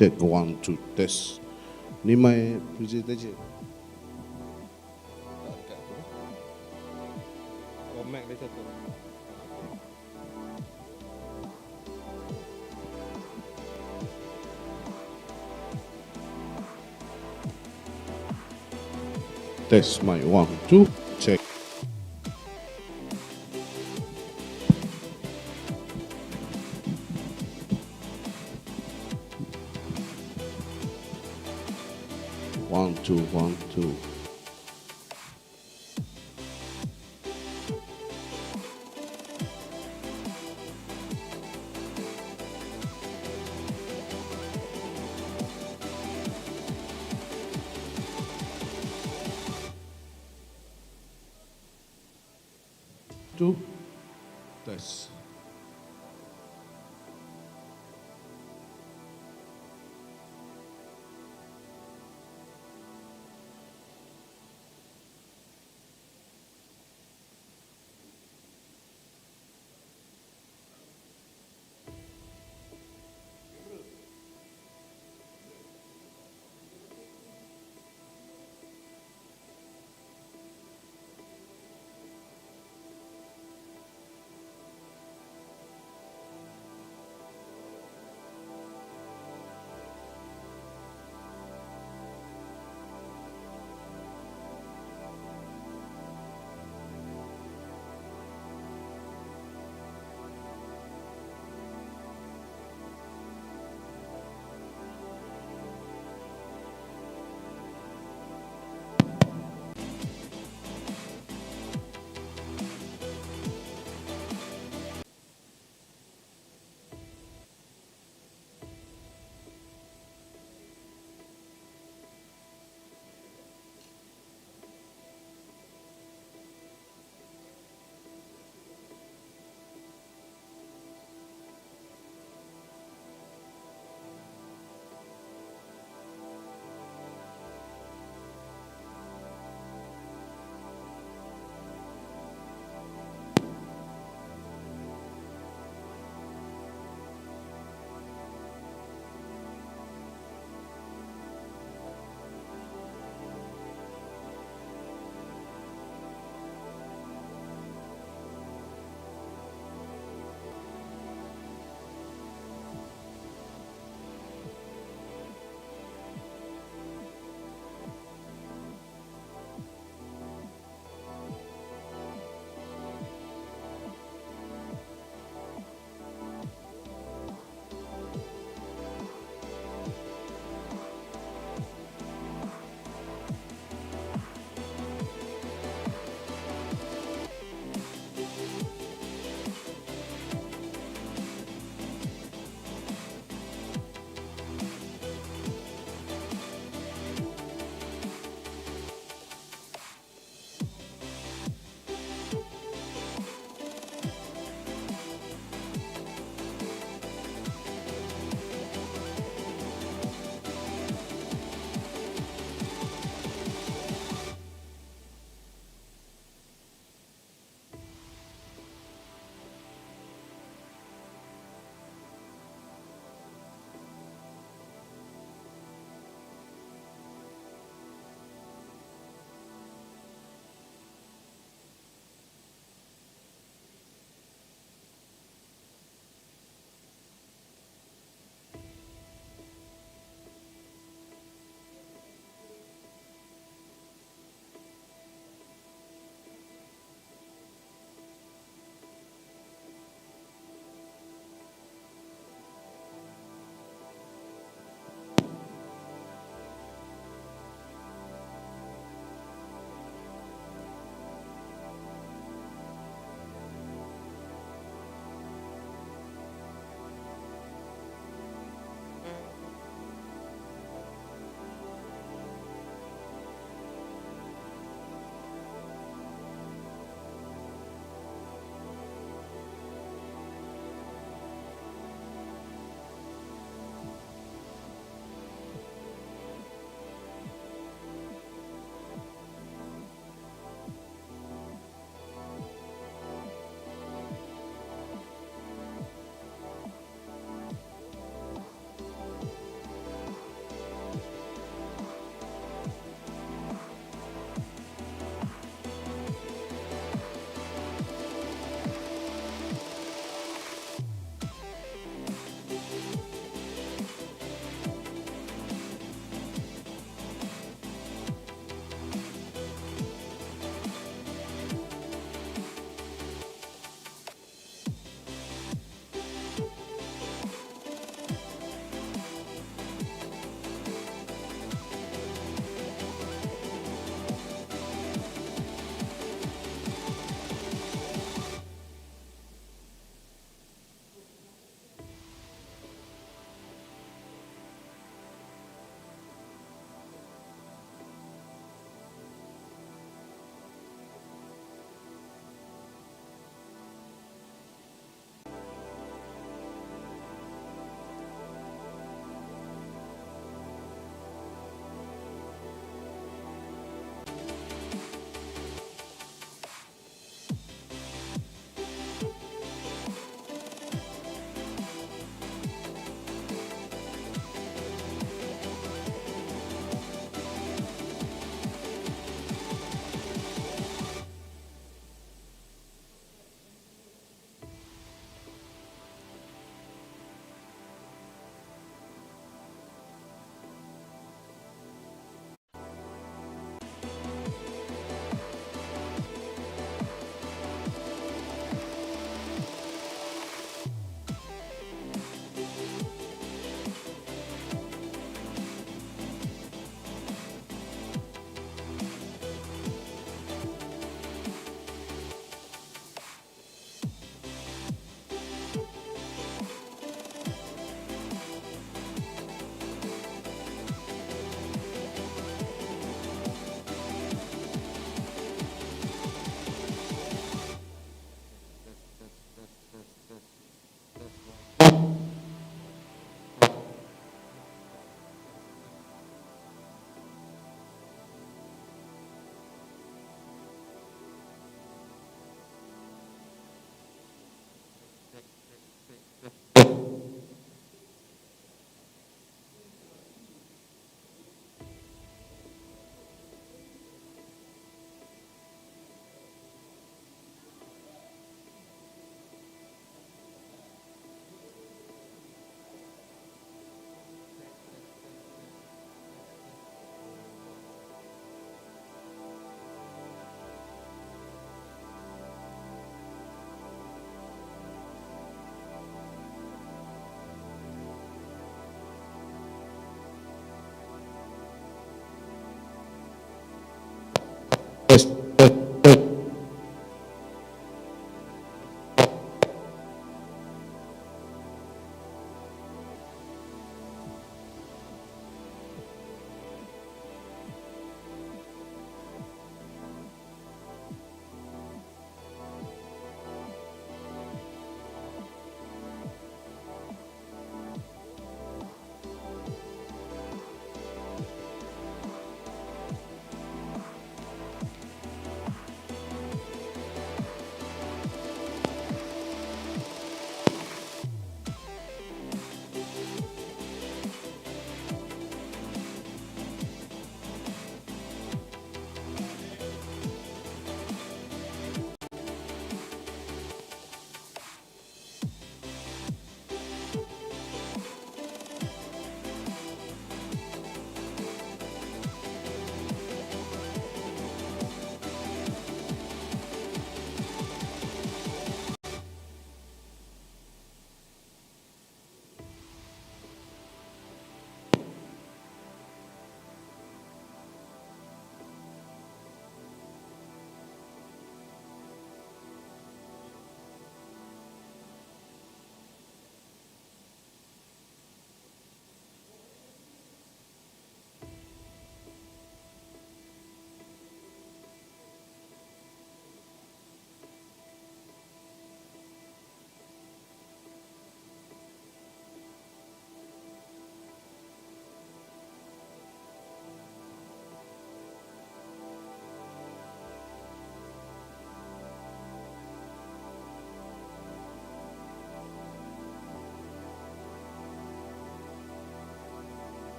Check 1, 2, test. Ni mai presentation. Test mic 1, 2, check. One, two, 1, 2. Two, test.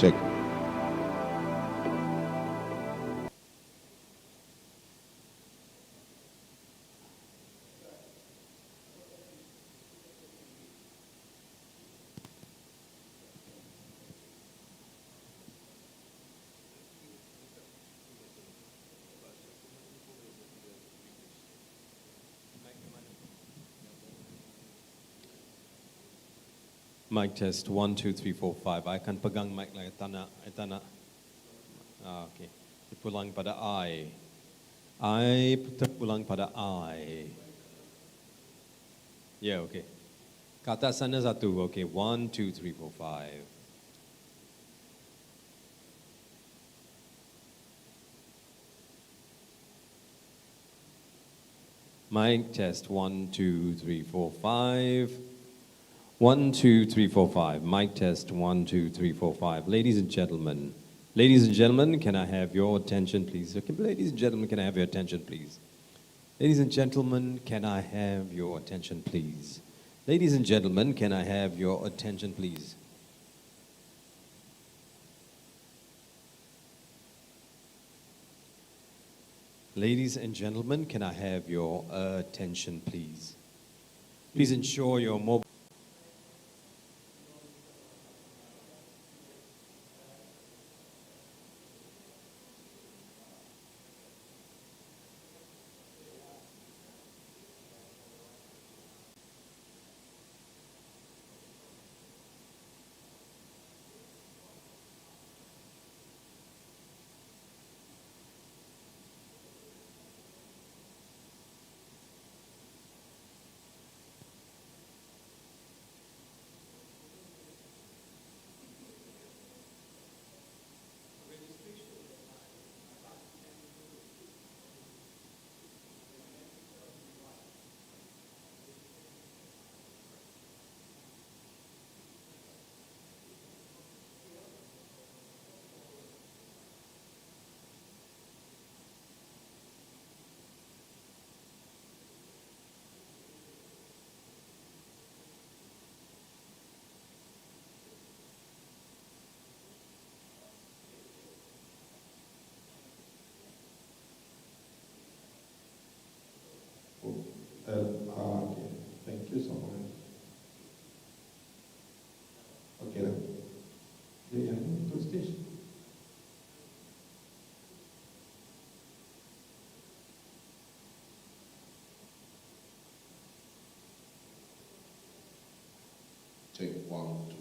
Check. Mic test 1 2 3 4 5. I akan pegang mic lah. I tak nak. Okay. Pulang pada I. I terpulang pada I. Yeah, okay. Kata sana satu. Okay, 1 2 3 4 5. Mic test 1 2 3 4 5. 1 2 3 4 5. Mic test 1 2 3 4 5. Ladies and gentlemen, can I have your attention, please? Okay, ladies and gentlemen, can I have your attention, please? Ladies and gentlemen, can I have your attention, please? Ladies and gentlemen, can I have your attention, please? Ladies and gentlemen, can I have your attention, please? Please ensure your mobile. Okay. Thank you so much. Okay lah. Dia yang untuk stage. Check 1 2.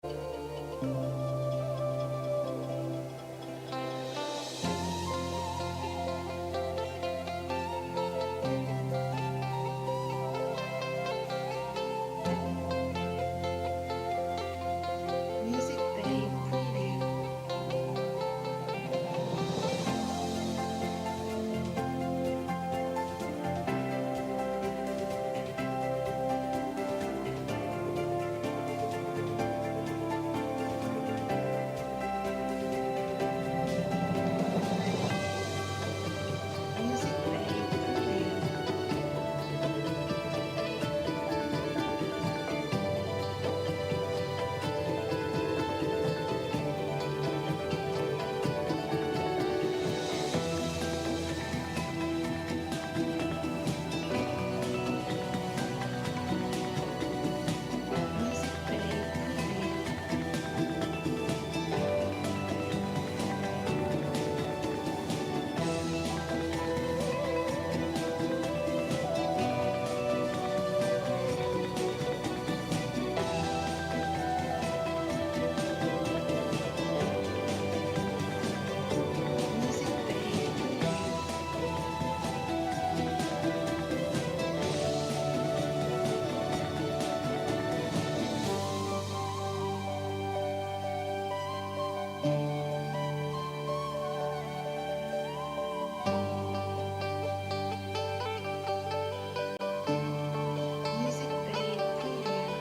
Music Bay Preview. Music Bay Preview. Music Bay Preview. Music Bay Preview. Music Bay Preview.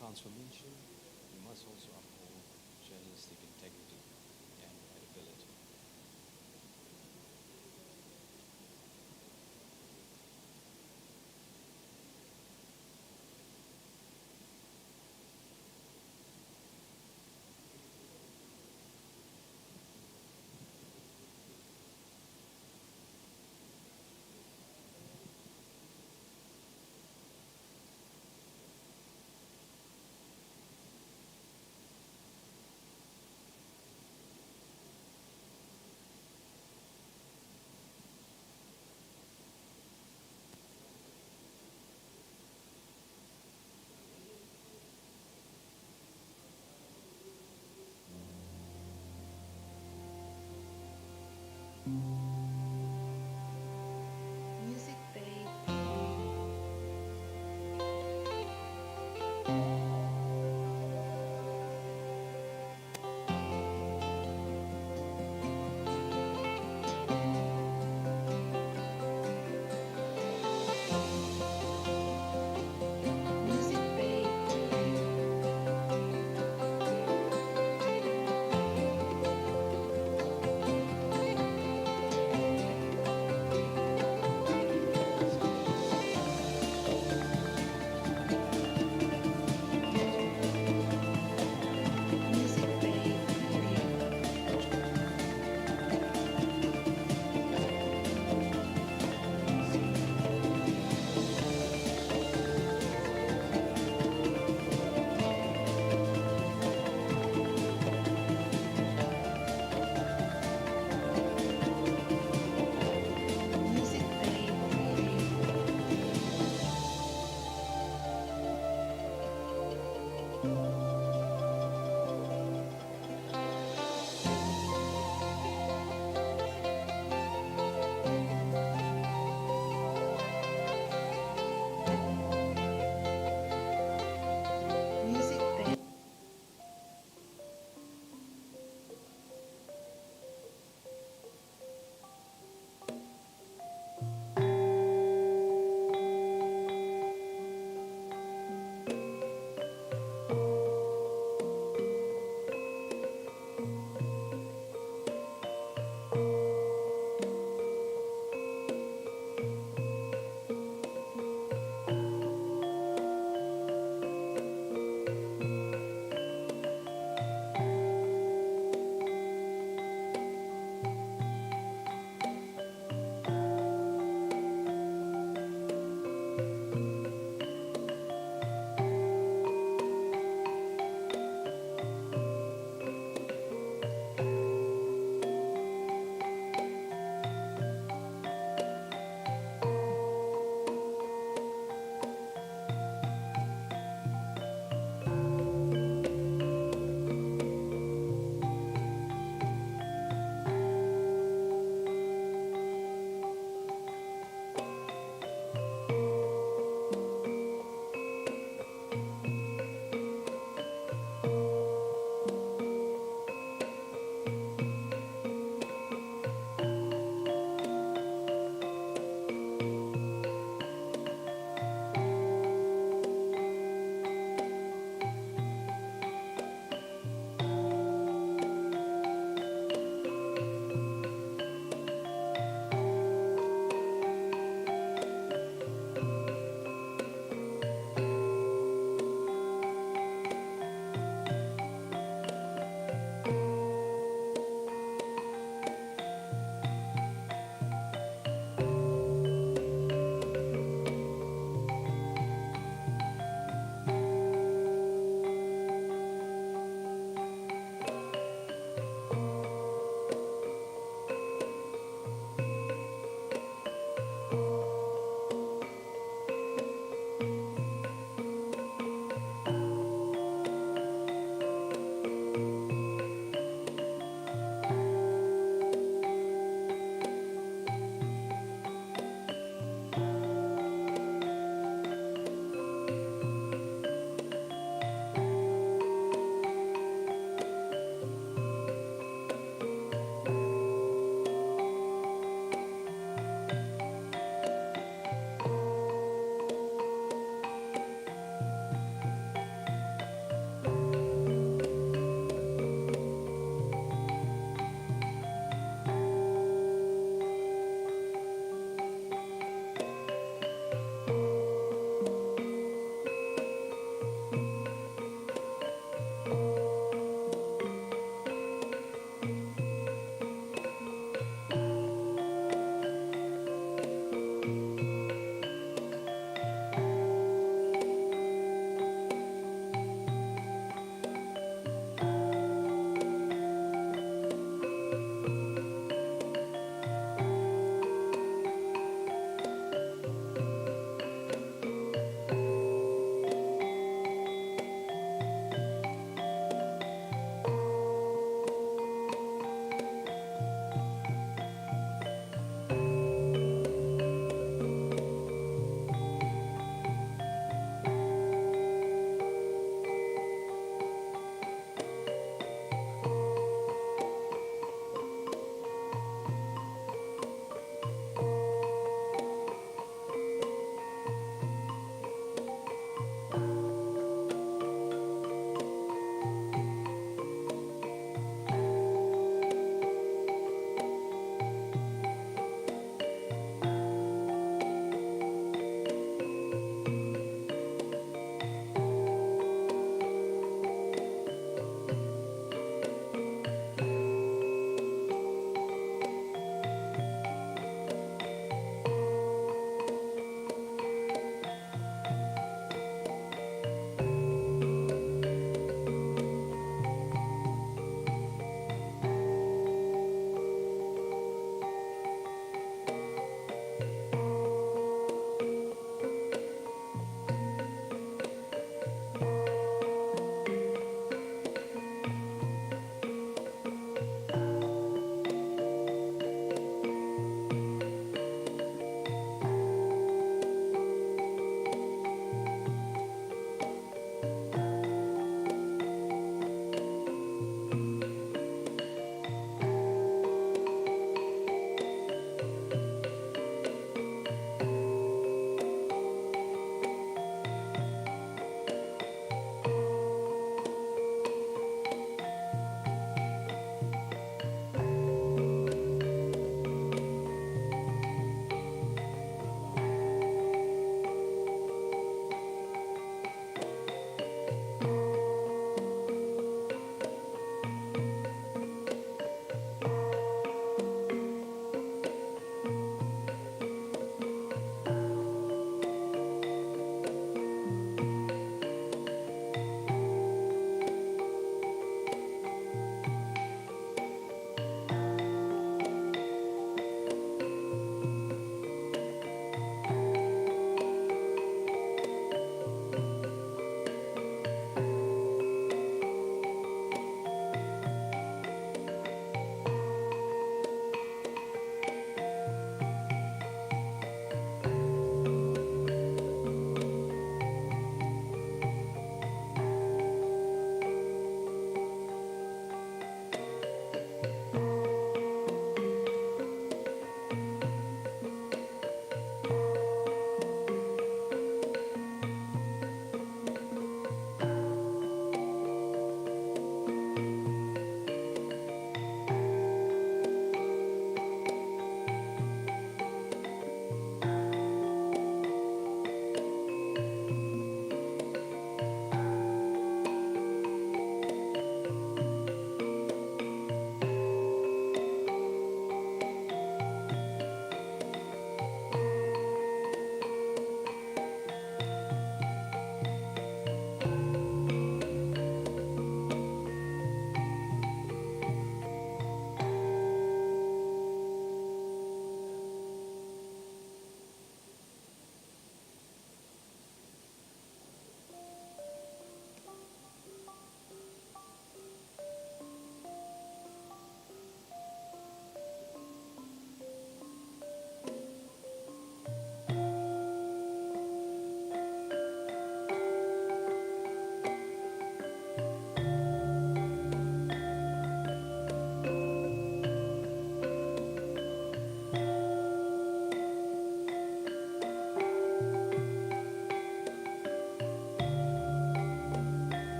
Transformation, you must also uphold journalistic integrity and credibility.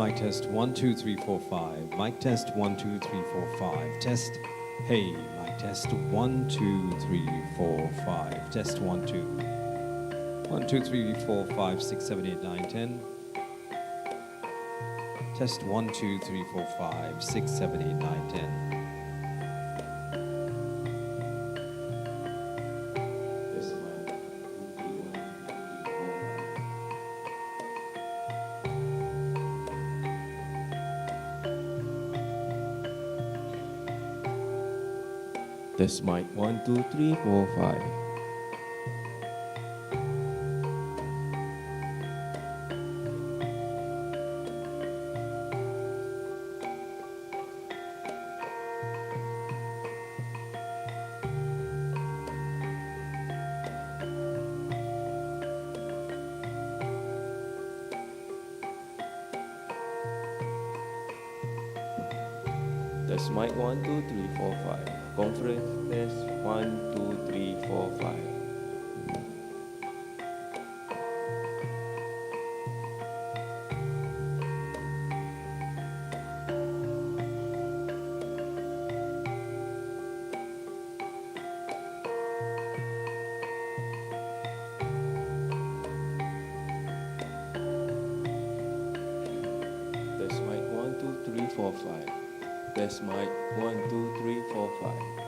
Mic test 1 2 3 4 5. Mic test 1 2 3 4 5. Test. Hey. Mic test 1 2 3 4 5. Test 1 2. 1 2 3 4 5 6 7 8 9 10. Test 1 2 3 4 5 6 7 8 9 10. Test mic 1 2 3 4 5. Test mic 1 2 3 4 5. Conference test 1 2 3 4 5. Test mic 1 2 3 4 5. Test mic 1 2 3 4 5.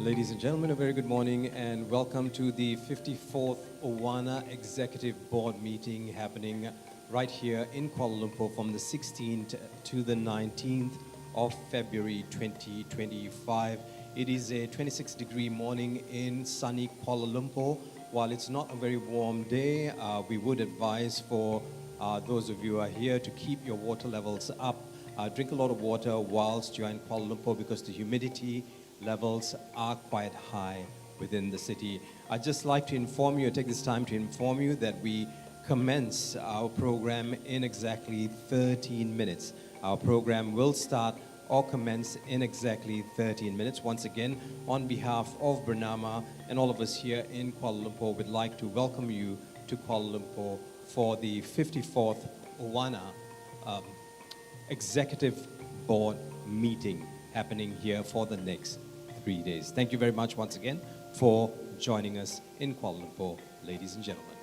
Ladies and gentlemen, a very good morning and welcome to the 54th OANA Executive Board Meeting happening right here in Kuala Lumpur from the 16th to the 19th of February 2025. It is a 26-degree morning in sunny Kuala Lumpur. While it's not a very warm day, we would advise for those of you who are here to keep your water levels up. Drink a lot of water whilst you're in Kuala Lumpur because the humidity levels are quite high within the city. I'd just like to inform you, take this time to inform you that we commence our program in exactly 13 minutes. Our program will start or commence in exactly 13 minutes. Once again, on behalf of Bernama and all of us here in Kuala Lumpur, we'd like to welcome you to Kuala Lumpur for the 54th OANA Executive Board Meeting happening here for the next 3 days. Thank you very much once again for joining us in Kuala Lumpur, ladies and gentlemen.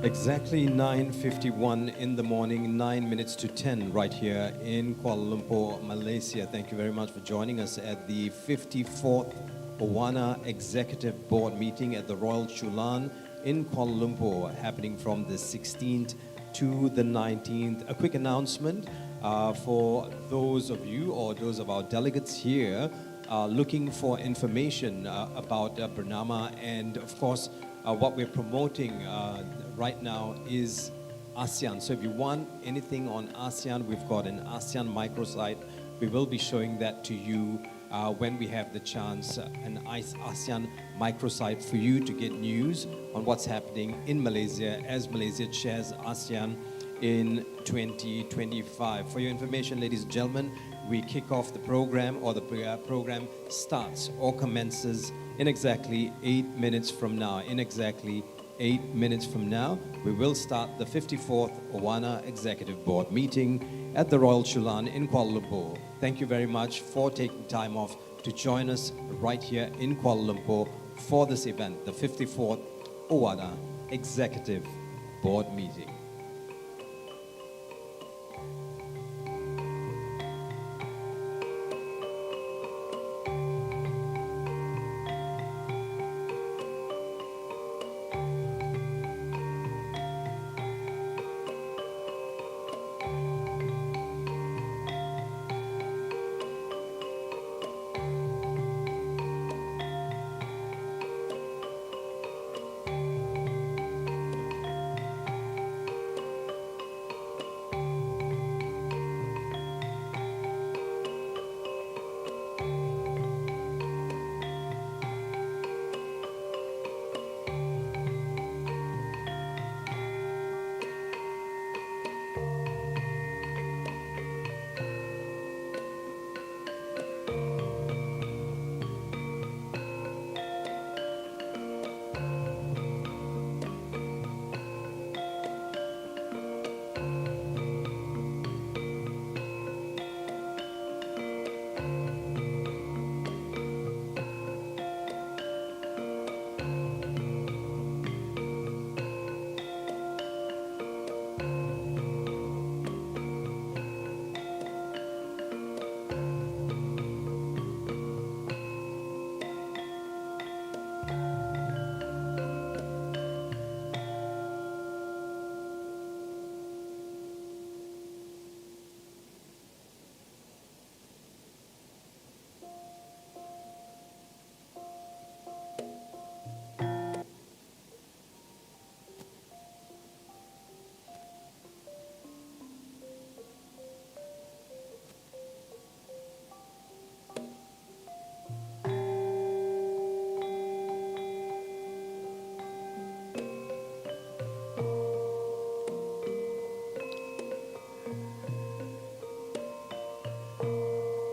Exactly 9:51 in the morning, 9 minutes to 10 right here in Kuala Lumpur, Malaysia. Thank you very much for joining us at the 54th OANA Executive Board Meeting at the Royal Chulan in Kuala Lumpur, happening from the 16th to the 19th. A quick announcement for those of you or those of our delegates here looking for information about Bernama, and of course what we're promoting right now is ASEAN. So if you want anything on ASEAN, we've got an ASEAN microsite. We will be showing that to you when we have the chance, an ASEAN microsite for you to get news on what's happening in Malaysia as Malaysia chairs ASEAN in 2025. For your information, ladies and gentlemen, we kick off the program, or the program starts or commences in exactly 8 minutes from now. In exactly 8 minutes from now, we will start the 54th OANA Executive Board Meeting at the Royal Chulan in Kuala Lumpur. Thank you very much for taking time off to join us right here in Kuala Lumpur for this event, the 54th OANA Executive Board Meeting.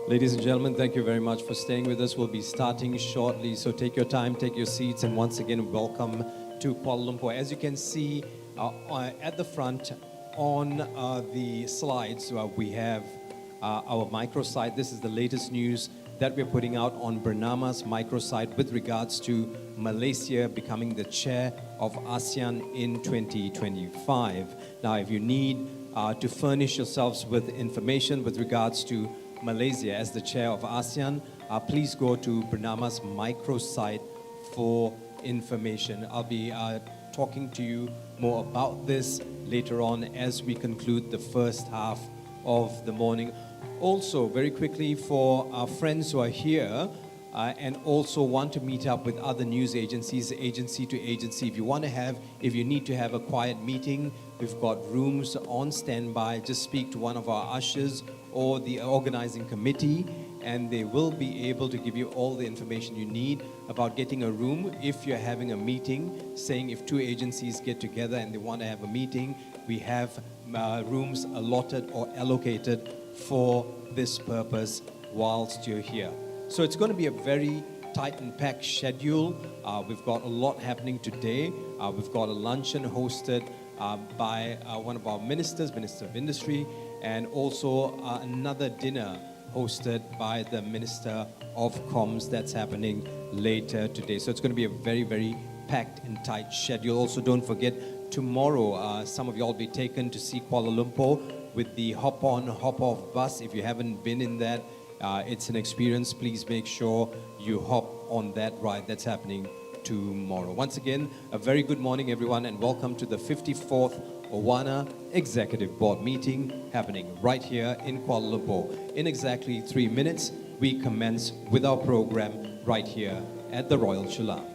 Ladies and gentlemen, thank you very much for staying with us. We'll be starting shortly, so take your time, take your seats, and once again, welcome to Kuala Lumpur. As you can see at the front on the slides, we have our microsite. This is the latest news that we're putting out on Bernama's microsite with regards to Malaysia becoming the chair of ASEAN in 2025. Now, if you need to furnish yourselves with information with regards to Malaysia as the chair of ASEAN, please go to Bernama's microsite for information. I'll be talking to you more about this later on as we conclude the first half of the morning. Also, very quickly, for our friends who are here and also want to meet up with other news agencies, agency to agency, if you need to have a quiet meeting, we've got rooms on standby. Just speak to one of our ushers or the organizing committee, and they will be able to give you all the information you need about getting a room if you're having a meeting. Saying if two agencies get together and they want to have a meeting, we have rooms allotted or allocated for this purpose whilst you're here. So it's going to be a very tight and packed schedule. We've got a lot happening today. We've got a luncheon hosted by one of our ministers, Minister of Industry, and also another dinner hosted by the Minister of Comms that's happening later today. So it's going to be a very, very packed and tight schedule. Also, don't forget, tomorrow some of you will be taken to see Kuala Lumpur with the hop-on, hop-off bus. If you haven't been in that, it's an experience. Please make sure you hop on that ride that's happening tomorrow. Once again, a very good morning, everyone, and welcome to the 54th OANA Executive Board Meeting happening right here in Kuala Lumpur. In exactly 3 minutes, we commence with our program right here at the Royal Chula.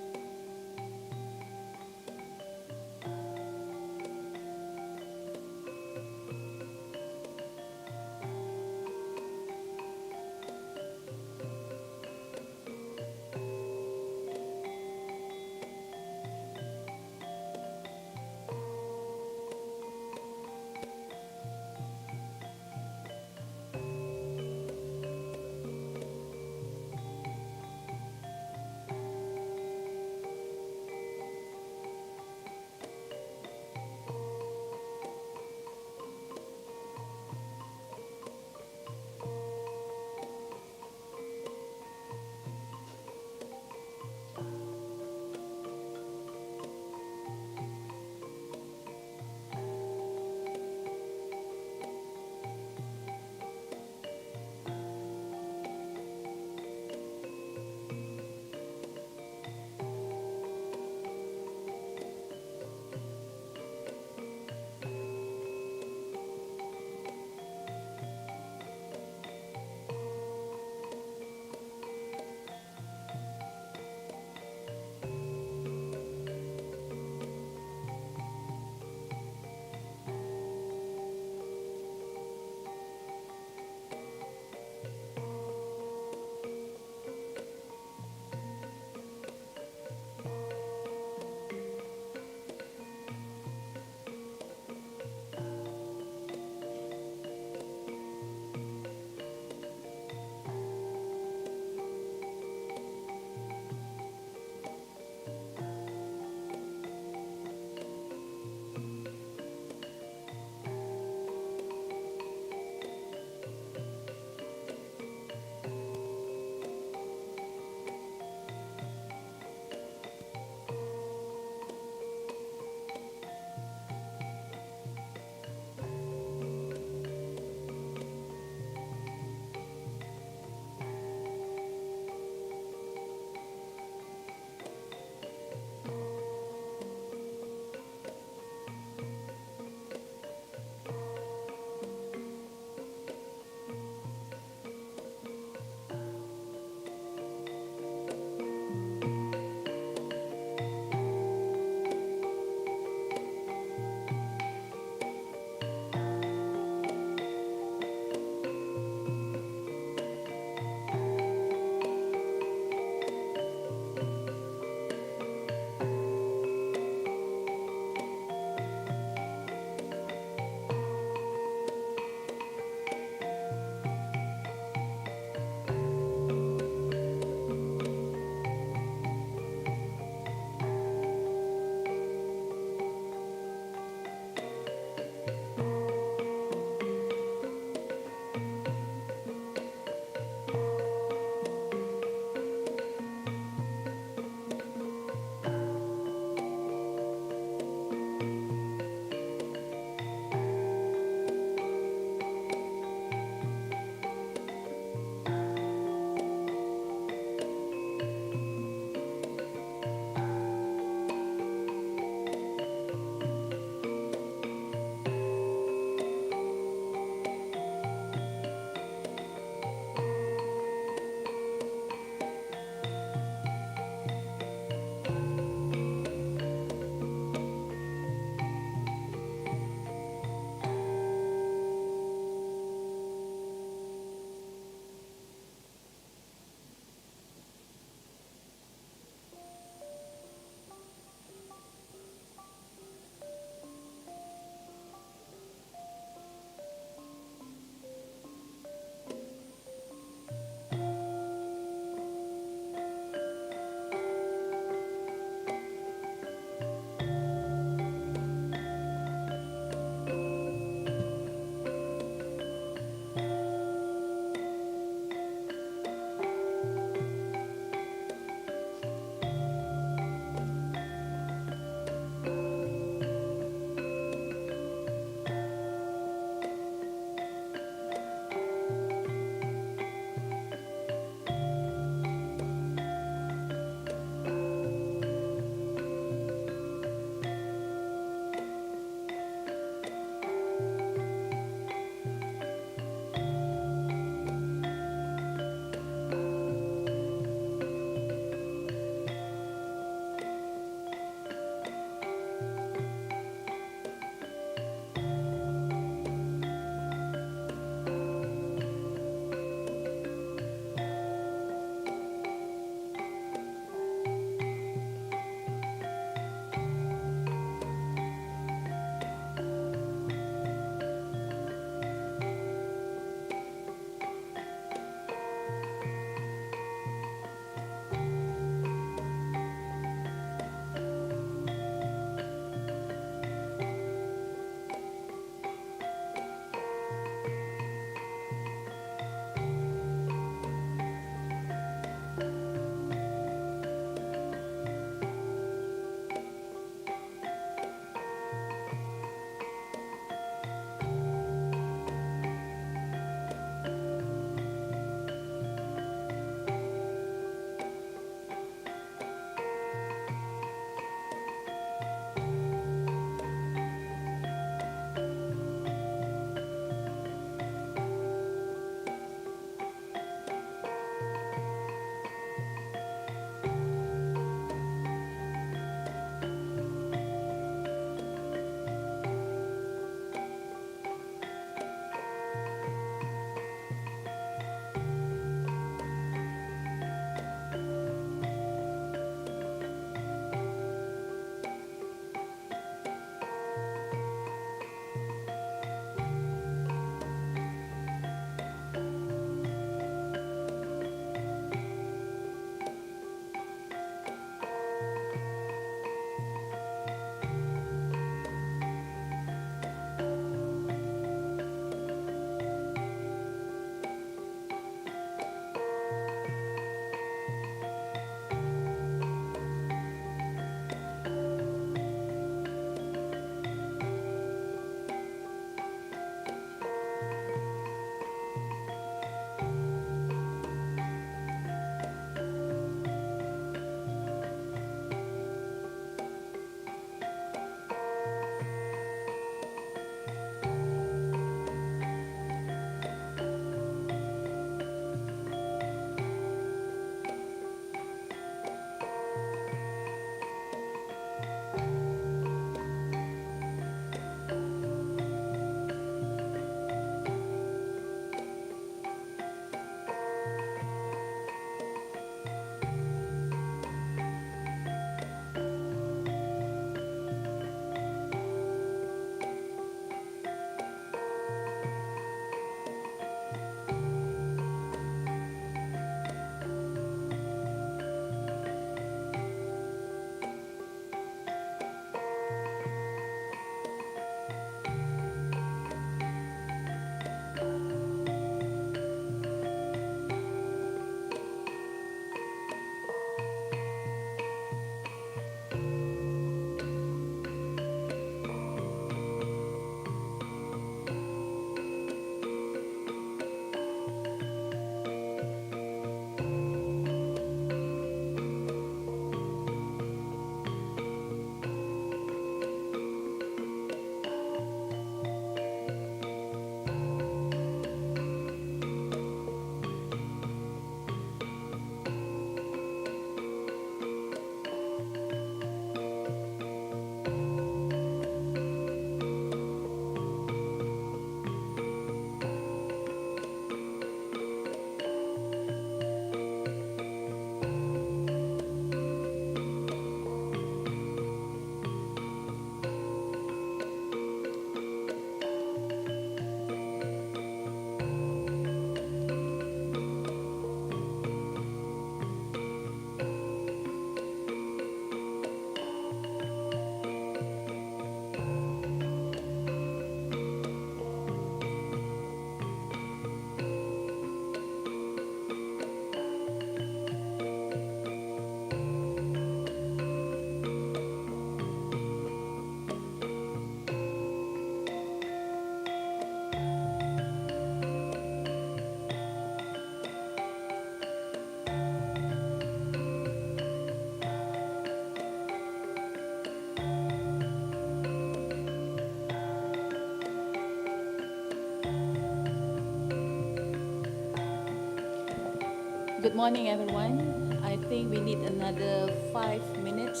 Good morning, everyone. I think we need another 5 minutes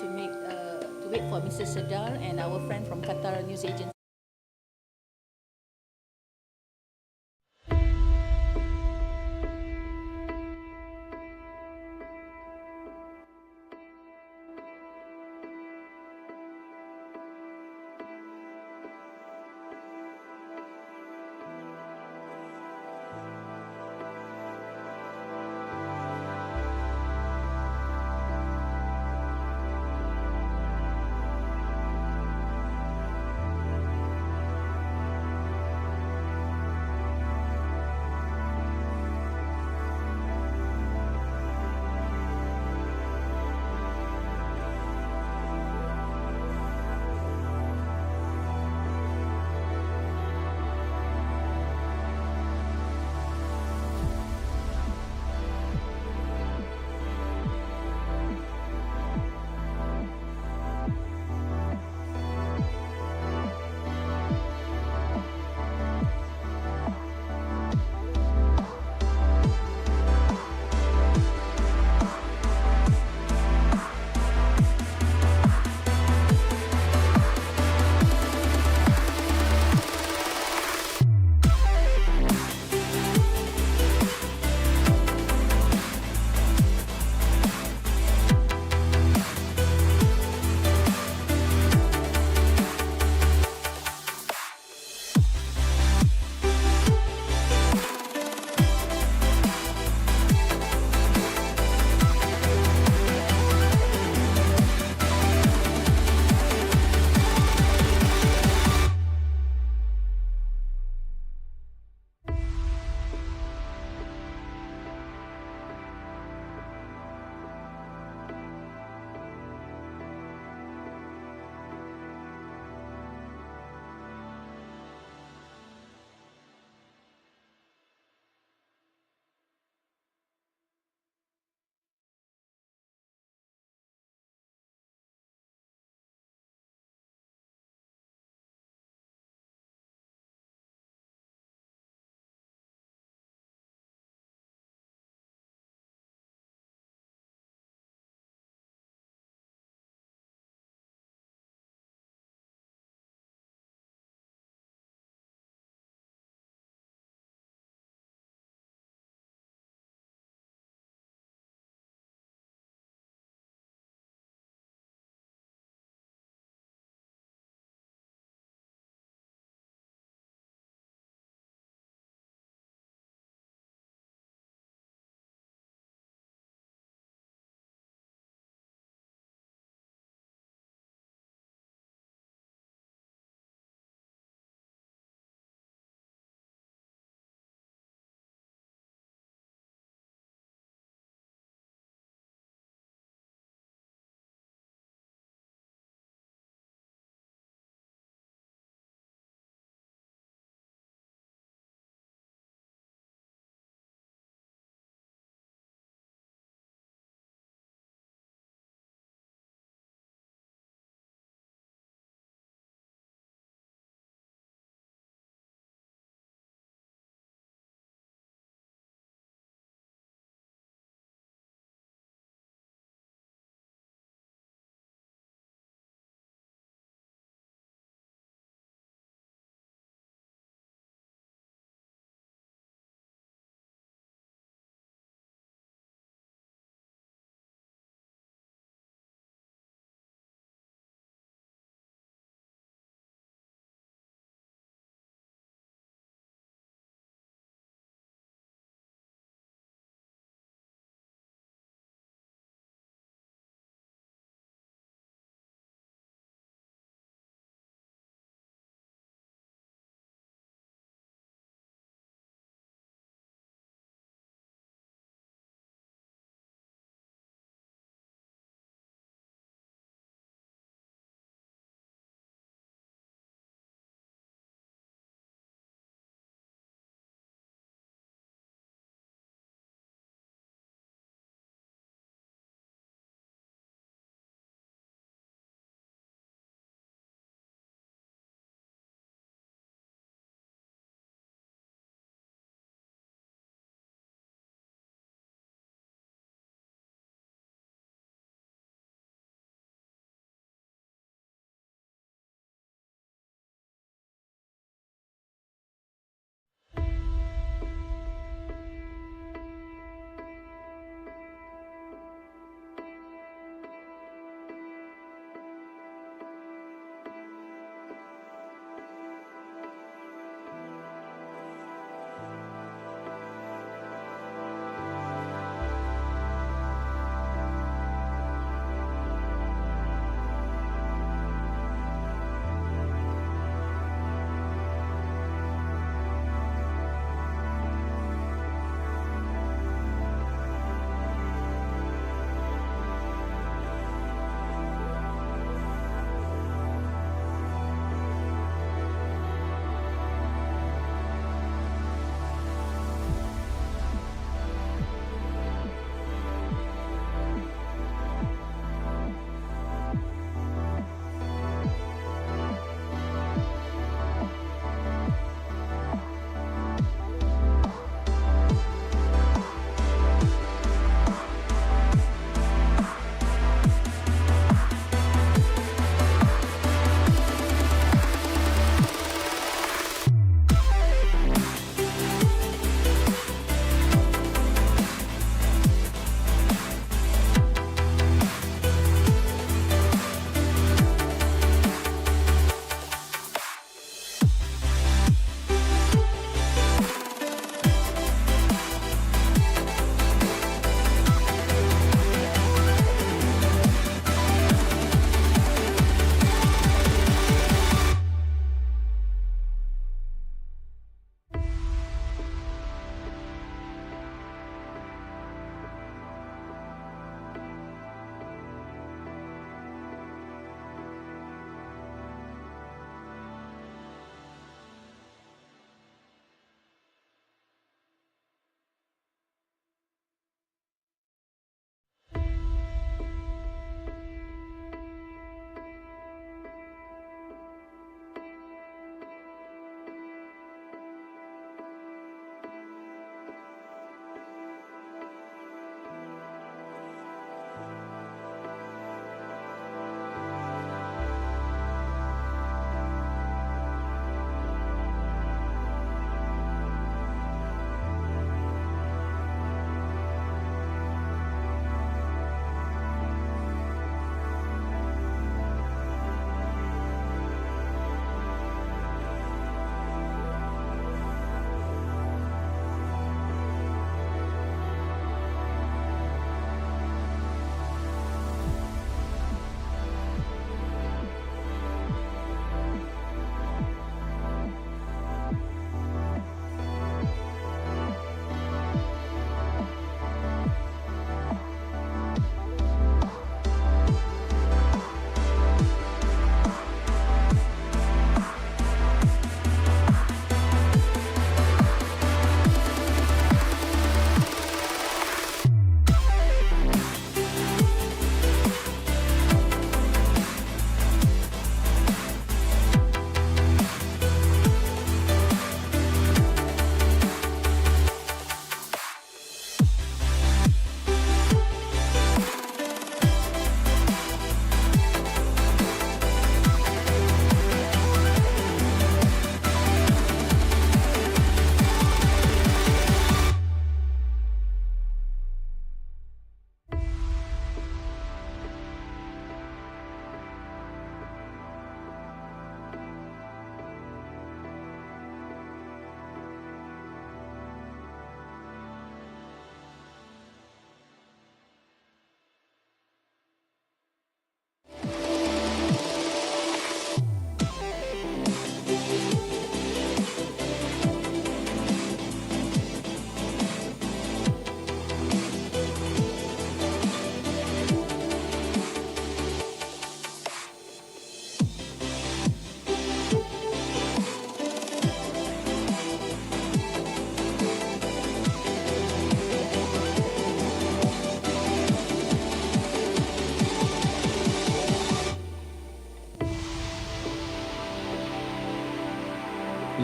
to wait for Mr. Sedar and our friend from Qatar News Agency.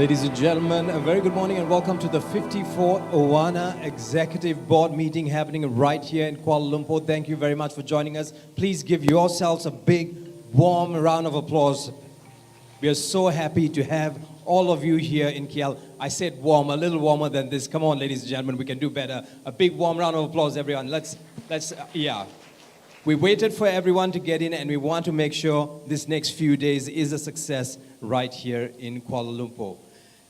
Ladies and gentlemen, a very good morning and welcome to the 54th OANA Executive Board Meeting happening right here in Kuala Lumpur. Thank you very much for joining us. Please give yourselves a big, warm round of applause. We are so happy to have all of you here in KL. I said warm, a little warmer than this. Come on, ladies and gentlemen, we can do better. A big, warm round of applause, everyone. Yeah. We waited for everyone to get in and we want to make sure this next few days is a success right here in Kuala Lumpur.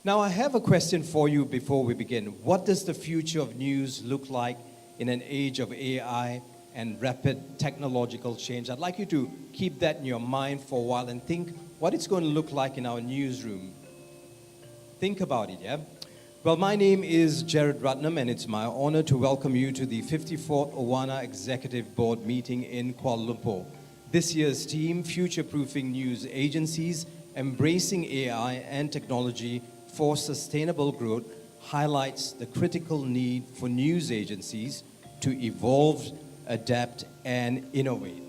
Now, I have a question for you before we begin. What does the future of news look like in an age of AI and rapid technological change? I'd like you to keep that in your mind for a while and think what it's going to look like in our newsroom. Think about it, yeah? Well, my name is Jared Ratnam, and it's my honor to welcome you to the 54th OANA Executive Board Meeting in Kuala Lumpur. This year's theme, Future-Proofing News Agencies, Embracing AI and Technology for Sustainable Growth, highlights the critical need for news agencies to evolve, adapt, and innovate.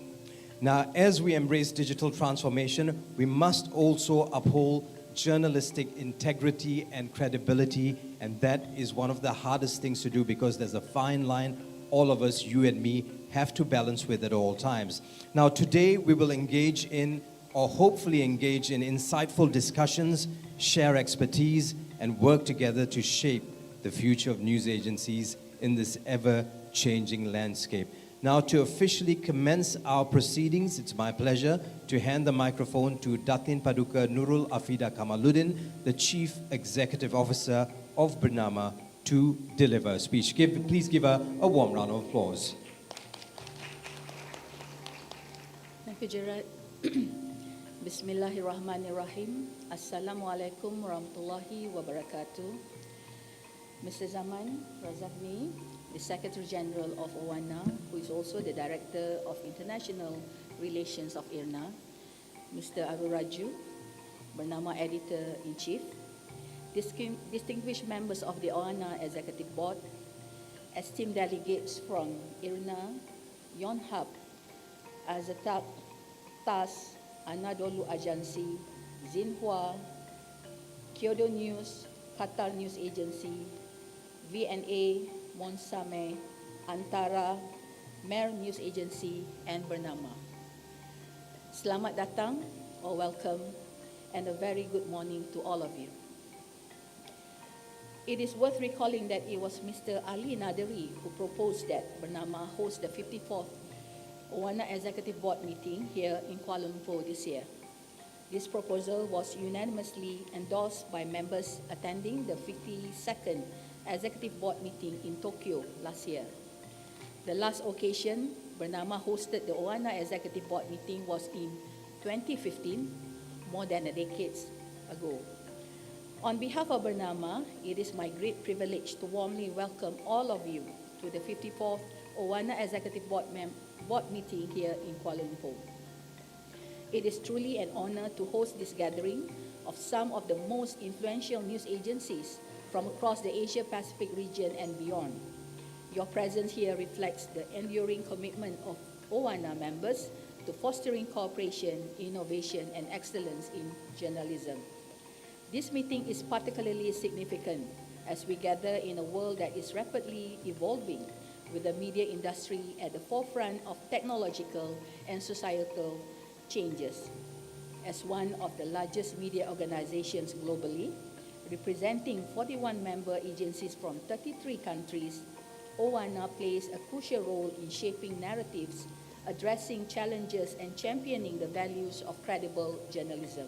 Now, as we embrace digital transformation, we must also uphold journalistic integrity and credibility, and that is one of the hardest things to do because there's a fine line all of us, you and me, have to balance with at all times. Now, today we will engage in, or hopefully engage in, insightful discussions, share expertise, and work together to shape the future of news agencies in this ever-changing landscape. Now, to officially commence our proceedings, it's my pleasure to hand the microphone to Datin Paduka Nurul Afida Kamaluddin, the Chief Executive Officer of Bernama, to deliver a speech. Please give her a warm round of applause. Thank you, Gerard. Bismillahirrahmanirrahim. Assalamualaikum warahmatullahi wabarakatuh. Mr. Zaman Razakni, the Secretary General of OANA, who is also the Director of International Relations of IRNA, Mr. Aru Raju, Bernama Editor-in-Chief, distinguished members of the OANA Executive Board, esteemed delegates from IRNA, Yonhap, Azatab, TAS, Anadolu Agency, Xinhua, Kyodo News, Qatar News Agency, VNA, Monsame, Antara, Mer News Agency, and Bernama. Selamat datang, or welcome, and a very good morning to all of you. It is worth recalling that it was Mr. Ali Naderi who proposed that Bernama host the 54th OANA Executive Board Meeting here in Kuala Lumpur this year. This proposal was unanimously endorsed by members attending the 52nd Executive Board Meeting in Tokyo last year. The last occasion Bernama hosted the OANA Executive Board Meeting was in 2015, more than a decade ago. On behalf of Bernama, it is my great privilege to warmly welcome all of you to the 54th OANA Executive Board Meeting here in Kuala Lumpur. It is truly an honor to host this gathering of some of the most influential news agencies from across the Asia-Pacific region and beyond. Your presence here reflects the enduring commitment of OANA members to fostering cooperation, innovation, and excellence in journalism. This meeting is particularly significant as we gather in a world that is rapidly evolving, with the media industry at the forefront of technological and societal changes. As one of the largest media organizations globally, representing 41 member agencies from 33 countries, OANA plays a crucial role in shaping narratives, addressing challenges, and championing the values of credible journalism.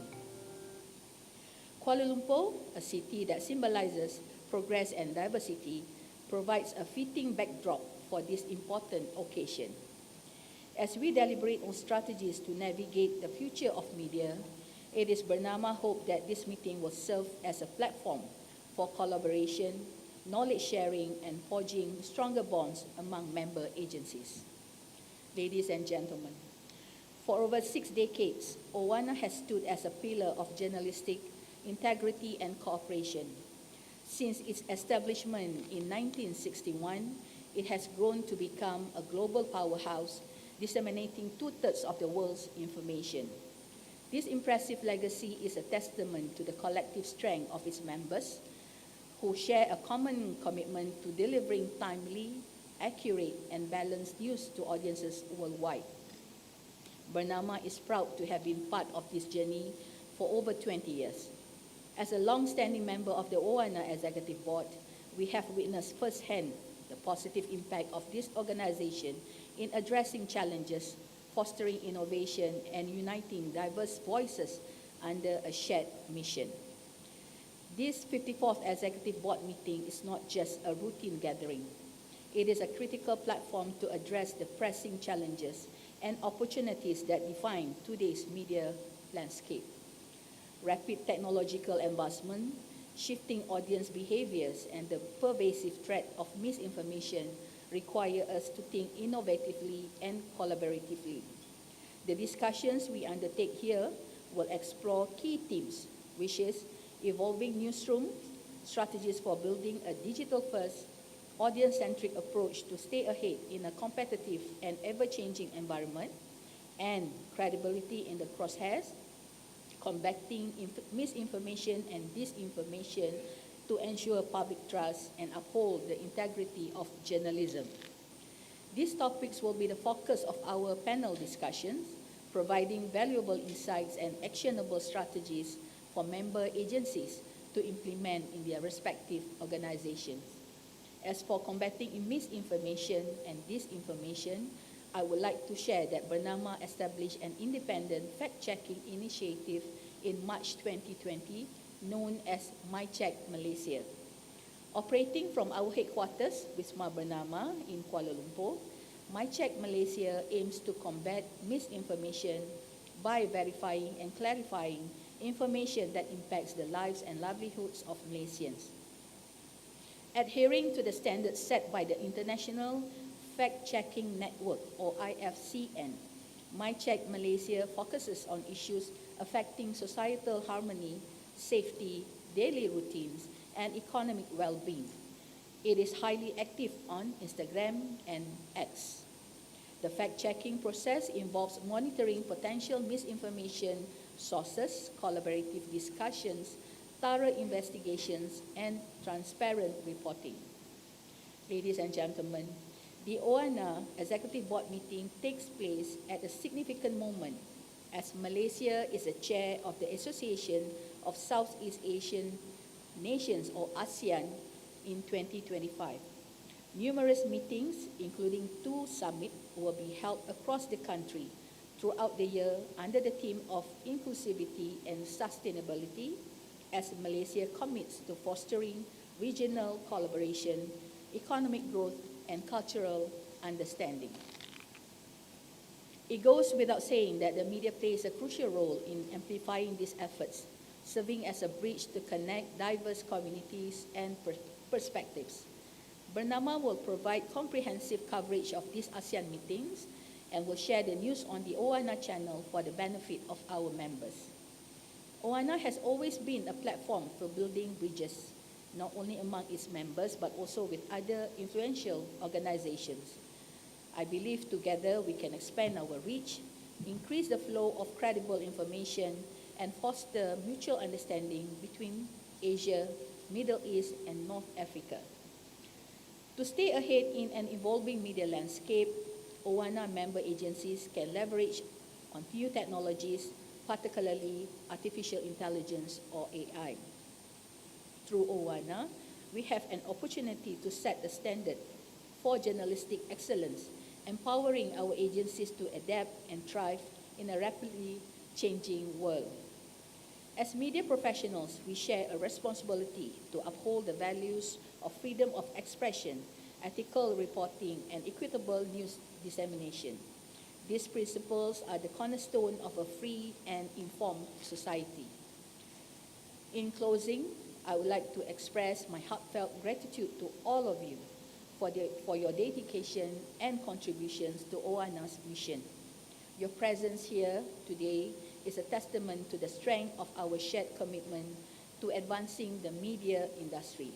Kuala Lumpur, a city that symbolizes progress and diversity, provides a fitting backdrop for this important occasion. As we deliberate on strategies to navigate the future of media, it is Bernama hope that this meeting will serve as a platform for collaboration, knowledge sharing, and forging stronger bonds among member agencies. Ladies and gentlemen, for over 6 decades, OANA has stood as a pillar of journalistic integrity and cooperation. Since its establishment in 1961, it has grown to become a global powerhouse, disseminating 2/3 of the world's information. This impressive legacy is a testament to the collective strength of its members, who share a common commitment to delivering timely, accurate, and balanced news to audiences worldwide. Bernama is proud to have been part of this journey for over 20 years. As a long-standing member of the OANA Executive Board, we have witnessed firsthand the positive impact of this organization in addressing challenges, fostering innovation, and uniting diverse voices under a shared mission. This 54th Executive Board meeting is not just a routine gathering. It is a critical platform to address the pressing challenges and opportunities that define today's media landscape. Rapid technological advancement, shifting audience behaviors, and the pervasive threat of misinformation require us to think innovatively and collaboratively. The discussions we undertake here will explore key themes, which is evolving newsroom, strategies for building a digital-first, audience-centric approach to stay ahead in a competitive and ever-changing environment, and credibility in the crosshairs, combating misinformation and disinformation to ensure public trust and uphold the integrity of journalism. These topics will be the focus of our panel discussions, providing valuable insights and actionable strategies for member agencies to implement in their respective organizations. As for combating misinformation and disinformation, I would like to share that Bernama established an independent fact-checking initiative in March 2020 known as MyCheck Malaysia. Operating from our headquarters, Wisma Bernama in Kuala Lumpur, MyCheck Malaysia aims to combat misinformation by verifying and clarifying information that impacts the lives and livelihoods of Malaysians. Adhering to the standards set by the International Fact-Checking Network, or IFCN, MyCheck Malaysia focuses on issues affecting societal harmony, safety, daily routines, and economic well-being. It is highly active on Instagram and X. The fact-checking process involves monitoring potential misinformation sources, collaborative discussions, thorough investigations, and transparent reporting. Ladies and gentlemen, the OANA Executive Board meeting takes place at a significant moment as Malaysia is a chair of the Association of Southeast Asian Nations, or ASEAN, in 2025. Numerous meetings, including 2 summits, will be held across the country throughout the year under the theme of inclusivity and sustainability, as Malaysia commits to fostering regional collaboration, economic growth, and cultural understanding. It goes without saying that the media plays a crucial role in amplifying these efforts, serving as a bridge to connect diverse communities and perspectives. Bernama will provide comprehensive coverage of these ASEAN meetings and will share the news on the OANA channel for the benefit of our members. OANA has always been a platform for building bridges, not only among its members, but also with other influential organizations. I believe together we can expand our reach, increase the flow of credible information, and foster mutual understanding between Asia, Middle East, and North Africa. To stay ahead in an evolving media landscape, OANA member agencies can leverage on new technologies, particularly artificial intelligence, or AI. Through OANA, we have an opportunity to set the standard for journalistic excellence, empowering our agencies to adapt and thrive in a rapidly changing world. As media professionals, we share a responsibility to uphold the values of freedom of expression, ethical reporting, and equitable news dissemination. These principles are the cornerstone of a free and informed society. In closing, I would like to express my heartfelt gratitude to all of you for your dedication and contributions to OANA's mission. Your presence here today is a testament to the strength of our shared commitment to advancing the media industry.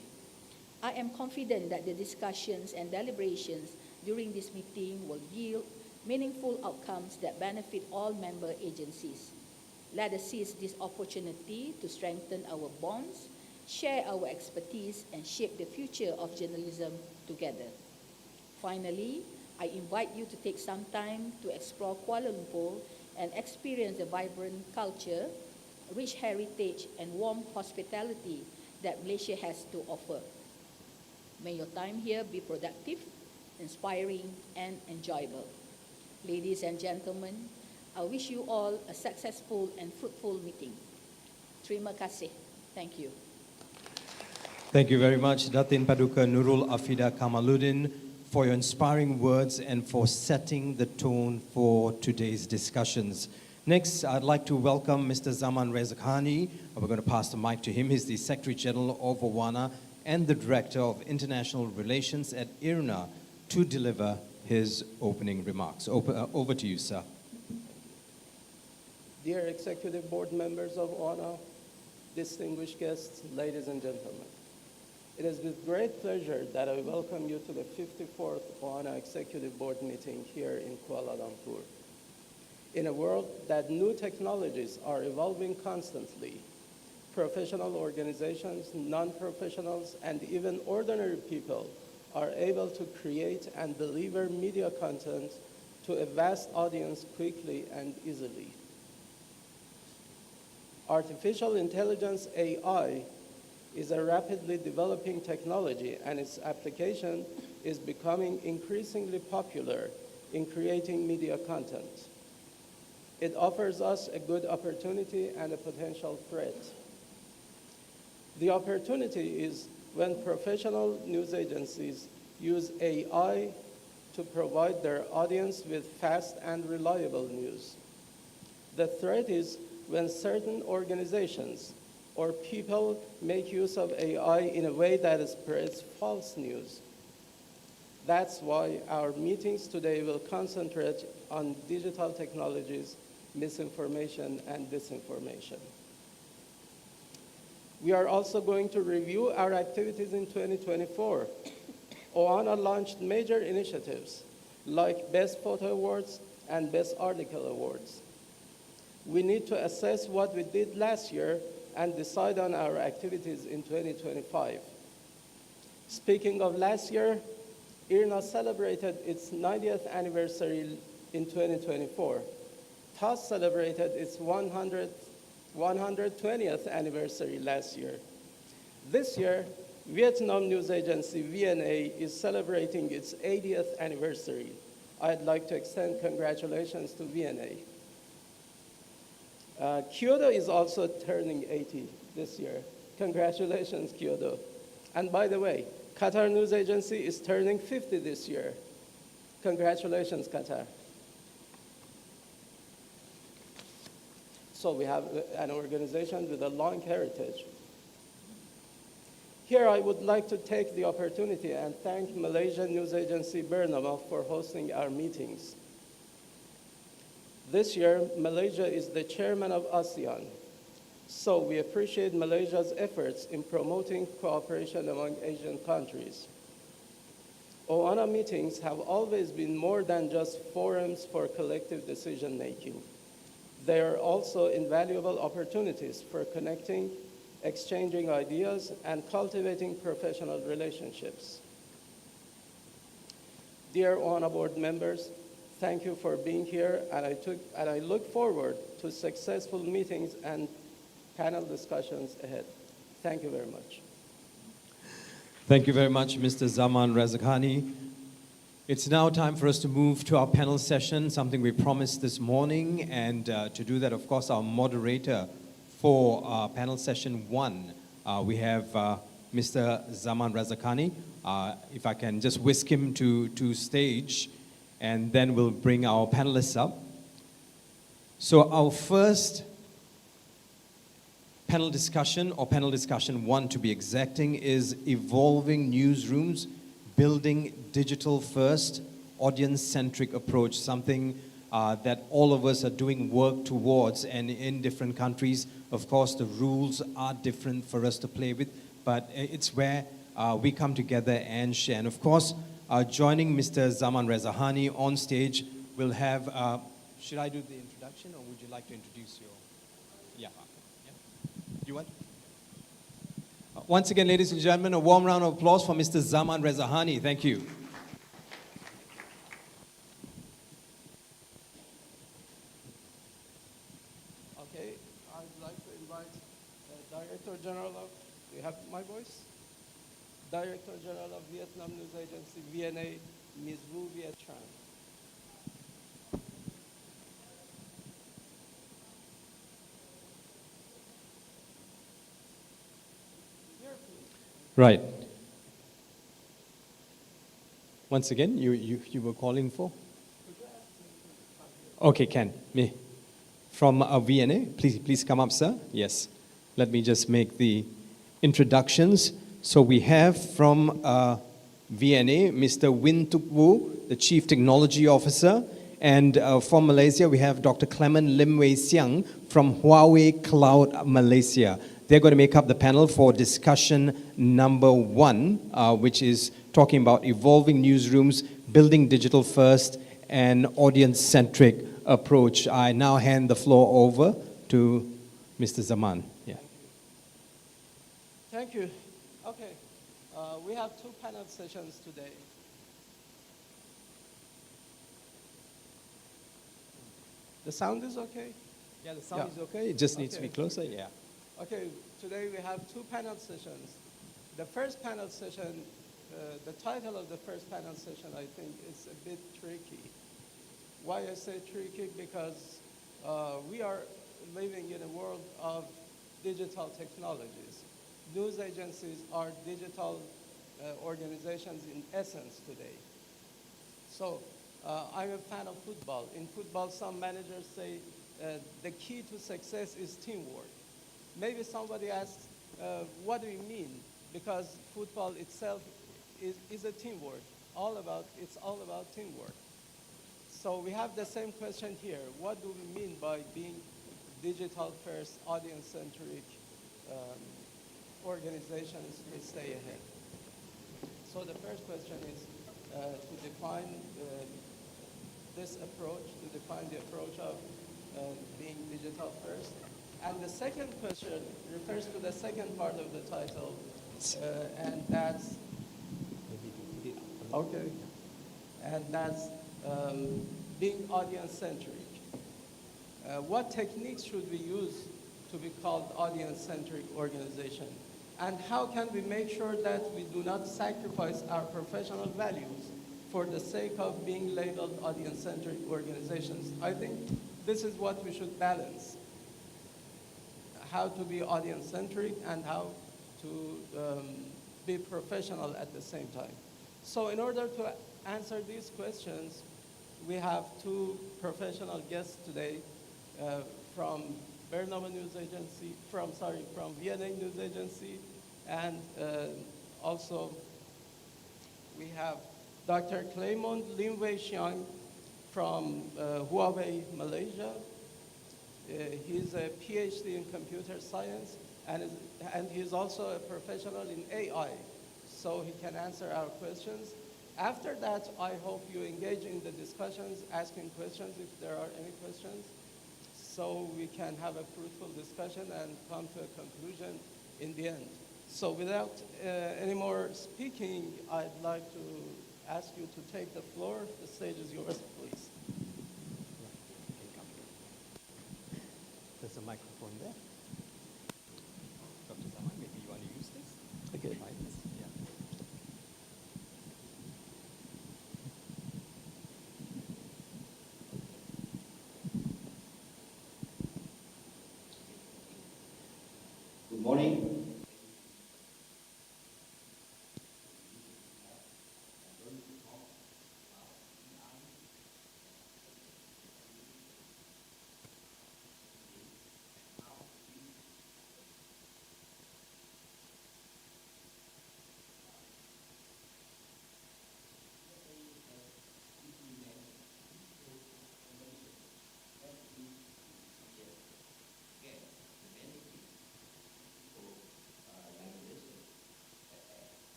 I am confident that the discussions and deliberations during this meeting will yield meaningful outcomes that benefit all member agencies. Let us seize this opportunity to strengthen our bonds, share our expertise, and shape the future of journalism together. Finally, I invite you to take some time to explore Kuala Lumpur and experience the vibrant culture, rich heritage, and warm hospitality that Malaysia has to offer. May your time here be productive, inspiring, and enjoyable. Ladies and gentlemen, I wish you all a successful and fruitful meeting. Terima kasih. Thank you. Thank you very much, Datin Paduka Nurul Afida Kamaluddin, for your inspiring words and for setting the tone for today's discussions. Next, I'd like to welcome Mr. Zaman Rezakhani. We're going to pass the mic to him. He's the Secretary General of OANA and the Director of International Relations at IRNA to deliver his opening remarks. Over to you, sir. Dear Executive Board members of OANA, distinguished guests, ladies and gentlemen. It is with great pleasure that I welcome you to the 54th OANA Executive Board Meeting here in Kuala Lumpur. In a world that new technologies are evolving constantly, professional organizations, non-professionals, and even ordinary people are able to create and deliver media content to a vast audience quickly and easily. Artificial intelligence, AI, is a rapidly developing technology, and its application is becoming increasingly popular in creating media content. It offers us a good opportunity and a potential threat. The opportunity is when professional news agencies use AI to provide their audience with fast and reliable news. The threat is when certain organizations or people make use of AI in a way that spreads false news. That's why our meetings today will concentrate on digital technologies, misinformation, and disinformation. We are also going to review our activities in 2024. OANA launched major initiatives like Best Photo Awards and Best Article Awards. We need to assess what we did last year and decide on our activities in 2025. Speaking of last year, IRNA celebrated its 90th anniversary in 2024. TAS celebrated its 120th anniversary last year. This year, Vietnam news agency VNA is celebrating its 80th anniversary. I'd like to extend congratulations to VNA. Kyoto is also turning 80 this year. Congratulations, Kyoto. And by the way, Qatar News Agency is turning 50 this year. Congratulations, Qatar. So we have an organization with a long heritage. Here I would like to take the opportunity and thank Malaysian news agency Bernama for hosting our meetings. This year, Malaysia is the chairman of ASEAN, so we appreciate Malaysia's efforts in promoting cooperation among Asian countries. OANA meetings have always been more than just forums for collective decision-making. They are also invaluable opportunities for connecting, exchanging ideas, and cultivating professional relationships. Dear OANA board members, thank you for being here, and I look forward to successful meetings and panel discussions ahead. Thank you very much. Thank you very much, Mr. Zaman Rezakhani. It's now time for us to move to our panel session, something we promised this morning, and to do that, of course, our moderator for panel session 1, we have Mr. Zaman Rezakhani. If I can just whisk him to stage, and then we'll bring our panelists up. So our first panel discussion, or panel discussion 1 to be exacting, is evolving newsrooms, building digital-first, audience-centric approach, something that all of us are doing work towards, and in different countries, of course, the rules are different for us to play with, but it's where we come together and share. And of course, joining Mr. Zaman Rezakhani on stage, we'll have, should I do the introduction, or would you like to introduce your? Yeah. You want? Once again, ladies and gentlemen, a warm round of applause for Mr. Zaman Rezahani. Thank you. Okay, I'd like to invite the Director General of, do you have my voice? Director General of Vietnam News Agency, VNA, Ms. Wu Viet Tran. Here, please. Right. Once again, you were calling for? Okay, Ken, me. From VNA, please come up, sir. Yes. Let me just make the introductions. So we have from VNA, Mr. Win Tuk Wu, the Chief Technology Officer. And from Malaysia, we have Dr. Clement Lim Wei Siang from Huawei Cloud Malaysia. They're going to make up the panel for discussion number 1, which is talking about evolving newsrooms, building digital first, and audience-centric approach. I now hand the floor over to Mr. Zaman. Yeah. Thank you. Okay, we have 2 panel sessions today. The sound is okay? Yeah, the sound is okay. It just needs to be Okay. closer. Yeah. Okay, today we have 2 panel sessions. The first panel session, the title of the first panel session, I think, is a bit tricky. Why I say tricky? Because we are living in a world of digital technologies. News agencies are digital organizations in essence today. So I'm a fan of football. In football, some managers say the key to success is teamwork. Maybe somebody asks, what do you mean? Because football itself is a teamwork. It's all about teamwork. So we have the same question here. What do we mean by being digital first, audience-centric organizations to stay ahead? So the first question is to define this approach, to define the approach of being digital first. And the second question refers to the second part of the title, and that's, okay, and that's being audience-centric. What techniques should we use to be called audience-centric organization? And how can we make sure that we do not sacrifice our professional values for the sake of being labeled audience-centric organizations? I think this is what we should balance. How to be audience-centric and how to be professional at the same time. So in order to answer these questions, we have 2 professional guests today from Bernama News Agency, from VNA News Agency, and also we have Dr. Clement Lim Wei Siang from Huawei, Malaysia. He's a PhD in computer science, and he's also a professional in AI, so he can answer our questions. After that, I hope you engage in the discussions, asking questions if there are any questions, so we can have a fruitful discussion and come to a conclusion in the end. So without any more speaking, I'd like to ask you to take the floor. The stage is yours, please. There's a microphone there. Dr. Zaman, maybe you want to use this? Okay. Try this. Yeah. Good morning.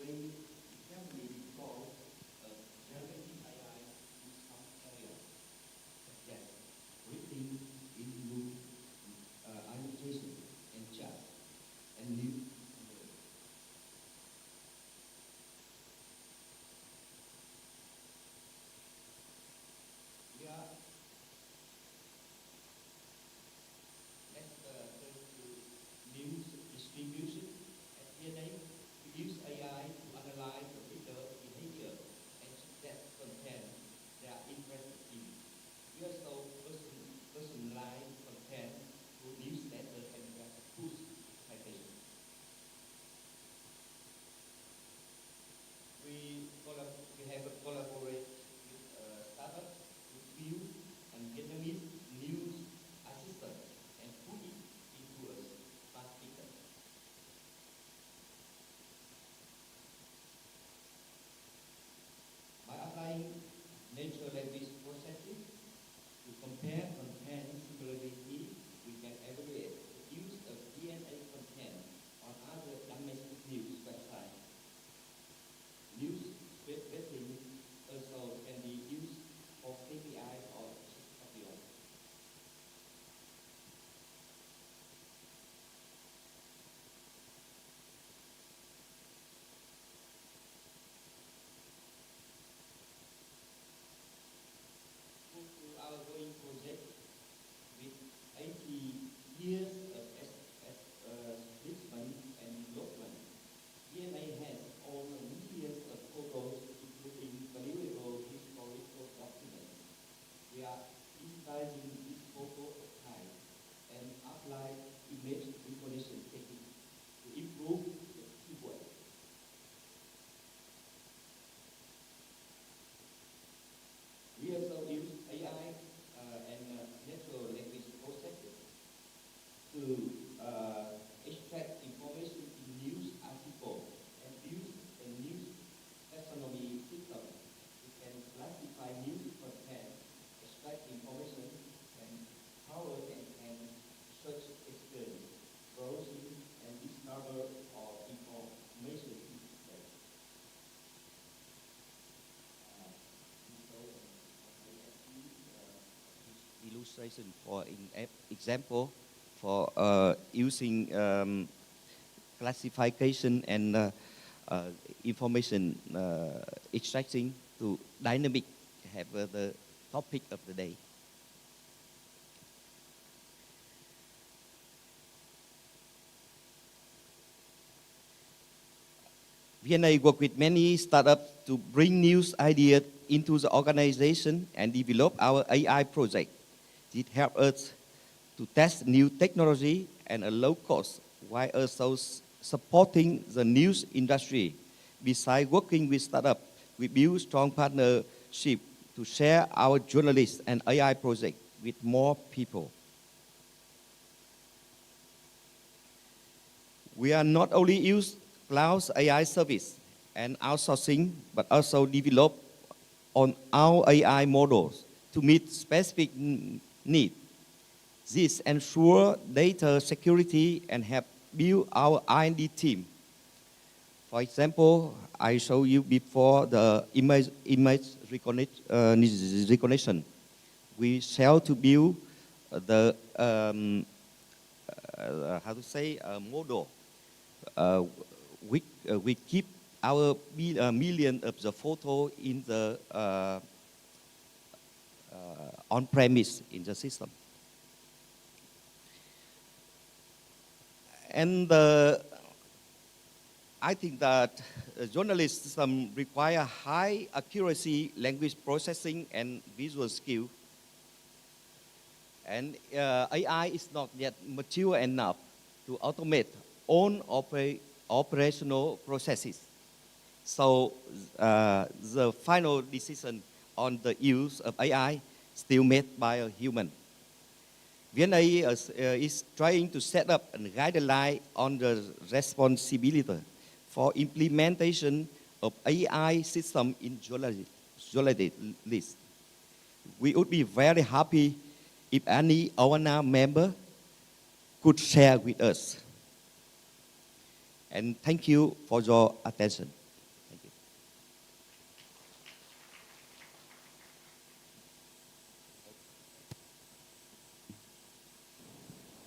may carefully recall generating AI in some areas, such as reading, in-room annotation, and chat, and new. We are next turn to news distribution. At DNA, we use AI to analyze the reader behavior and suggest content they are interested in. We also personalize content through newsletter and web push citation. We have a collaborate with startups to build a Vietnamese news assistant and put it into a smart speaker. By applying natural language processing to compare content similarity, we can evaluate the use of DNA content on other domestic news websites. News vetting also can be used for KPI or KPI. Move to our going project with 80 years of establishment and development. DNA has over millions of photos, including valuable historical documents. We are digitizing this photo archive and apply image recognition techniques to improve the keyword. We also use AI and natural language processing to extract information in news articles and use a news taxonomy system. We can classify news content, extract information, and power and search experience, browsing and discover or information. Illustration for example for using classification and information extracting to dynamic have the topic of the day. VNA work with many startups to bring news ideas into the organization and develop our AI project. It helps us to test new technology at a low cost while also supporting the news industry. Besides working with startups, we build strong partnership to share our journalists and AI project with more people. We are not only use cloud AI service and outsourcing, but also develop on our AI models to meet specific needs. This ensure data security and help build our R&D team. For example, I show you before the image recognition. We shall to build the model. We keep our million of the photo in the on-premise in the system. And I think that journalism require high accuracy language processing and visual skill. And AI is not yet mature enough to automate own operational processes. So the final decision on the use of AI still made by a human. VNA is trying to set up a guideline on the responsibility for implementation of AI system in journalism. We would be very happy if any OANA member could share with us. And thank you for your attention.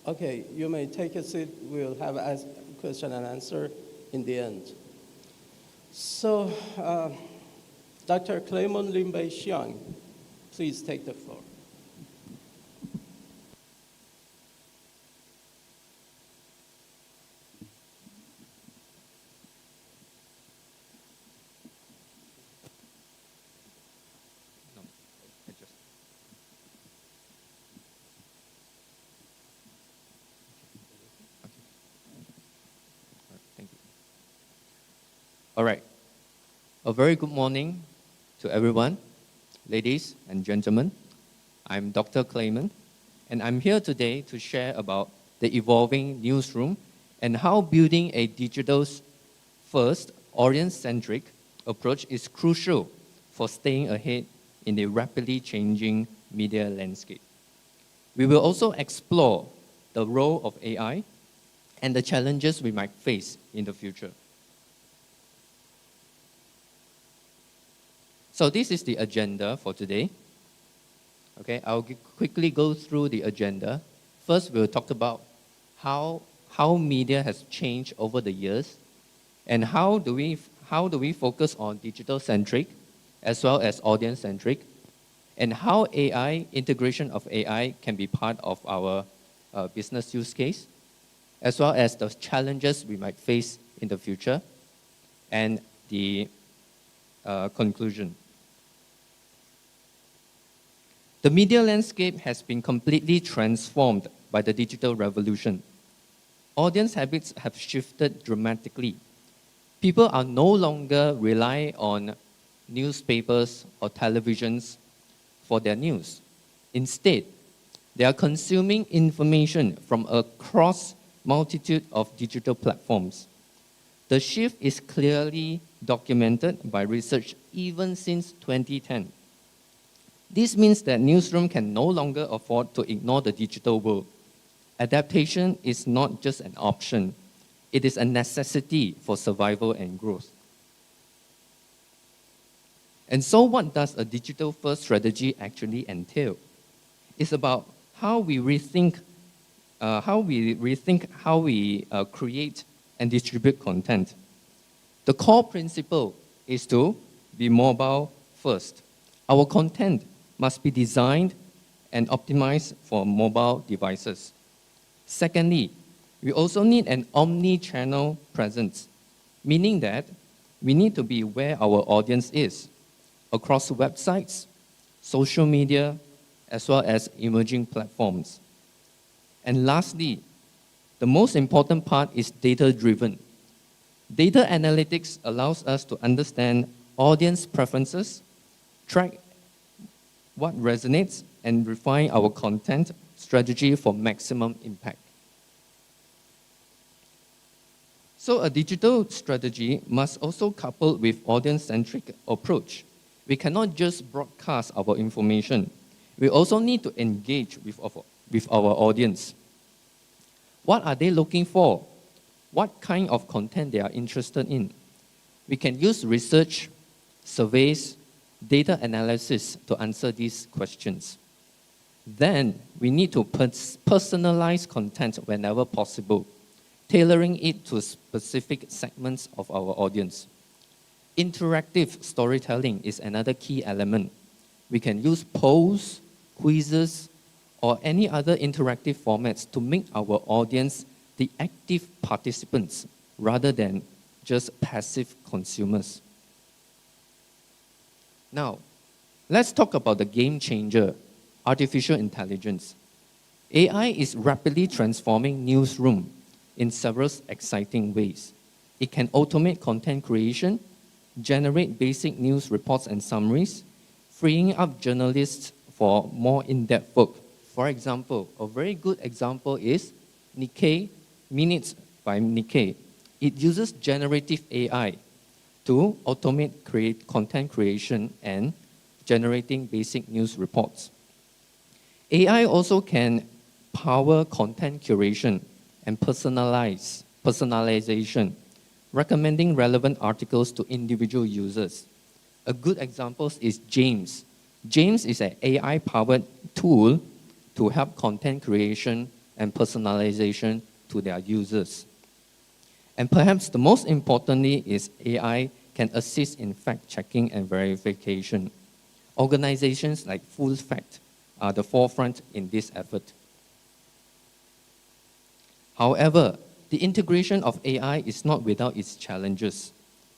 Okay, you may take a seat. We'll have a question and answer in the end. So, Dr. Clement Limbei Xiang, please take the floor. Thank you. All right. A very good morning to everyone, ladies and gentlemen. I'm Dr. Clement, and I'm here today to share about the evolving newsroom and how building a digital-first, audience-centric approach is crucial for staying ahead in the rapidly changing media landscape. We will also explore the role of AI and the challenges we might face in the future. So this is the agenda for today. Okay, I'll quickly go through the agenda. First, we'll talk about how media has changed over the years, and how do we focus on digital-centric as well as audience-centric, and how integration of AI can be part of our business use case, as well as the challenges we might face in the future, and the conclusion. The media landscape has been completely transformed by the digital revolution. Audience habits have shifted dramatically. People are no longer relying on newspapers or televisions for their news. Instead, they are consuming information from across multitude of digital platforms. The shift is clearly documented by research even since 2010. This means that newsroom can no longer afford to ignore the digital world. Adaptation is not just an option, it is a necessity for survival and growth. And so what does a digital-first strategy actually entail? It's about how we rethink how we create and distribute content. The core principle is to be mobile first. Our content must be designed and optimized for mobile devices. Secondly, we also need an omni-channel presence, meaning that we need to be where our audience is, across websites, social media, as well as emerging platforms. And lastly, the most important part is data-driven. Data analytics allows us to understand audience preferences, track what resonates, and refine our content strategy for maximum impact. So a digital strategy must also couple with audience-centric approach. We cannot just broadcast our information. We also need to engage with our audience. What are they looking for? What kind of content they are interested in? We can use research, surveys, data analysis to answer these questions. Then we need to personalize content whenever possible, tailoring it to specific segments of our audience. Interactive storytelling is another key element. We can use polls, quizzes, or any other interactive formats to make our audience the active participants rather than just passive consumers. Now, let's talk about the game changer, artificial intelligence. AI is rapidly transforming newsroom in several exciting ways. It can automate content creation, generate basic news reports and summaries, freeing up journalists for more in-depth work. For example, a very good example is Nikkei, Minutes by Nikkei. It uses generative AI to automate content creation and generating basic news reports. AI also can power content curation and personalization, recommending relevant articles to individual users. A good example is James. James is an AI-powered tool to help content creation and personalization to their users. And perhaps the most importantly is AI can assist in fact-checking and verification. Organizations like Full Fact are the forefront in this effort. However, the integration of AI is not without its challenges.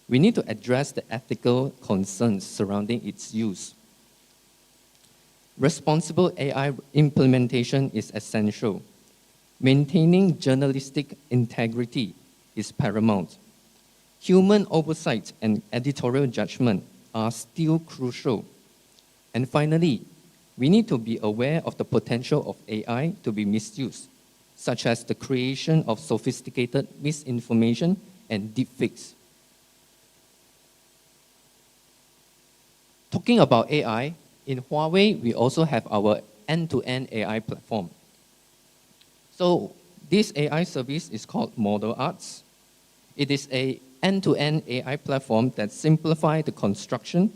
We need to address the ethical concerns surrounding its use. Responsible AI implementation is essential. Maintaining journalistic integrity is paramount. Human oversight and editorial judgment are still crucial. And finally, we need to be aware of the potential of AI to be misused, such as the creation of sophisticated misinformation and deepfakes. Talking about AI, in Huawei, we also have our end-to-end AI platform. So this AI service is called Model Arts. It is an end-to-end AI platform that simplifies the construction,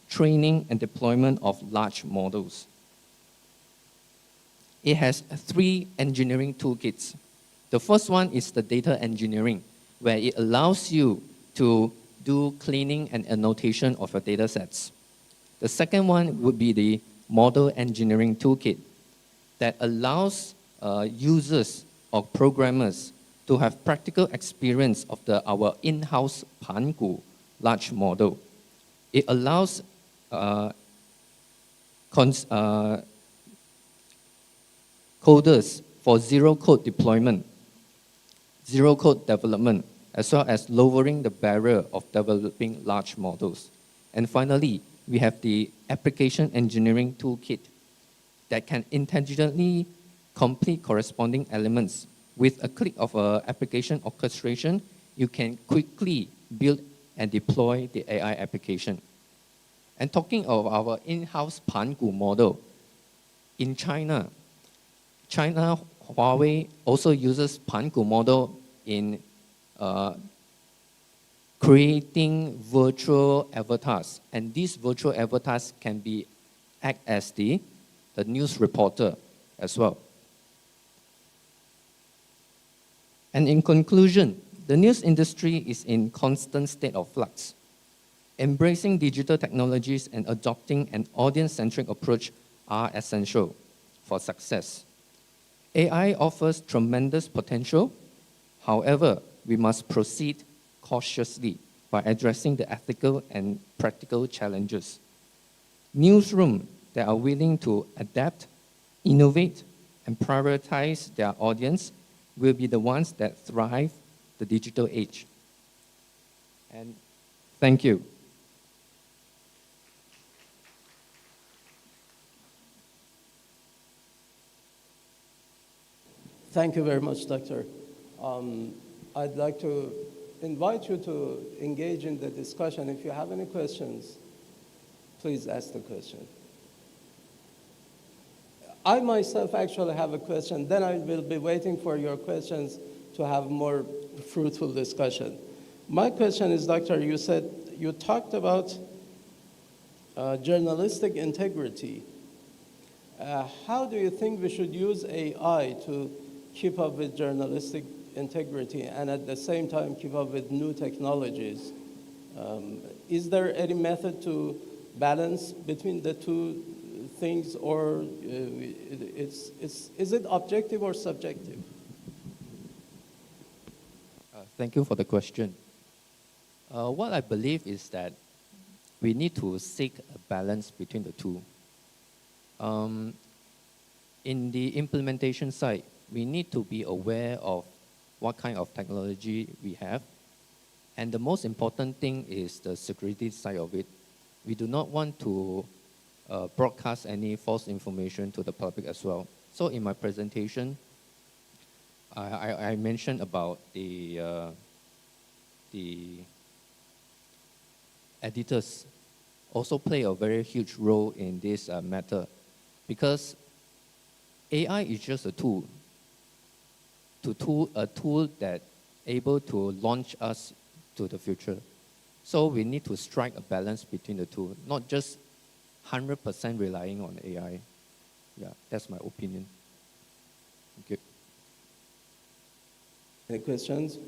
training, and deployment of large models. It has 3 engineering toolkits. The first one is the data engineering, where it allows you to do cleaning and annotation of your data sets. The second one would be the model engineering toolkit that allows users or programmers to have practical experience of our in-house Pangu large model. It allows coders for zero-code deployment, zero-code development, as well as lowering the barrier of developing large models. And finally, we have the application engineering toolkit that can intelligently complete corresponding elements. With a click of application orchestration, you can quickly build and deploy the AI application. And talking of our in-house Pangu model, in China, Huawei also uses Pangu model in creating virtual avatars. And these virtual avatars can act as the news reporter as well. And in conclusion, the news industry is in constant state of flux. Embracing digital technologies and adopting an audience-centric approach are essential for success. AI offers tremendous potential. However, we must proceed cautiously by addressing the ethical and practical challenges. Newsrooms that are willing to adapt, innovate, and prioritize their audience will be the ones that thrive the digital age. And thank you. Thank you very much, Doctor. I'd like to invite you to engage in the discussion. If you have any questions, please ask the question. I myself actually have a question. Then I will be waiting for your questions to have more fruitful discussion. My question is, Doctor, you talked about journalistic integrity. How do you think we should use AI to keep up with journalistic integrity and at the same time keep up with new technologies? Is there any method to balance between the two things, or is it objective or subjective? Thank you for the question. What I believe is that we need to seek a balance between the two. In the implementation side, we need to be aware of what kind of technology we have. And the most important thing is the security side of it. We do not want to broadcast any false information to the public as well. So in my presentation, I mentioned about the editors also play a very huge role in this matter, because AI is just a tool that able to launch us to the future. So we need to strike a balance between the two, not just 100% relying on AI. Yeah, that's my opinion. Thank you. Any questions?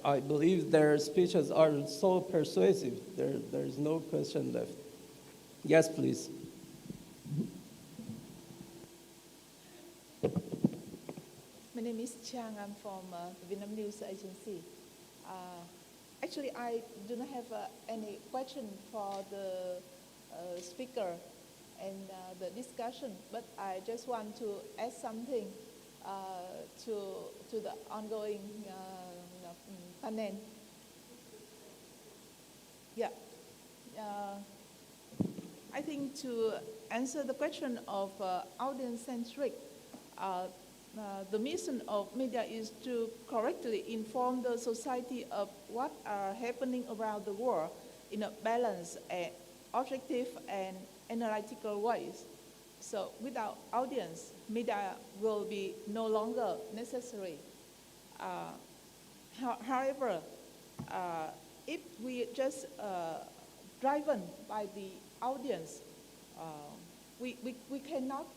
I believe their speeches are so persuasive. There's no question left. Yes, please. My name is Chang. I'm from Vietnam News Agency. Actually, I do not have any question for the speaker and the discussion, but I just want to add something to the ongoing panel. Yeah. I think to answer the question of audience-centric, the mission of media is to correctly inform the society of what are happening around the world in a balanced, objective, and analytical ways. So without audience, media will be no longer necessary. However, if we just driven by the audience, we cannot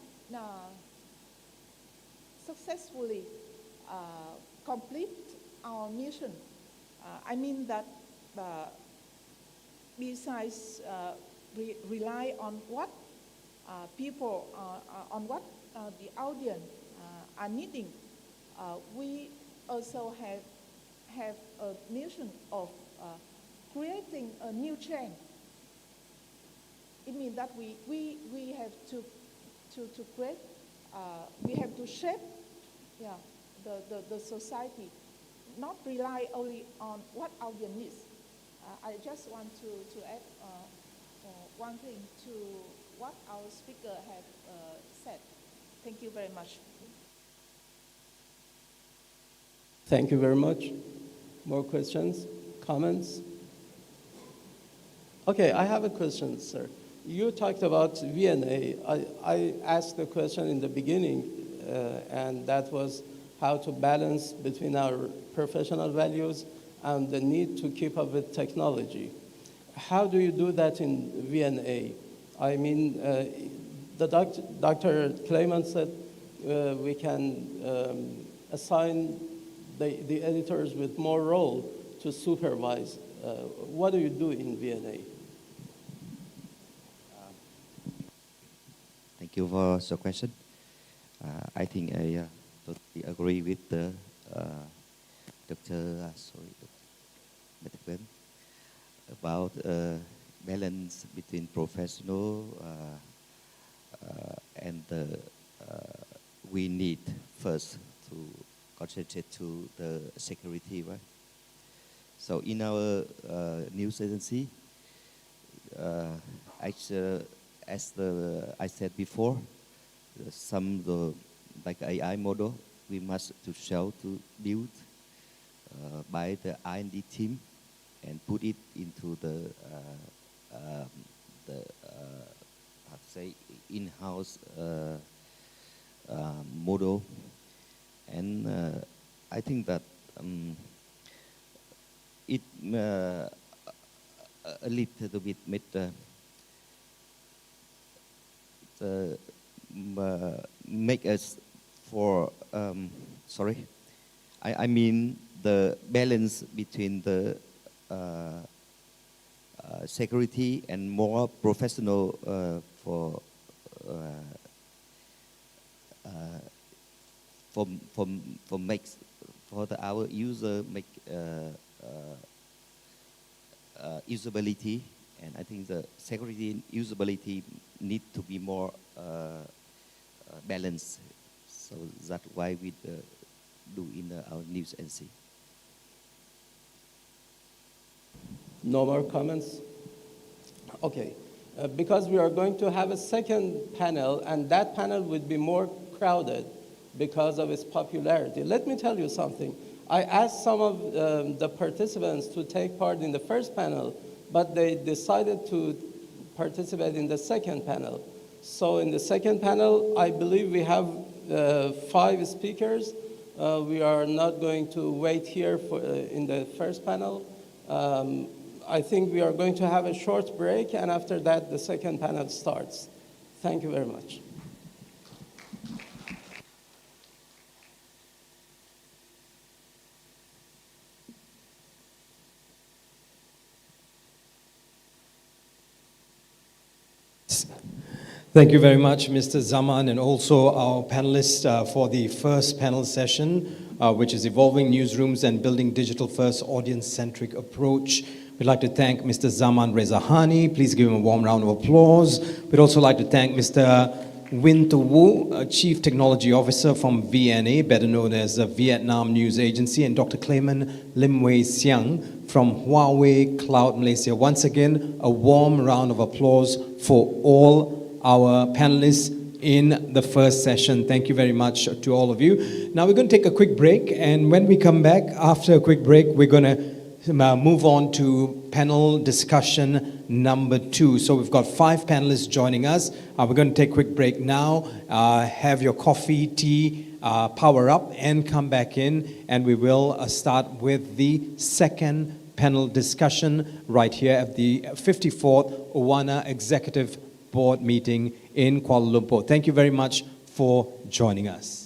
successfully complete our mission. I mean that besides rely on what people, on what the audience are needing, we also have a mission of creating a new chain. It means that we have to create, we have to shape the society, not rely only on what audience needs. I just want to add one thing to what our speaker have said. Thank you very much. Thank you very much. More questions, comments? Okay, I have a question, sir. You talked about VNA. I asked the question in the beginning, and that was how to balance between our professional values and the need to keep up with technology. How do you do that in VNA? I mean, Dr. Clement said we can assign the editors with more role to supervise. What do you do in VNA? Thank you for the question. I think I totally agree with Dr. Clement about balance between professional and we need first to concentrate to the security, right? So in our news agency, actually, as I said before, some like AI model we must to show to build by the R&D team and put it into the how to say in-house model, and I think that it a little bit make us for sorry, I mean the balance between the security and more professional for makes for our user make usability, and I think the security and usability need to be more balanced. So that's why we do in our news agency. No more comments? Okay. Because we are going to have a second panel, and that panel would be more crowded because of its popularity. Let me tell you something. I asked some of the participants to take part in the first panel, but they decided to participate in the second panel. So in the second panel, I believe we have 5 speakers. We are not going to wait here for, in the first panel. I think we are going to have a short break, and after that, the second panel starts. Thank you very much. Thank you very much, Mr. Zaman, and also our panelists for the first panel session, which is Evolving Newsrooms and Building Digital-First Audience-Centric Approach. We'd like to thank Mr. Zaman Rezahani. Please give him a warm round of applause. We'd also like to thank Mr. Win To Wu, Chief Technology Officer from VNA, better known as the Vietnam News Agency, and Dr. Clayman Lim Wei Siang from Huawei Cloud Malaysia. Once again, a warm round of applause for all our panelists in the first session. Thank you very much to all of you. Now we're going to take a quick break, and when we come back after a quick break, we're going to move on to panel discussion number 2. So we've got 5 panelists joining us. We're going to take a quick break now. Have your coffee, tea, power up, and come back in, and we will start with the second panel discussion right here at the 54th OANA Executive Board Meeting in Kuala Lumpur. Thank you very much for joining us.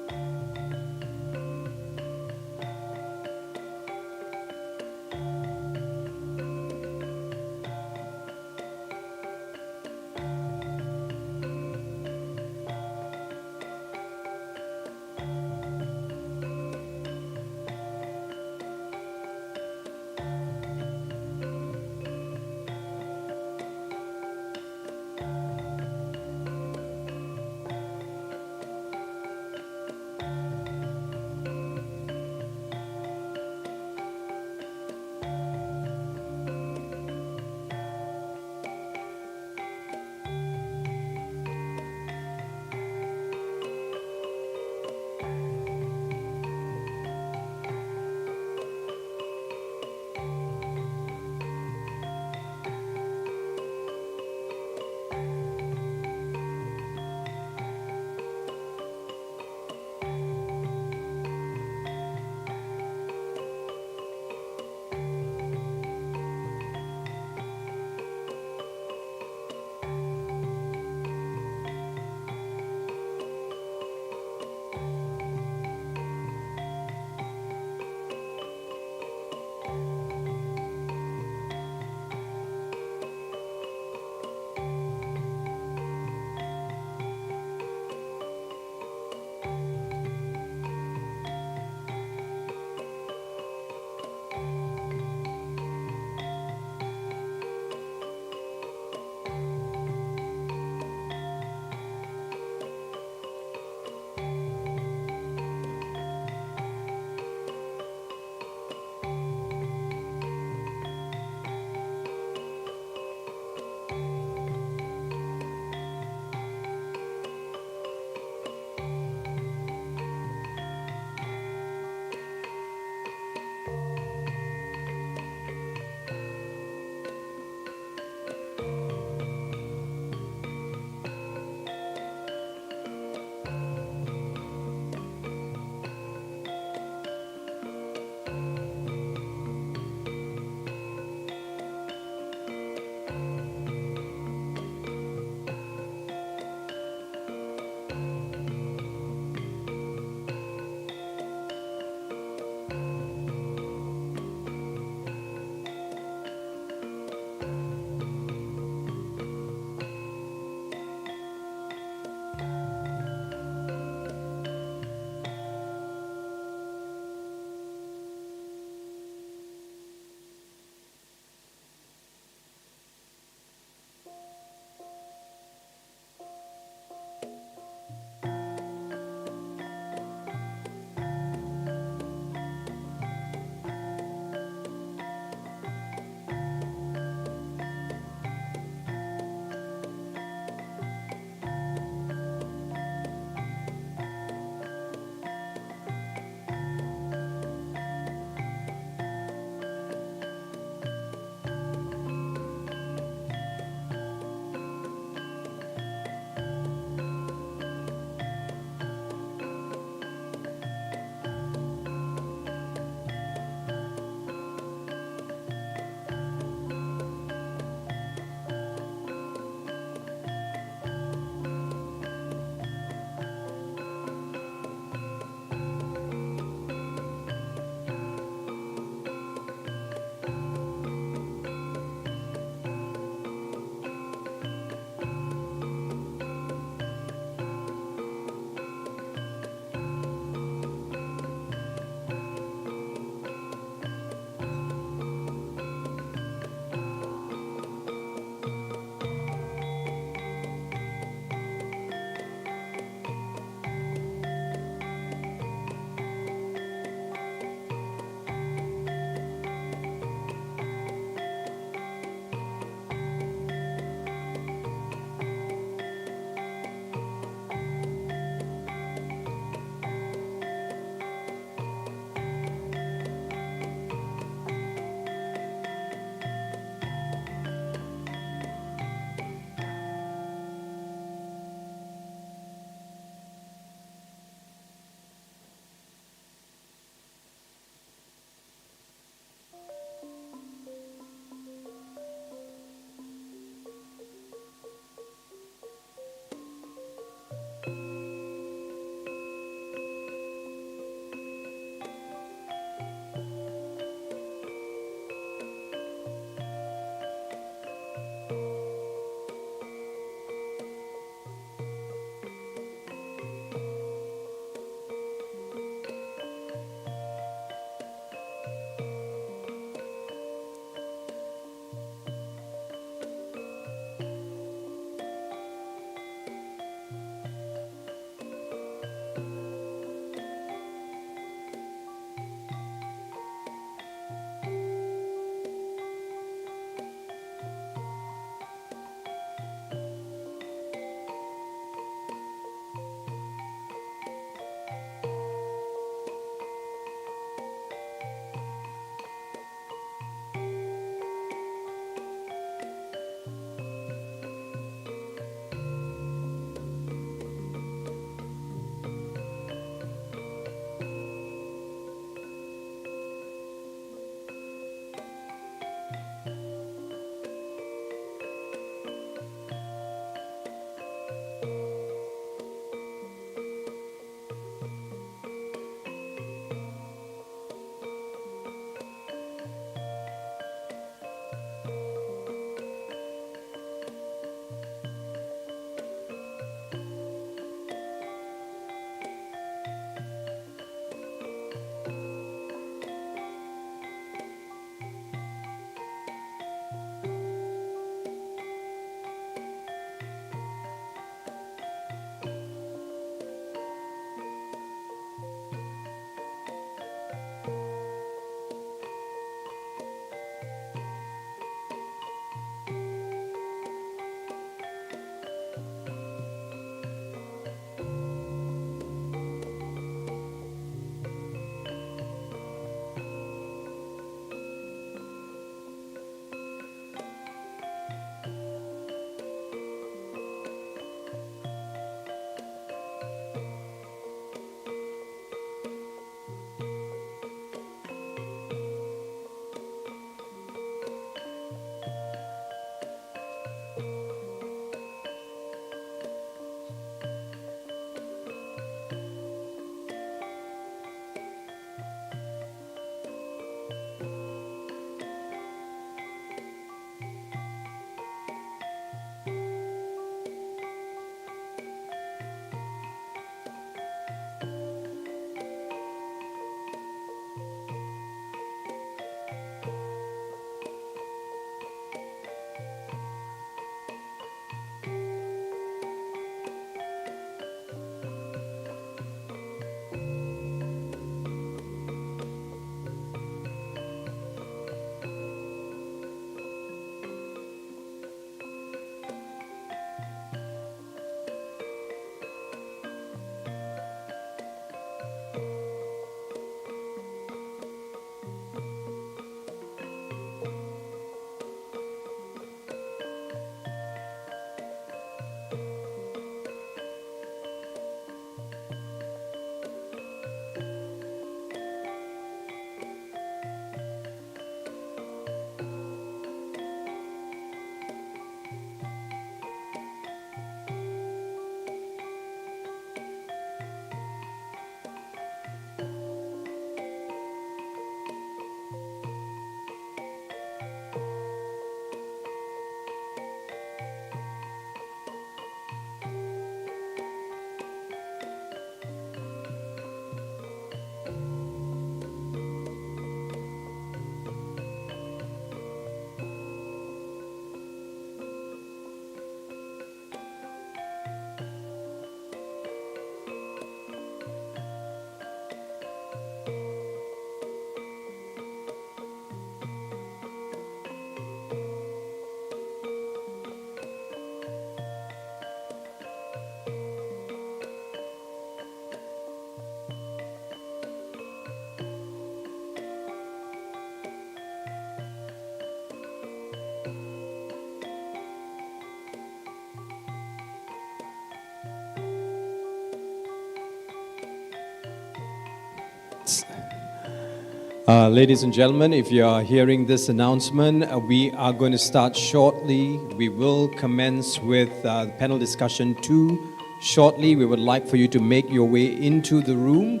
Ladies and gentlemen, if you are hearing this announcement, we are going to start shortly. We will commence with panel discussion 2 shortly. We would like for you to make your way into the room.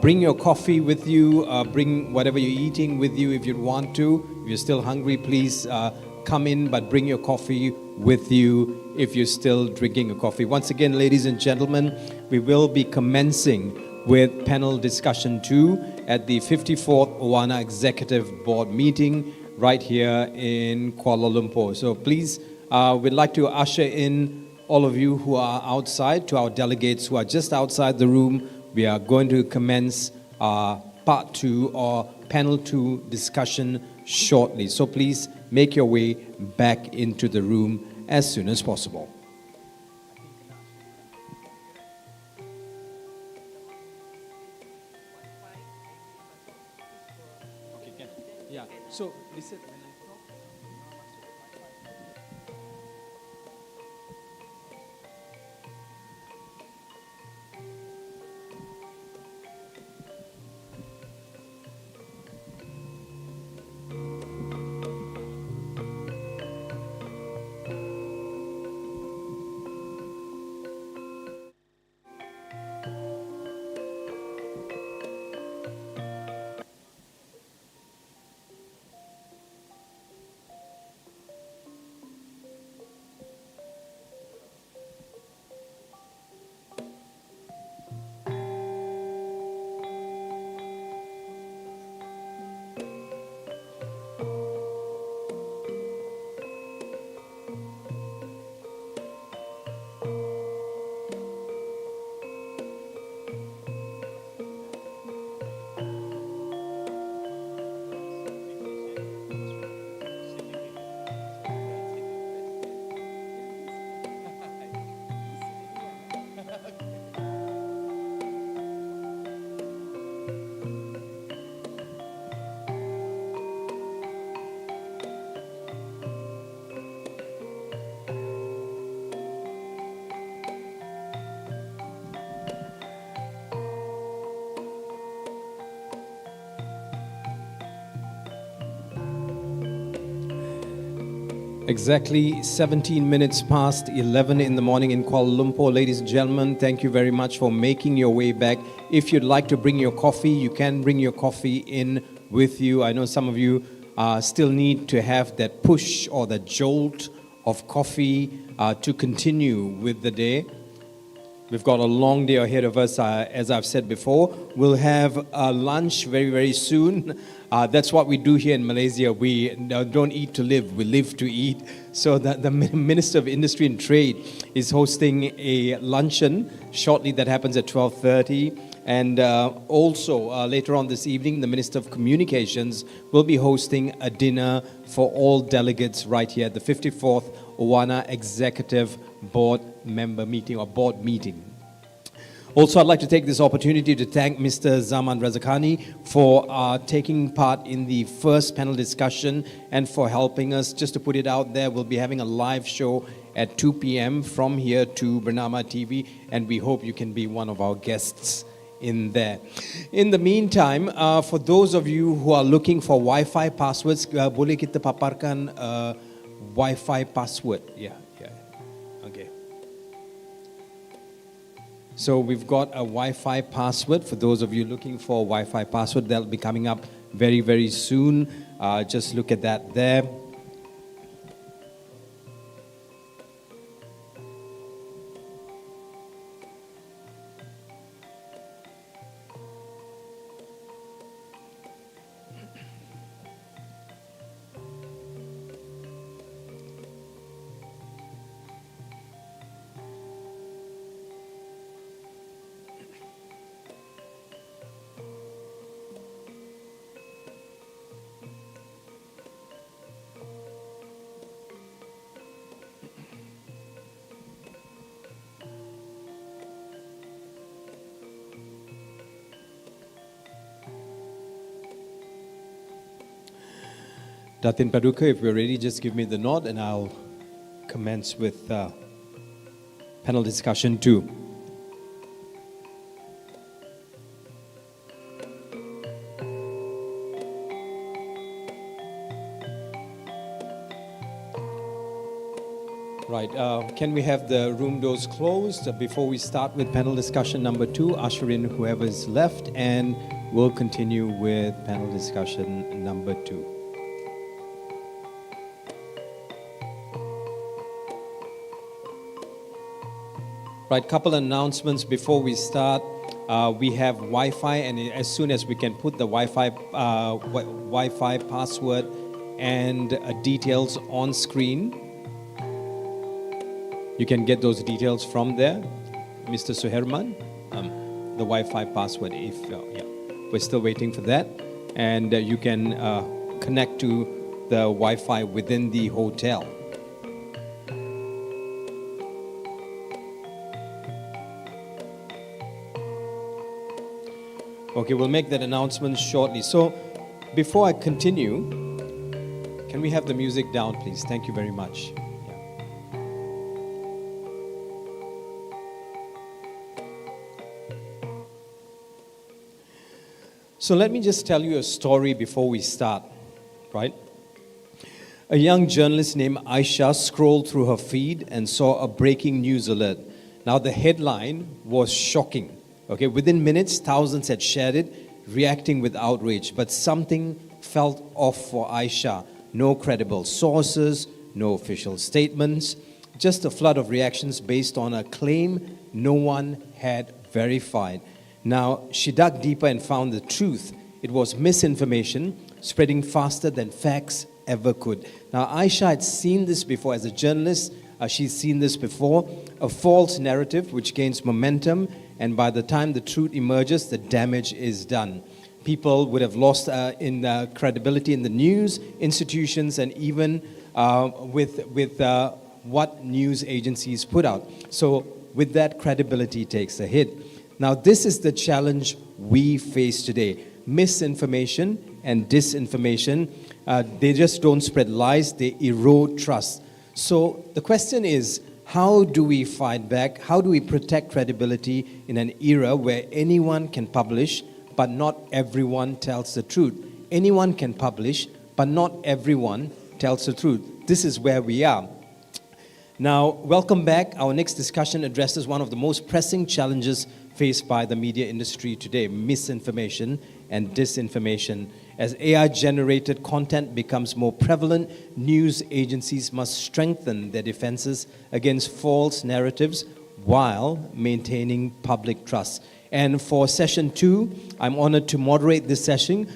Bring your coffee with you. Bring whatever you're eating with you if you want to. If you're still hungry, please come in, but bring your coffee with you if you're still drinking a coffee. Once again, ladies and gentlemen, we will be commencing with panel discussion 2 at the 54th OANA Executive Board Meeting right here in Kuala Lumpur. So please, we'd like to usher in all of you who are outside, to our delegates who are just outside the room. We are going to commence part 2 or panel 2 discussion shortly. So please make your way back into the room as soon as possible. Yeah, so listen. Exactly 17 minutes past 11 in the morning in Kuala Lumpur. Ladies and gentlemen, thank you very much for making your way back. If you'd like to bring your coffee, you can bring your coffee in with you. I know some of you still need to have that push or that jolt of coffee to continue with the day. We've got a long day ahead of us, as I've said before. We'll have lunch very, very soon. That's what we do here in Malaysia. We don't eat to live, we live to eat. So the Minister of Industry and Trade is hosting a luncheon shortly that happens at 12:30. And also later on this evening, the Minister of Communications will be hosting a dinner for all delegates right here at the 54th OANA Executive Board Member Meeting or Board Meeting. Also, I'd like to take this opportunity to thank Mr. Zaman Razakani for taking part in the first panel discussion and for helping us. Just to put it out there, we'll be having a live show at 2 p.m. from here to Bernama TV, and we hope you can be one of our guests in there. In the meantime, for those of you who are looking for Wi-Fi passwords, boleh kita paparkan Wi-Fi password? Yeah. Okay. So we've got a Wi-Fi password for those of you looking for a Wi-Fi password. That'll be coming up very, very soon. Just look at that there. Datin Paduka, if we're ready, just give me the nod and I'll commence with panel discussion 2. Right. Can we have the room doors closed before we start with panel discussion number 2? Usher in whoever is left, and we'll continue with panel discussion number 2. Right. Couple announcements before we start. We have Wi-Fi, and as soon as we can put the Wi-Fi password and details on screen, you can get those details from there, Mr. Suherman, the Wi-Fi password. If yeah, we're still waiting for that, and you can connect to the Wi-Fi within the hotel. Okay, we'll make that announcement shortly. So, before I continue, can we have the music down, please? Thank you very much. So let me just tell you a story before we start, right? A young journalist named Aisha scrolled through her feed and saw a breaking news alert. Now the headline was shocking. Okay, within minutes, thousands had shared it, reacting with outrage. But something felt off for Aisha. No credible sources, no official statements, just a flood of reactions based on a claim no one had verified. Now, she dug deeper and found the truth. It was misinformation, spreading faster than facts ever could. Now, Aisha had seen this before. As a journalist, she's seen this before. A false narrative which gains momentum, and by the time the truth emerges, the damage is done. People would have lost in credibility in the news, institutions, and even with what news agencies put out. So, with that, credibility takes a hit. Now, this is the challenge we face today. Misinformation and disinformation, they just don't spread lies, they erode trust. So the question is, how do we fight back? How do we protect credibility in an era where anyone can publish, but not everyone tells the truth? Anyone can publish, but not everyone tells the truth. This is where we are. Now, welcome back. Our next discussion addresses one of the most pressing challenges faced by the media industry today: misinformation and disinformation. As AI-generated content becomes more prevalent, news agencies must strengthen their defenses against false narratives while maintaining public trust. And for session 2, I'm honored to moderate this session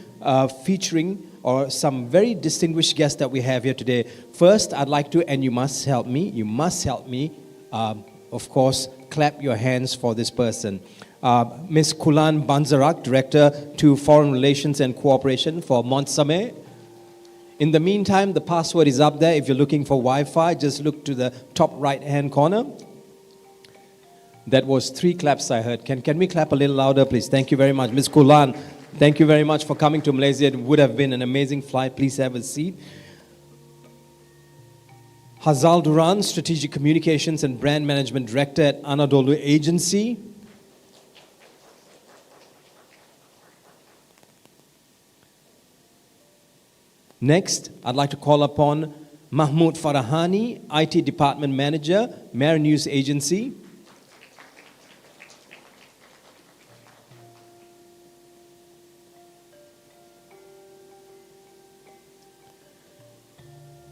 featuring some very distinguished guests that we have here today. First, I'd like to, and you must help me, of course, clap your hands for this person. Ms. Kulan Banzarak, Director to Foreign Relations and Cooperation for Montsame. In the meantime, the password is up there. If you're looking for Wi-Fi, just look to the top right-hand corner. That was 3 claps I heard. Can we clap a little louder, please? Thank you very much. Ms. Kulan, thank you very much for coming to Malaysia. It would have been an amazing flight. Please have a seat. Hazal Duran, Strategic Communications and Brand Management Director at Anadolu Agency. Next, I'd like to call upon Mahmoud Farahani, IT Department Manager, Mer News Agency.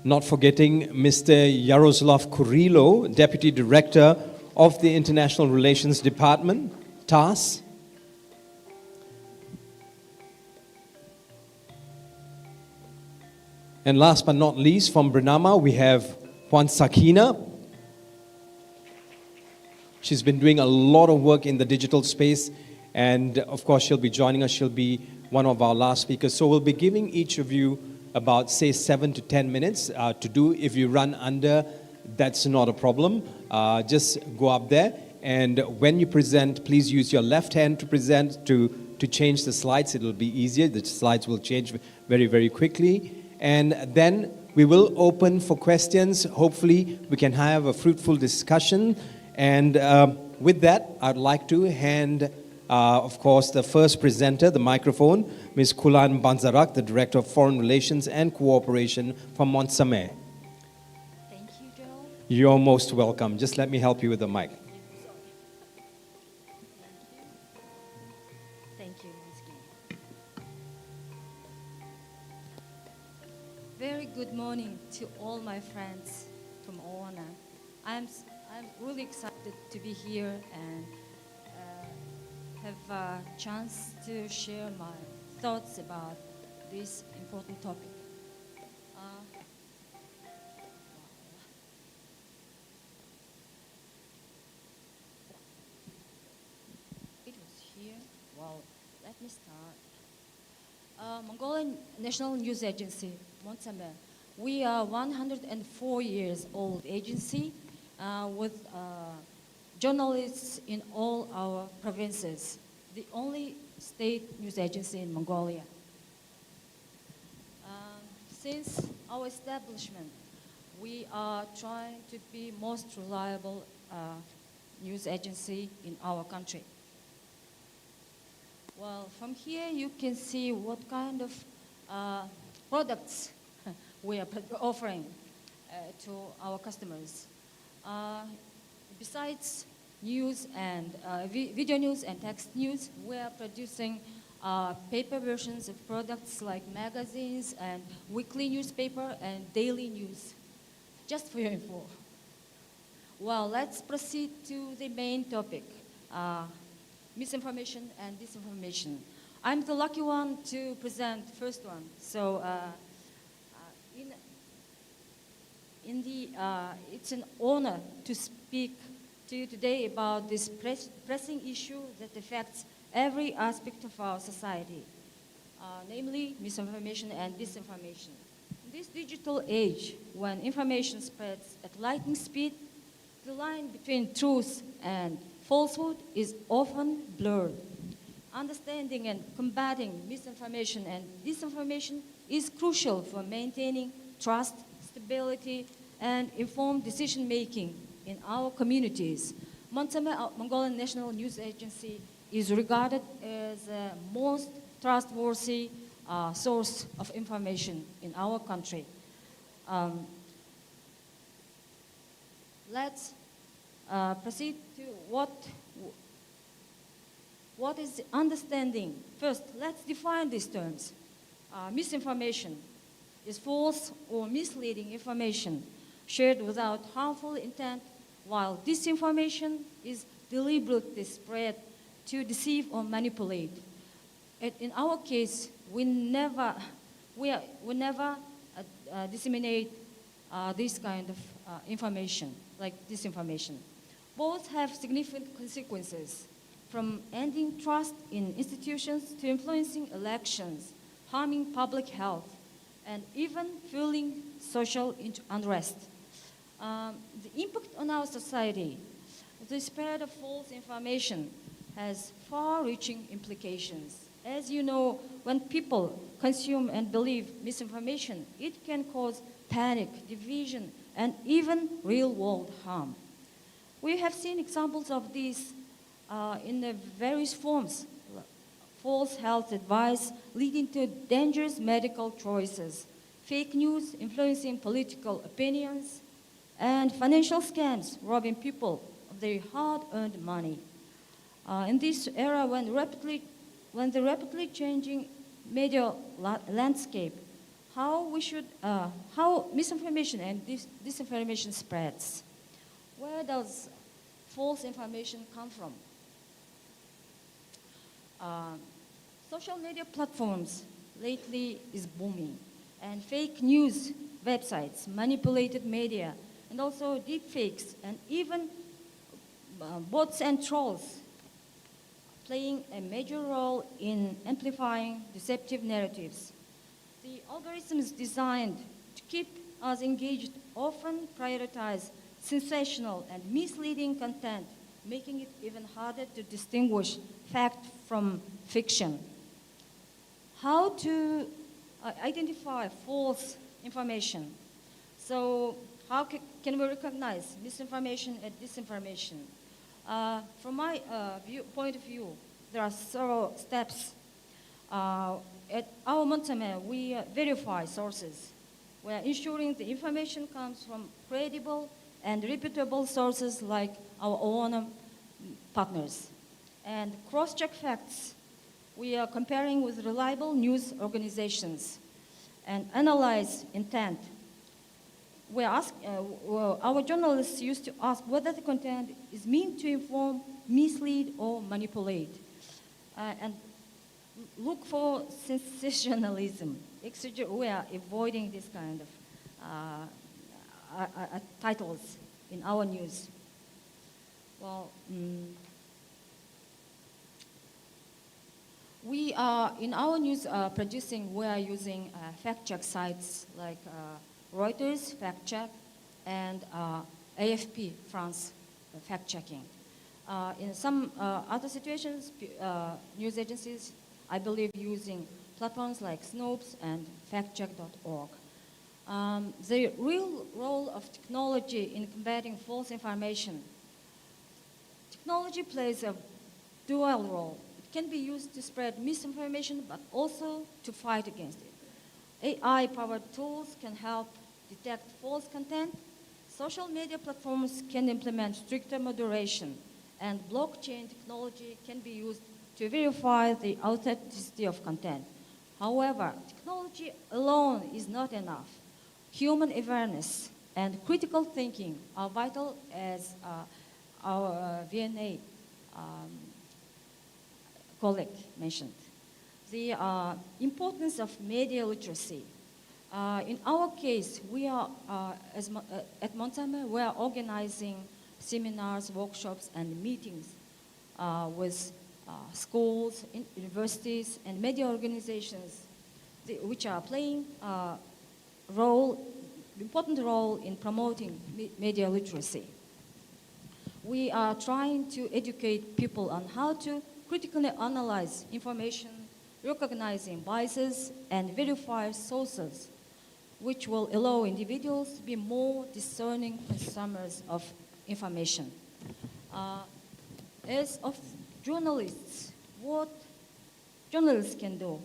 Not forgetting Mr. Yaroslav Kurilo, Deputy Director of the International Relations Department, TAS. And last but not least, from Bernama, we have Puan Sakina. She's been doing a lot of work in the digital space, and of course, she'll be joining us. She'll be one of our last speakers. So we'll be giving each of you about, say, 7 to 10 minutes to do. If you run under, that's not a problem. Just go up there, and when you present, please use your left hand to present to change the slides. It'll be easier. The slides will change very, very quickly. And then we will open for questions. Hopefully, we can have a fruitful discussion. And with that, I'd like to hand, of course, the first presenter, the microphone, Ms. Kulan Banzarak, the Director of Foreign Relations and Cooperation from Montsame. Thank you, Joe. You're most welcome. Just let me help you with the mic. Thank you, Ms. Kim. Very good morning to all my friends from OANA. I'm really excited to be here and have a chance to share my thoughts about this important topic. It was here. Well, let me start. Mongolian National News Agency, Montame. We are 104 years old agency with journalists in all our provinces, the only state news agency in Mongolia. Since our establishment, we are trying to be most reliable news agency in our country. Well, from here you can see what kind of products we are offering to our customers. Besides news and video news and text news, we are producing paper versions of products like magazines and weekly newspaper and daily news. Just for your info. Well, let's proceed to the main topic. Misinformation and disinformation. I'm the lucky one to present the first one. So it's an honor to speak to you today about this pressing issue that affects every aspect of our society, namely misinformation and disinformation. In this digital age, when information spreads at lightning speed, the line between truth and falsehood is often blurred. Understanding and combating misinformation and disinformation is crucial for maintaining trust, stability, and informed decision-making in our communities. Mongolian National News Agency is regarded as the most trustworthy source of information in our country. Let's proceed to what is the understanding. First, let's define these terms. Misinformation is false or misleading information shared without harmful intent, while disinformation is deliberately spread to deceive or manipulate. In our case, we never disseminate this kind of information, like disinformation. Both have significant consequences, from ending trust in institutions to influencing elections, harming public health, and even fueling social unrest. The impact on our society, the spread of false information has far-reaching implications. As you know, when people consume and believe misinformation, it can cause panic, division, and even real-world harm. We have seen examples of this in the various forms. False health advice leading to dangerous medical choices, fake news influencing political opinions, and financial scams robbing people of their hard-earned money. In this era, when the rapidly changing media landscape, how misinformation and disinformation spreads. Where does false information come from? Social media platforms lately is booming, and fake news websites, manipulated media, and also deepfakes, and even bots and trolls playing a major role in amplifying deceptive narratives. The algorithms designed to keep us engaged often prioritize sensational and misleading content, making it even harder to distinguish fact from fiction. How to identify false information? So how can we recognize misinformation and disinformation? From my point of view, there are several steps. At our Montame, we verify sources. We are ensuring the information comes from credible and reputable sources like our OANA partners. And cross-check facts. We are comparing with reliable news organizations and analyze intent. Our journalists used to ask whether the content is meant to inform, mislead, or manipulate. And look for sensationalism. We are avoiding this kind of titles in our news. Well, we are, in our news producing, we are using fact-check sites like Reuters fact-check and AFP France fact-checking. In some other situations, news agencies, I believe, using platforms like Snopes and factcheck.org. The real role of technology in combating false information. Technology plays a dual role. It can be used to spread misinformation, but also to fight against it. AI-powered tools can help detect false content. Social media platforms can implement stricter moderation, and blockchain technology can be used to verify the authenticity of content. However, technology alone is not enough. Human awareness and critical thinking are vital, as our VNA colleague mentioned. The importance of media literacy. In our case, we are, at Montama, we are organizing seminars, workshops, and meetings with schools, universities, and media organizations, which are playing important role in promoting media literacy. We are trying to educate people on how to critically analyze information, recognizing biases, and verify sources, which will allow individuals to be more discerning consumers of information. As of journalists, what journalists can do,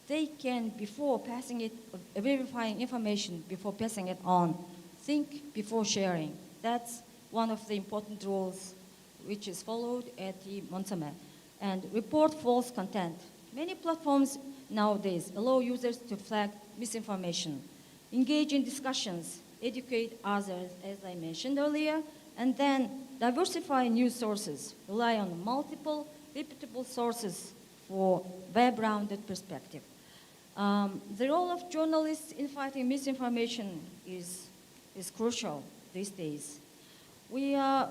they can, before passing it, verifying information before passing it on, think before sharing. That's one of the important rules which is followed at the Montama. And report false content. Many platforms nowadays allow users to flag misinformation, engage in discussions, educate others, as I mentioned earlier, and then diversify news sources, rely on multiple reputable sources for web-rounded perspective. The role of journalists in fighting misinformation is crucial these days. We are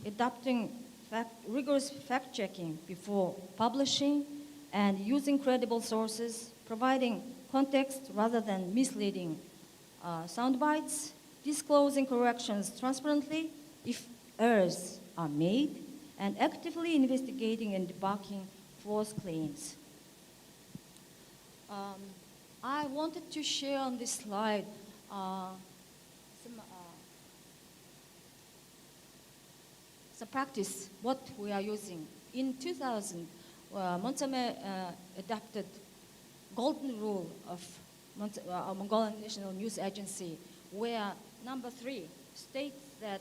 adopting rigorous fact-checking before publishing and using credible sources, providing context rather than misleading sound bites, disclosing corrections transparently if errors are made, and actively investigating and debunking false claims. I wanted to share on this slide some practice, what we are using. In 2000, Montama adopted golden rule of Mongolian National News Agency, where number 3 states that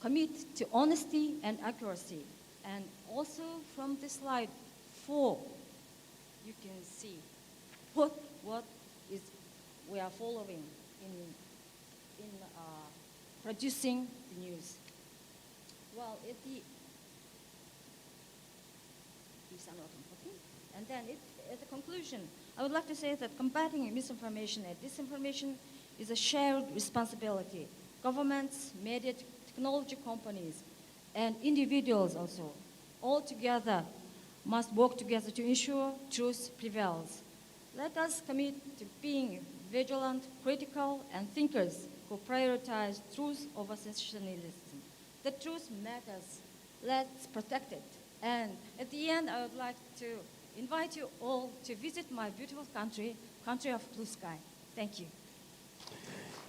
commit to honesty and accuracy. And also from this slide 4, you can see what is we are following in producing the news. Well, these are not important. And then at the conclusion, I would like to say that combating misinformation and disinformation is a shared responsibility. Governments, media, technology companies, and individuals also, all together must work together to ensure truth prevails. Let us commit to being vigilant, critical, and thinkers who prioritize truth over sensationalism. The truth matters. Let's protect it. And at the end, I would like to invite you all to visit my beautiful country, country of blue sky. Thank you.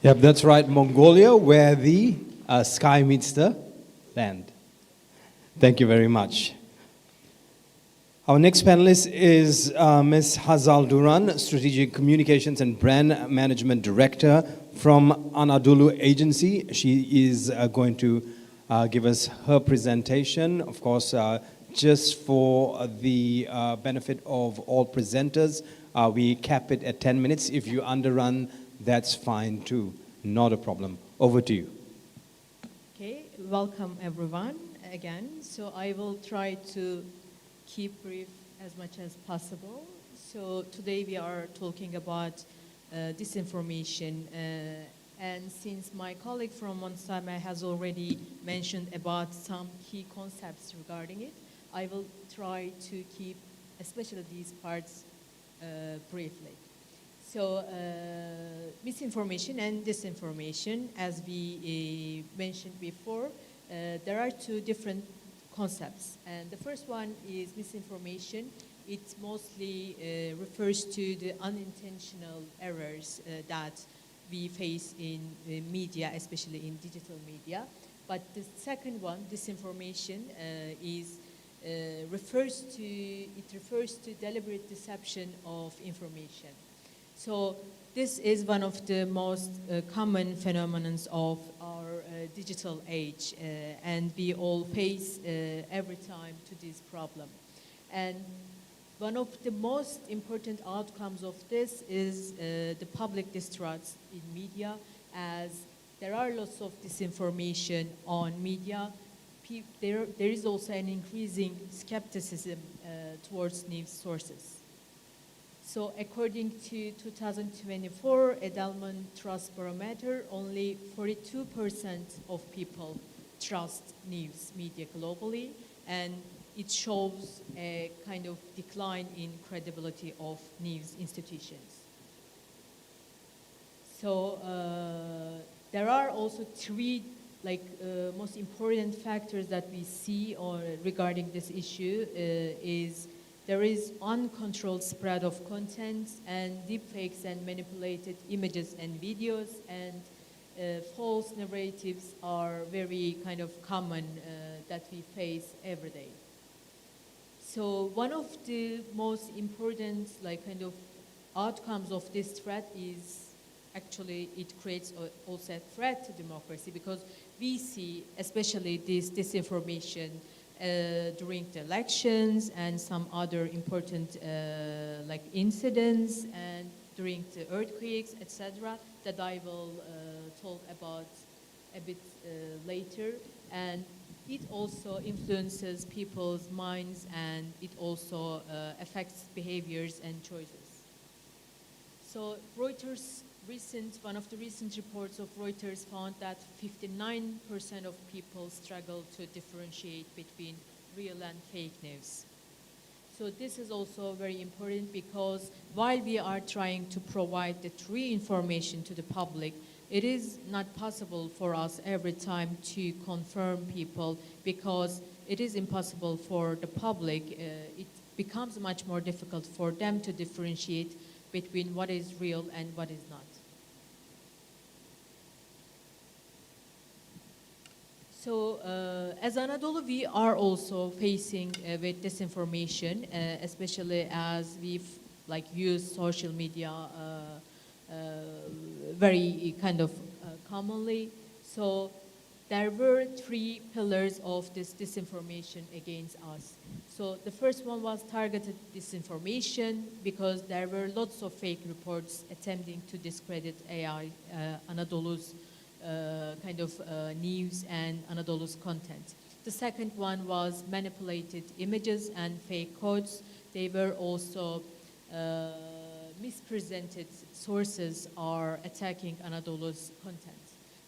Yep, that's right, Mongolia, where the sky meets the land. Thank you very much. Our next panelist is Ms. Hazal Duran, Strategic Communications and Brand Management Director from Anadolu Agency. She is going to give us her presentation. Of course, just for the benefit of all presenters, we cap it at 10 minutes. If you underrun, that's fine too. Not a problem. Over to you. Okay, welcome everyone again. So I will try to keep brief as much as possible. So today we are talking about disinformation, and since my colleague from OANA has already mentioned about some key concepts regarding it, I will try to keep especially these parts briefly. So misinformation and disinformation, as we mentioned before, there are two different concepts. And the first one is misinformation. It mostly refers to the unintentional errors that we face in media, especially in digital media. But the second one, disinformation, refers to deliberate deception of information. So this is one of the most common phenomena of our digital age, and we all face every time to this problem. And one of the most important outcomes of this is the public distrust in media, as there are lots of disinformation on media. There is also an increasing skepticism towards news sources. So according to 2024 Edelman Trust Barometer, only 42% of people trust news media globally, and it shows a kind of decline in credibility of news institutions. So there are also three most important factors that we see regarding this issue there is uncontrolled spread of content and deepfakes and manipulated images and videos, and false narratives are very kind of common that we face every day. So one of the most important outcomes of this threat is actually it creates also a threat to democracy, because we see especially this disinformation during the elections and some other important incidents, and during the earthquakes, etc., that I will talk about a bit later. And it also influences people's minds, and it also affects behaviors and choices. So one of the recent reports of Reuters found that 59% of people struggle to differentiate between real and fake news. So this is also very important, because while we are trying to provide the true information to the public, it is not possible for us every time to confirm people, because it is impossible for the public. It becomes much more difficult for them to differentiate between what is real and what is not. So as Anadolu, we are also facing with disinformation, especially as we've used social media very commonly. So there were three pillars of this disinformation against us. So the first one was targeted disinformation, because there were lots of fake reports attempting to discredit Anadolu's news and Anadolu's content. The second one was manipulated images and fake codes. They were also mispresented sources are attacking Anadolu's content.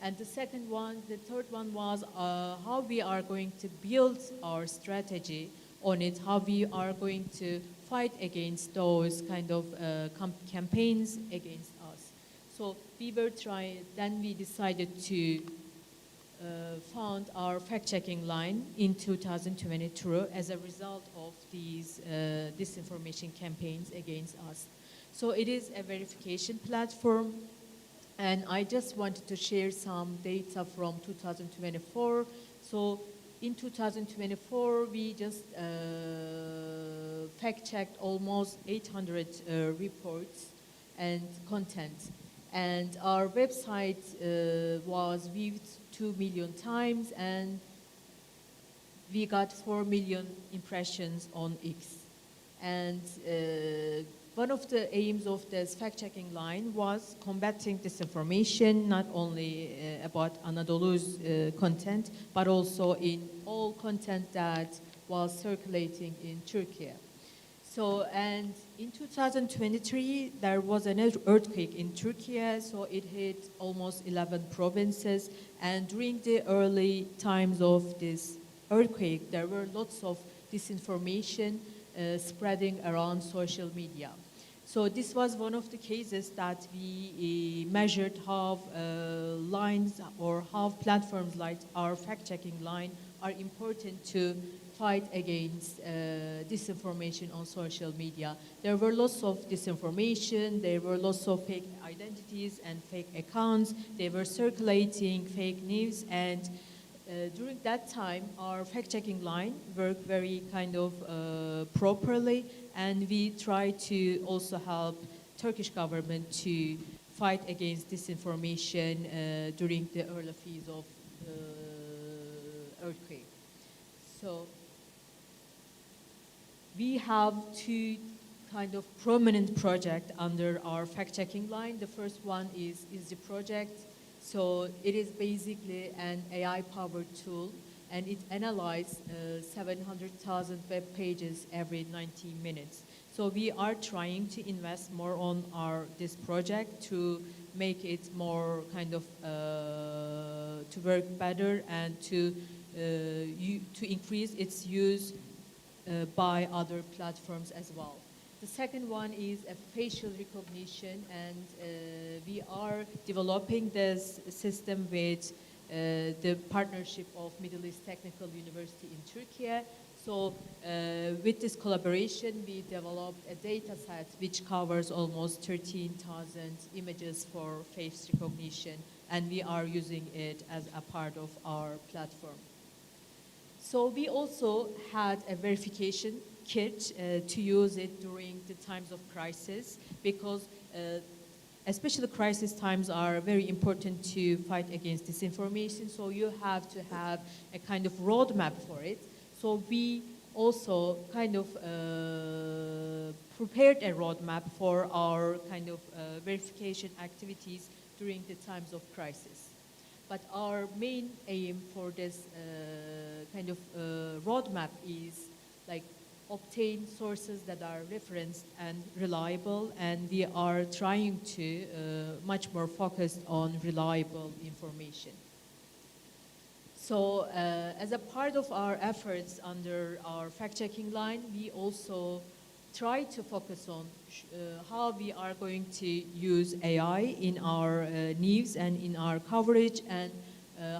And the third one was how we are going to build our strategy on it, how we are going to fight against those campaigns against us. So then we decided to found our fact-checking line in 2022 as a result of these disinformation campaigns against us. So it is a verification platform, and I just wanted to share some data from 2024. So in 2024, we just fact-checked almost 800 reports and content. And our website was viewed 2 million times, and we got 4 million impressions on X. And one of the aims of this fact-checking line was combating disinformation, not only about Anadolu's content, but also in all content that was circulating in Turkey. So, and in 2023, there was an earthquake in Turkey, so it hit almost 11 provinces. And during the early times of this earthquake, there were lots of disinformation spreading around social media. So this was one of the cases that we measured how lines or how platforms like our fact-checking line are important to fight against disinformation on social media. There were lots of disinformation, there were lots of fake identities and fake accounts, they were circulating fake news, and during that time, our fact-checking line worked very kind of properly, and we tried to also help Turkish government to fight against disinformation during the early phase of earthquake. So we have two kind of prominent projects under our fact-checking line. The first one is the project. So it is basically an AI-powered tool, and it analyzes 700,000 web pages every 90 minutes. So we are trying to invest more on this project to make it more kind of to work better and to increase its use by other platforms as well. The second one is a facial recognition, and we are developing this system with the partnership of Middle East Technical University in Turkey. So with this collaboration, we developed a data set which covers almost 13,000 images for face recognition, and we are using it as a part of our platform. So we also had a verification kit to use it during the times of crisis, because especially crisis times are very important to fight against disinformation. So you have to have a kind of roadmap for it. So we also kind of prepared a roadmap for our kind of verification activities during the times of crisis. But our main aim for this kind of roadmap is like obtain sources that are referenced and reliable, and we are trying to much more focused on reliable information. So as a part of our efforts under our fact-checking line, we also try to focus on how we are going to use AI in our news and in our coverage, and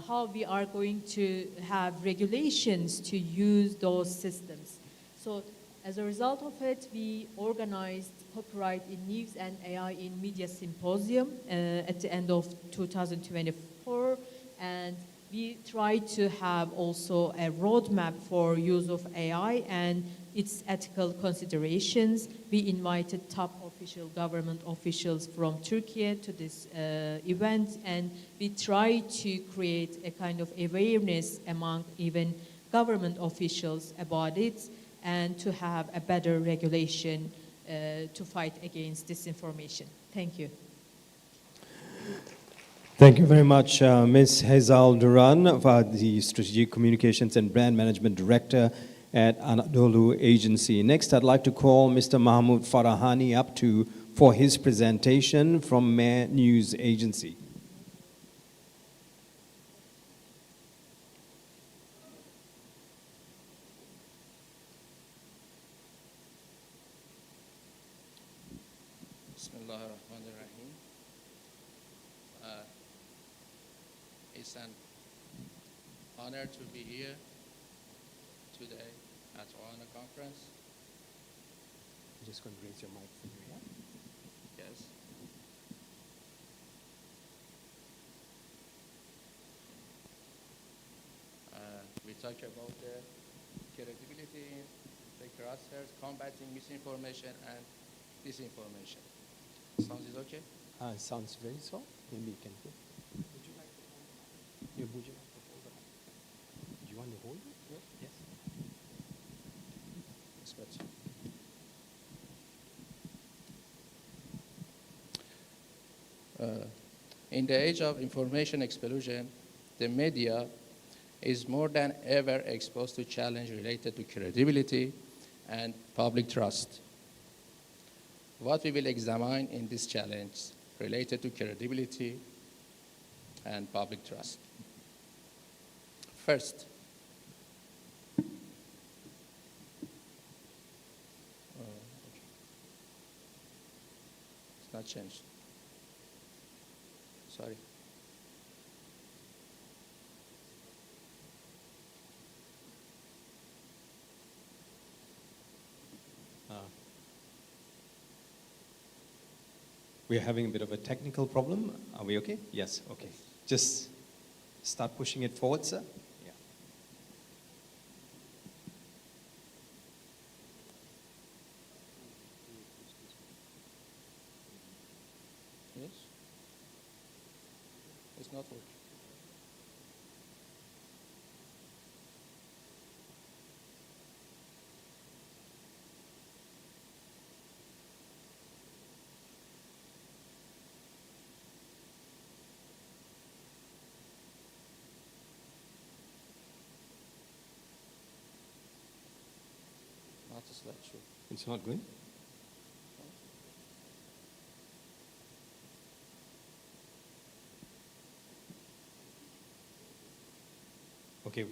how we are going to have regulations to use those systems. So as a result of it, we organized Copyright in News and AI in Media Symposium at the end of 2024, and we tried to have also a roadmap for use of AI and its ethical considerations. We invited top official government officials from Turkey to this event, and we tried to create a kind of awareness among even government officials about it, and to have a better regulation to fight against disinformation. Thank you. Thank you very much, Ms. Hazal Duran, the Strategic Communications and Brand Management Director at Anadolu Agency. Next, I'd like to call Mr. Mahmoud Farahani up for his presentation from Mayor News Agency. Bismillahirrahmanirrahim. It's an honor to be here today at OANA conference. I'm just going to raise your mic for you, yeah? Yes. We talk about the credibility the crosshairs, combating misinformation and disinformation. Sounds is okay? Sounds very so. Maybe you can put. Would you like to hold it? Would you like to hold it? Do you want to hold it? Yes. It's better. In the age of information explosion, the media is more than ever exposed to challenge related to credibility and public trust. What we will examine in this challenge related to credibility and public trust. First, it's not changed. Sorry. We're having a bit of a technical problem. Are we okay? Yes, okay. Just start pushing it forward, sir. Yeah. Yes? It's not working. Not a slideshow. It's not good? Okay.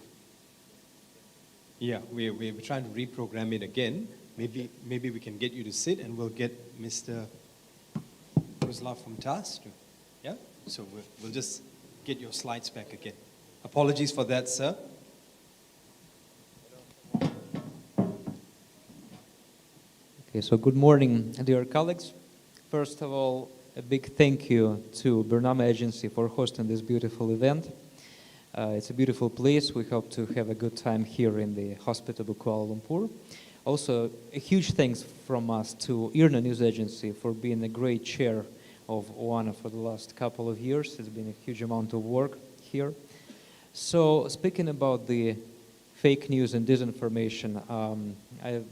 Yeah, we're trying to reprogram it again. Maybe we can get you to sit and we'll get Mr. Rusla from TAS to, yeah? So we'll just get your slides back again. Apologies for that, sir. Okay, so good morning, dear colleagues. First of all, a big thank you to Bernama Agency for hosting this beautiful event. It's a beautiful place. We hope to have a good time here in the hospitable Kuala Lumpur. Also, a huge thanks from us to IRNA News Agency for being a great chair of OANA for the last couple of years. It's been a huge amount of work here. So, speaking about the fake news and disinformation, I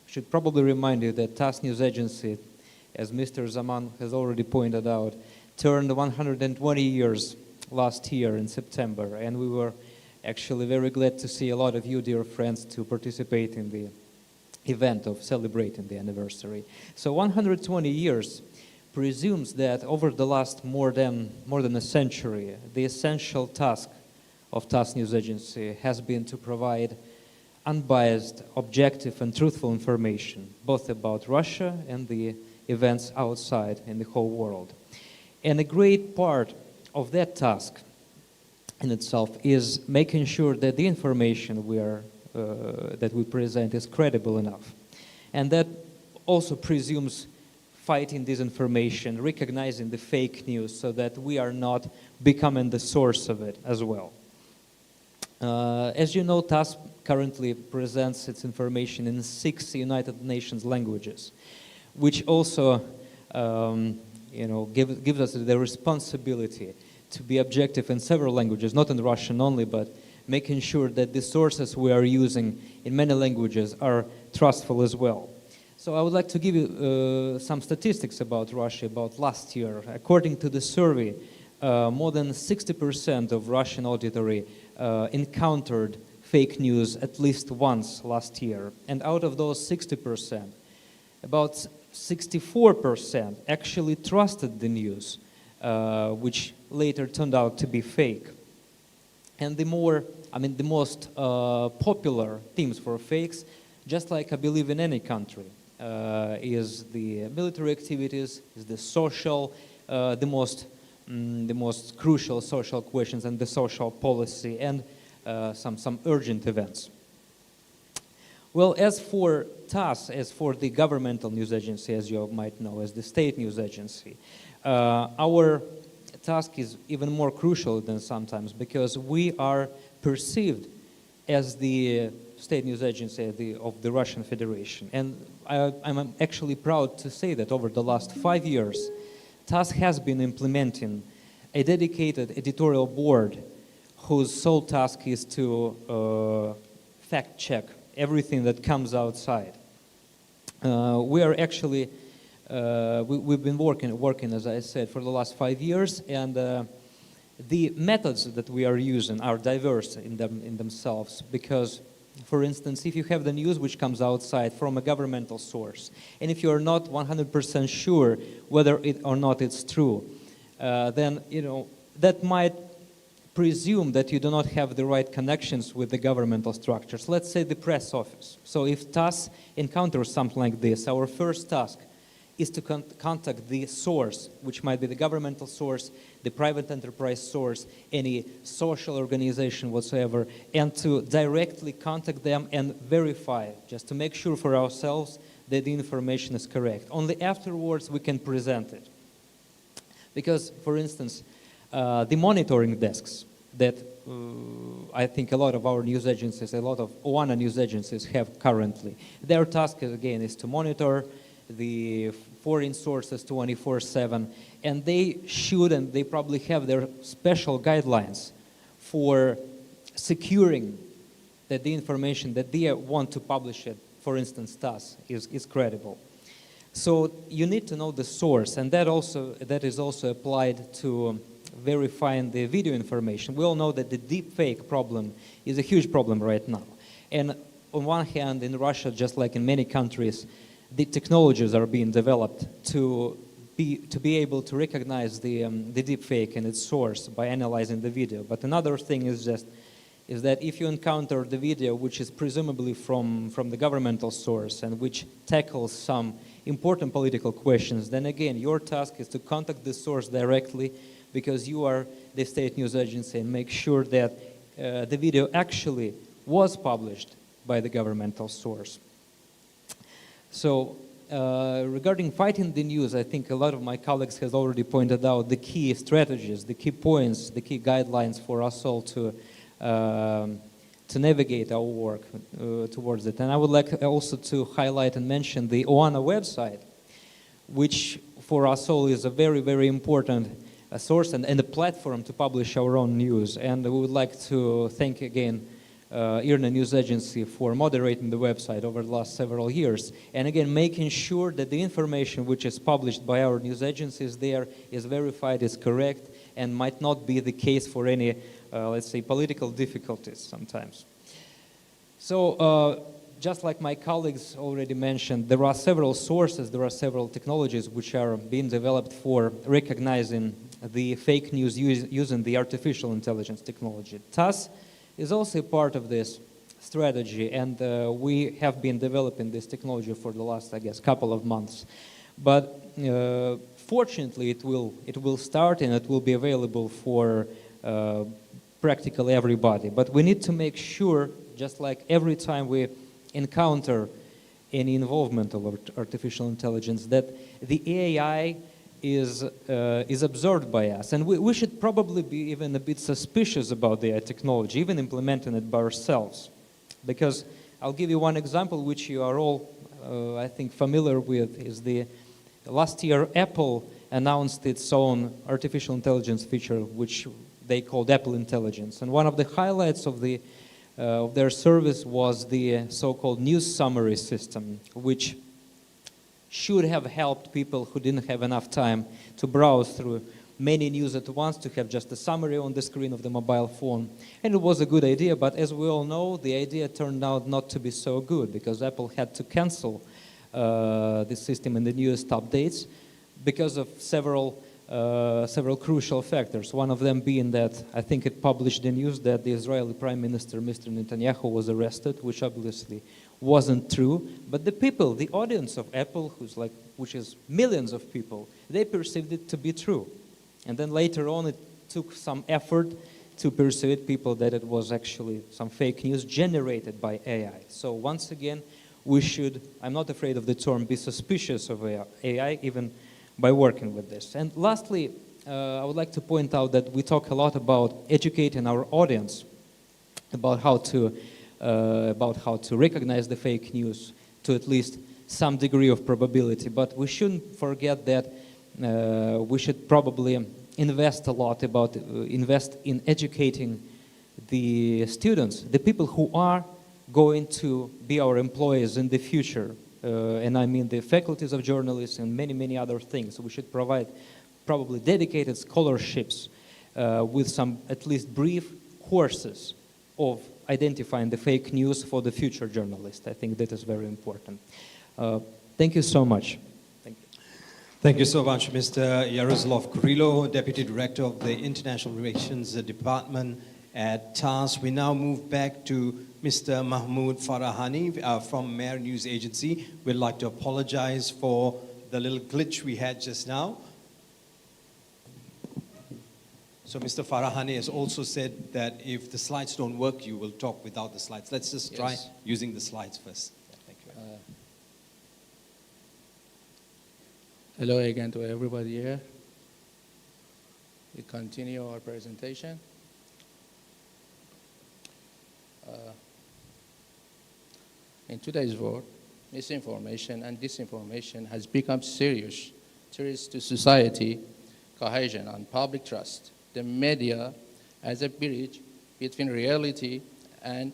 should probably remind you that TAS News Agency, as Mr. Zaman has already pointed out, turned 120 years last year in September, and we were actually very glad to see a lot of you, dear friends, to participate in the event of celebrating the anniversary. So 120 years presumes that over the last more than a century, the essential task of TAS News Agency has been to provide unbiased, objective, and truthful information, both about Russia and the events outside in the whole world. And a great part of that task in itself is making sure that the information that we present is credible enough. And that also presumes fighting disinformation, recognizing the fake news so that we are not becoming the source of it as well. As you know, TAS currently presents its information in 6 United Nations languages, which also gives us the responsibility to be objective in several languages, not in Russian only, but making sure that the sources we are using in many languages are trustful as well. So I would like to give you some statistics about Russia about last year. According to the survey, more than 60% of Russian auditory encountered fake news at least once last year. And out of those 60%, about 64% actually trusted the news, which later turned out to be fake. And the most popular themes for fakes, just like I believe in any country, is the military activities, is the social, the most crucial social questions, and the social policy, and some urgent events. Well, as for TAS, as for the governmental news agency, as you might know, as the state news agency, our task is even more crucial than sometimes, because we are perceived as the state news agency of the Russian Federation. And I'm actually proud to say that over the last 5 years, TASS has been implementing a dedicated editorial board whose sole task is to fact check everything that comes outside. We are actually, we've been working, as I said, for the last 5 years, and the methods that we are using are diverse in themselves, because, for instance, if you have the news which comes outside from a governmental source, and if you are not 100% sure whether it or not it's true, then that might presume that you do not have the right connections with the governmental structures. Let's say the press office. So if TASS encounters something like this, our first task is to contact the source, which might be the governmental source, the private enterprise source, any social organization whatsoever, and to directly contact them and verify, just to make sure for ourselves that the information is correct. Only afterwards we can present it. Because, for instance, the monitoring desks that I think a lot of our news agencies, a lot of OANA news agencies have currently, their task, again, is to monitor the foreign sources 24/7, and they should, and they probably have their special guidelines for securing that the information that they want to publish it, for instance, TASS, is credible. So you need to know the source, and that is also applied to verifying the video information. We all know that the deepfake problem is a huge problem right now. And on one hand, in Russia, just like in many countries, the technologies are being developed to be able to recognize the deepfake and its source by analyzing the video. But another thing is that if you encounter the video which is presumably from the governmental source and which tackles some important political questions, then again, your task is to contact the source directly, because you are the state news agency, and make sure that the video actually was published by the governmental source. So regarding fighting the news, I think a lot of my colleagues have already pointed out the key strategies, the key points, the key guidelines for us all to navigate our work towards it. And I would like also to highlight and mention the OANA website, which for us all is a very, very important source and a platform to publish our own news. And we would like to thank again IRNA News Agency for moderating the website over the last several years. And again, making sure that the information which is published by our news agencies there is verified, is correct, and might not be the case for any, let's say, political difficulties sometimes. So just like my colleagues already mentioned, there are several sources, there are several technologies which are being developed for recognizing the fake news using the artificial intelligence technology. TASS is also a part of this strategy, and we have been developing this technology for the last, I guess, couple of months. But fortunately, it will start and it will be available for practically everybody. But we need to make sure, just like every time we encounter any involvement of artificial intelligence, that the AI is observed by us. And we should probably be even a bit suspicious about the AI technology, even implementing it by ourselves. Because I'll give you one example which you are all, I think, familiar with, is last year Apple announced its own artificial intelligence feature, which they called Apple Intelligence. And one of the highlights of their service was the so-called news summary system, which should have helped people who didn't have enough time to browse through many news at once, to have just a summary on the screen of the mobile phone. And it was a good idea, but as we all know, the idea turned out not to be so good, because Apple had to cancel the system in the newest updates because of several crucial factors. One of them being that I think it published the news that the Israeli Prime Minister, Mr. Netanyahu, was arrested, which obviously wasn't true. But the people, the audience of Apple, which is millions of people, they perceived it to be true. And then later on, it took some effort to persuade people that it was actually some fake news generated by AI. So once again, we should, I'm not afraid of the term, be suspicious of AI, even by working with this. And lastly, I would like to point out that we talk a lot about educating our audience about how to about how to recognize the fake news to at least some degree of probability. But we shouldn't forget that we should probably invest a lot invest in educating the students, the people who are going to be our employees in the future. And I mean the faculties of journalists and many, many other things. We should provide probably dedicated scholarships with some at least brief courses of identifying the fake news for the future journalists. I think that is very important. Thank you so much. Thank you. Thank you so much, Mr. Yaroslav Kurylo, Deputy Director of the International Relations Department at TAS. We now move back to Mr. Mahmoud Farahani from Mayor News Agency. We'd like to apologize for the little glitch we had just now. So Mr. Farahani has also said that if the slides don't work, you will talk without the slides. Let's just try using the slides first. Yeah, thank you. Hello again to everybody here. We continue our presentation. In today's world, misinformation and disinformation has become serious threats to society, cohesion, and public trust. The media, as a bridge between reality and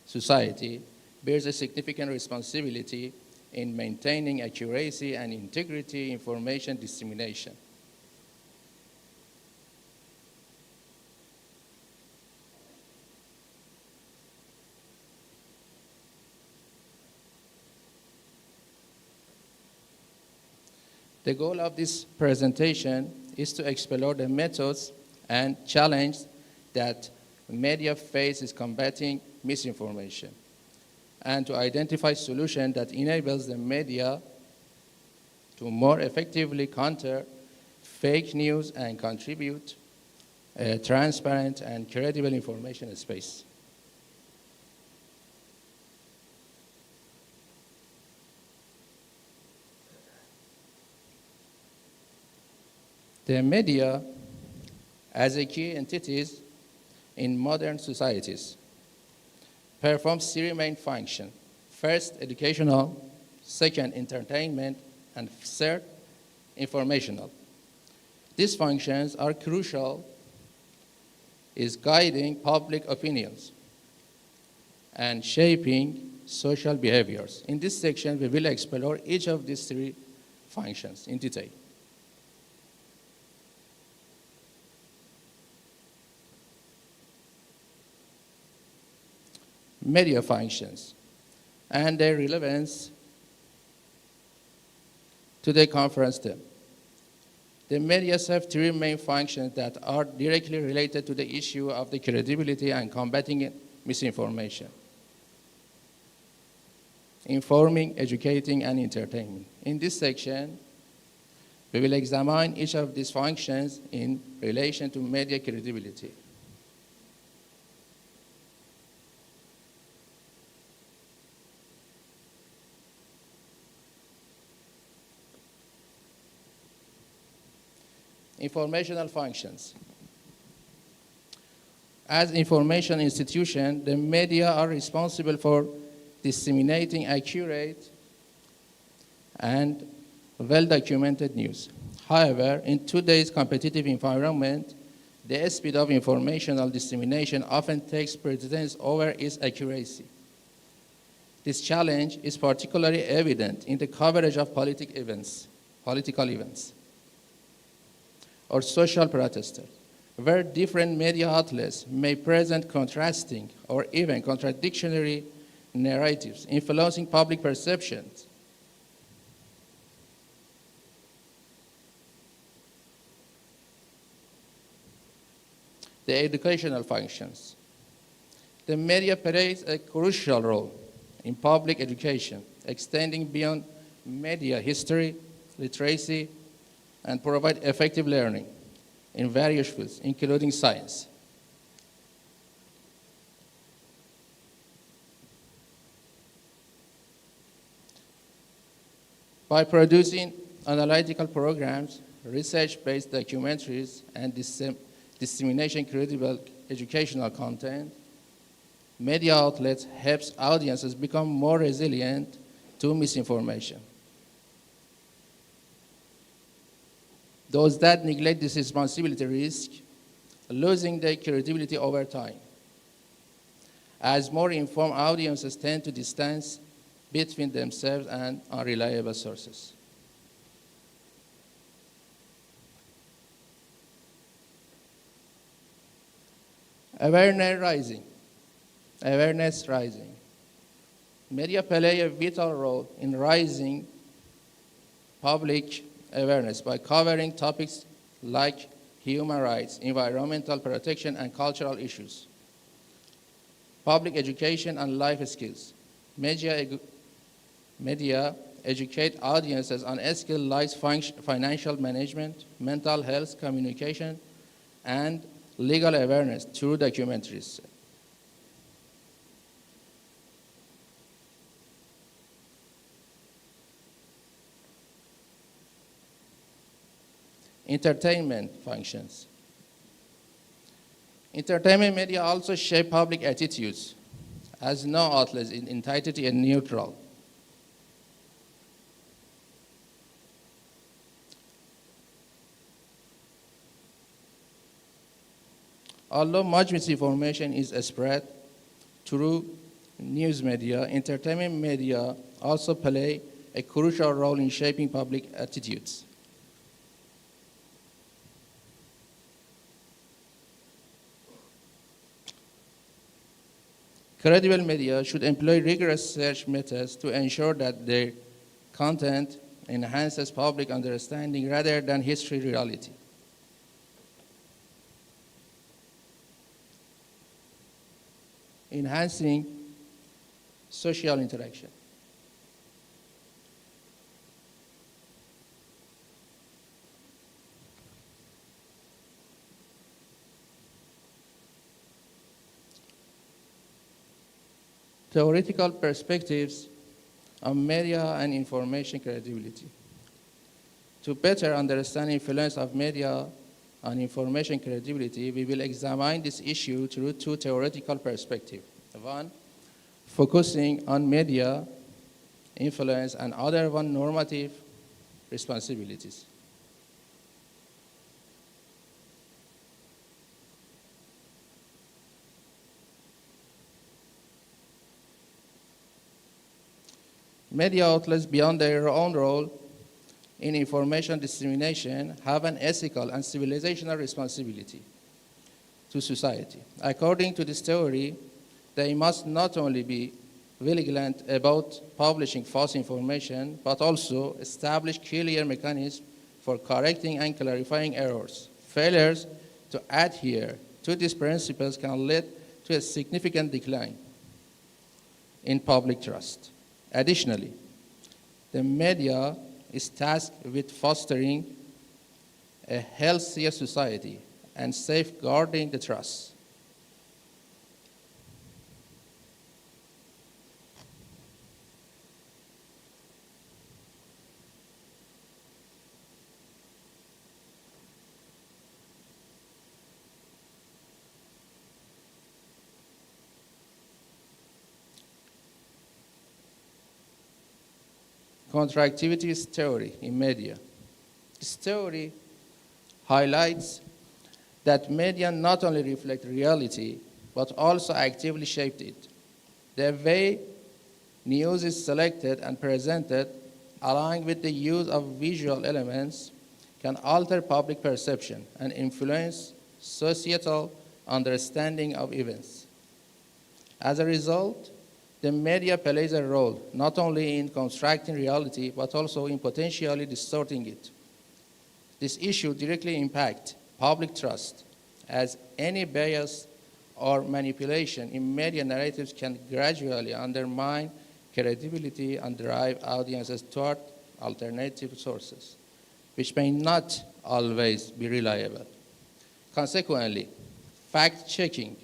society, bears a significant responsibility in maintaining accuracy and integrity information dissemination. The goal of this presentation is to explore the methods and challenges that media faces combating misinformation, and to identify solutions that enables the media to more effectively counter fake news and contribute a transparent and credible information space. The media, as a key entities in modern societies, performs three main functions. First, educational; second, entertainment; and third, informational. These functions are crucial in guiding public opinions and shaping social behaviors. In this section, we will explore each of these three functions in detail. Media functions and their relevance to the conference theme. The media have three main functions that are directly related to the issue of the credibility and combating misinformation: informing, educating, and entertaining. In this section, we will examine each of these functions in relation to media credibility. Informational functions. As information institution, the media are responsible for disseminating accurate and well-documented news. However, in today's competitive environment, the speed of informational dissemination often takes precedence over its accuracy. This challenge is particularly evident in the coverage of political events, or social protesters, where different media outlets may present contrasting or even contradictory narratives, influencing public perceptions. The educational functions. The media plays a crucial role in public education, extending beyond media history, literacy, and provide effective learning in various fields, including science. By producing analytical programs, research-based documentaries, and dissemination credible educational content, media outlets helps audiences become more resilient to misinformation. Those that neglect this responsibility risk losing their credibility over time, as more informed audiences tend to distance between themselves and unreliable sources. Awareness rising. Media play a vital role in raising public awareness by covering topics like human rights, environmental protection, and cultural issues, public education, and life skills. Media educate audiences on skills like financial management, mental health, communication, and legal awareness through documentaries. Entertainment functions. Entertainment media also shape public attitudes, as no outlet is entitled to a neutral. Although much misinformation is spread through news media, entertainment media also play a crucial role in shaping public attitudes. Credible media should employ rigorous search methods to ensure that their content enhances public understanding rather than history reality. Enhancing social interaction. Theoretical perspectives on media and information credibility. To better understand the influence of media on information credibility, we will examine this issue through two theoretical perspectives. One, focusing on media influence, and other one, normative responsibilities. Media outlets, beyond their own role in information dissemination, have an ethical and civilizational responsibility to society. According to this theory, they must not only be vigilant about publishing false information, but also establish clear mechanisms for correcting and clarifying errors. Failures to adhere to these principles can lead to a significant decline in public trust. Additionally, the media is tasked with fostering a healthier society and safeguarding the trust. Contractivity theory in media. This theory highlights that media not only reflect reality, but also actively shaped it. The way news is selected and presented, along with the use of visual elements, can alter public perception and influence societal understanding of events. As a result, the media plays a role not only in constructing reality, but also in potentially distorting it. This issue directly impacts public trust, as any bias or manipulation in media narratives can gradually undermine credibility and drive audiences toward alternative sources, which may not always be reliable. Consequently, fact-checking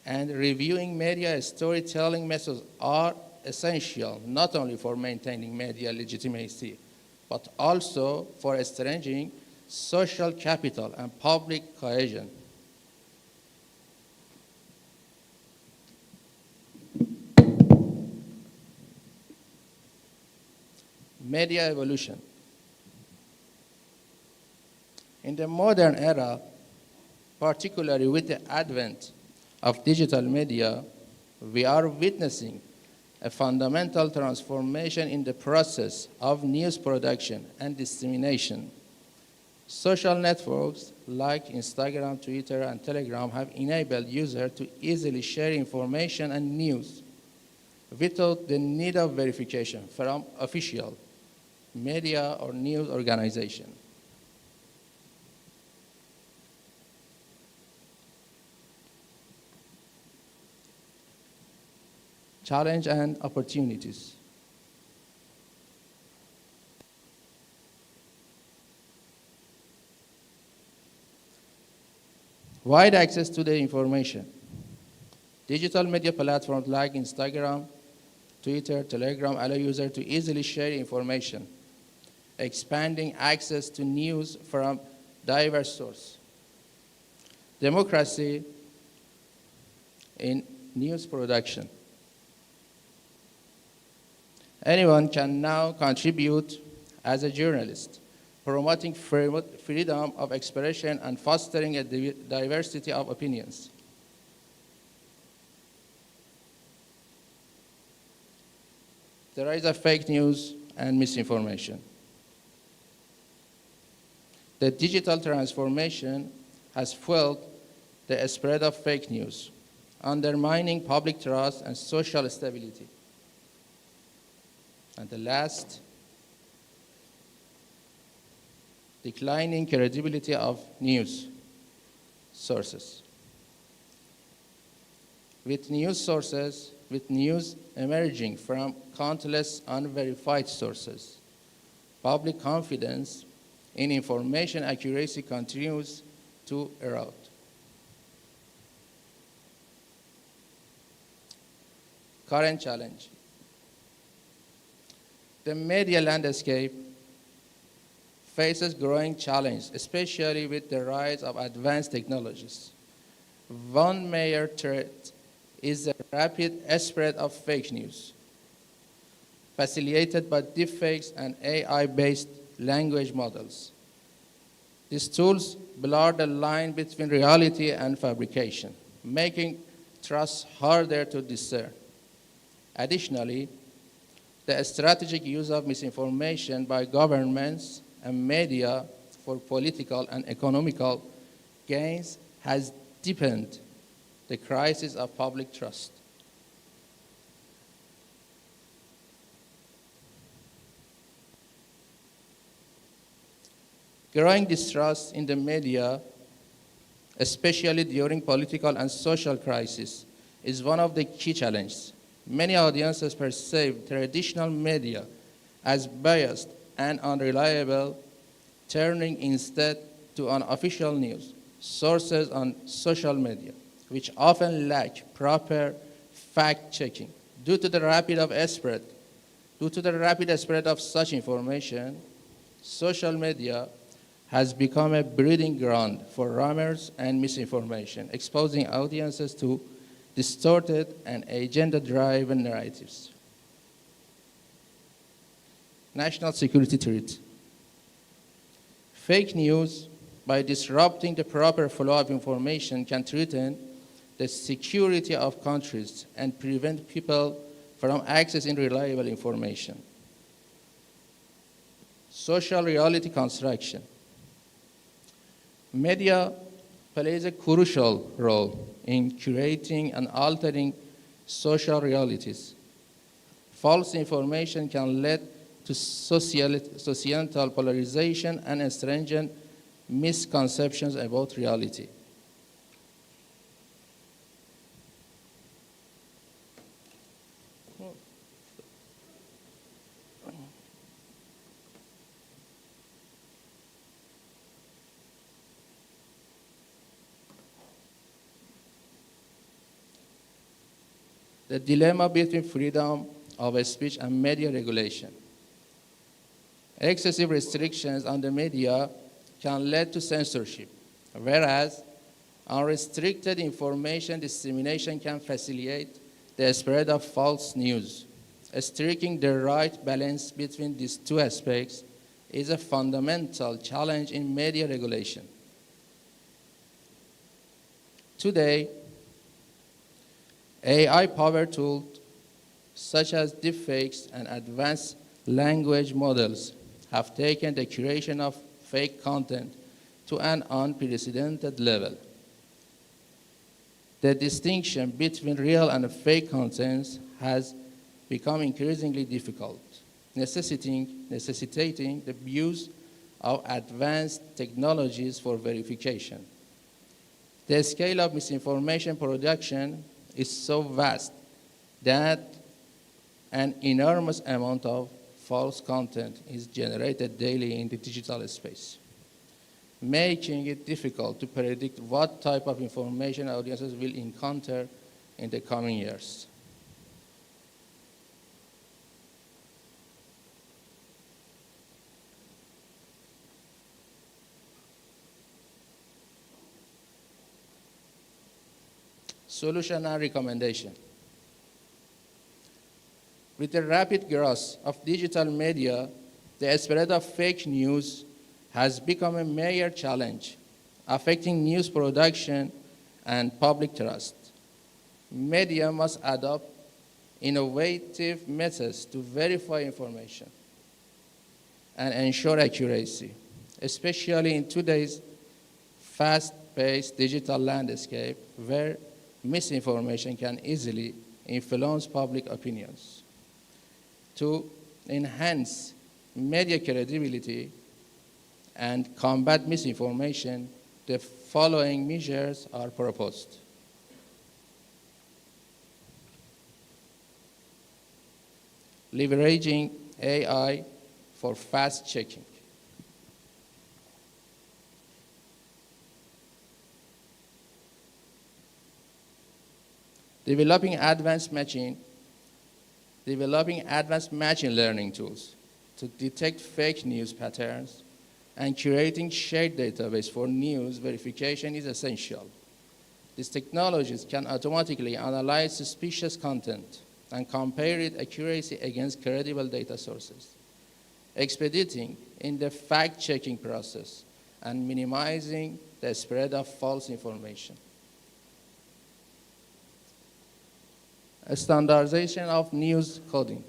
and reviewing media storytelling methods are essential not only for maintaining media legitimacy, but also for strengthening social capital and public cohesion. Media evolution. In the modern era, particularly with the advent of digital media, we are witnessing a fundamental transformation in the process of news production and dissemination. Social networks like Instagram, Twitter, and Telegram have enabled users to easily share information and news without the need of verification from official media or news organization. Challenge and opportunities. Wide access to the information. Digital media platforms like Instagram, Twitter, Telegram allow users to easily share information, expanding access to news from diverse sources. Democracy in news production. Anyone can now contribute as a journalist, promoting freedom of expression and fostering a diversity of opinions. The rise of fake news and misinformation. The digital transformation has fueled the spread of fake news, undermining public trust and social stability. And the last, declining credibility of news sources. With news emerging from countless unverified sources, public confidence in information accuracy continues to erode. Current challenge. The media landscape faces growing challenge, especially with the rise of advanced technologies. One major threat is the rapid spread of fake news, facilitated by deepfakes and AI-based language models. These tools blur the line between reality and fabrication, making trust harder to discern. Additionally, the strategic use of misinformation by governments and media for political and economical gains has deepened the crisis of public trust. Growing distrust in the media, especially during political and social crises, is one of the key challenges. Many audiences perceive traditional media as biased and unreliable, turning instead to unofficial news sources on social media, which often lack proper fact-checking. Due to the rapid spread of such information, social media has become a breeding ground for rumors and misinformation, exposing audiences to distorted and agenda-driven narratives. National security threat. Fake news, by disrupting the proper flow of information, can threaten the security of countries and prevent people from accessing reliable information. Social reality construction. Media plays a crucial role in curating and altering social realities. False information can lead to societal polarization and stringent misconceptions about reality. The dilemma between freedom of speech and media regulation. Excessive restrictions on the media can lead to censorship, whereas unrestricted information dissemination can facilitate the spread of false news, striking the right balance between these two aspects is a fundamental challenge in media regulation. Today, AI-powered tools such as deepfakes and advanced language models have taken the curation of fake content to an unprecedented level. The distinction between real and fake contents has become increasingly difficult, necessitating the use of advanced technologies for verification. The scale of misinformation production is so vast that an enormous amount of false content is generated daily in the digital space, making it difficult to predict what type of information audiences will encounter in the coming years. Solution and recommendation. With the rapid growth of digital media, the spread of fake news has become a major challenge, affecting news production and public trust. Media must adopt innovative methods to verify information and ensure accuracy, especially in today's fast-paced digital landscape where misinformation can easily influence public opinions. To enhance media credibility and combat misinformation, the following measures are proposed. Leveraging AI for fast checking. Developing advanced machine learning tools to detect fake news patterns, and curating shared database for news verification is essential. These technologies can automatically analyze suspicious content and compare its accuracy against credible data sources, expediting in the fact-checking process and minimizing the spread of false information. A standardization of news coding.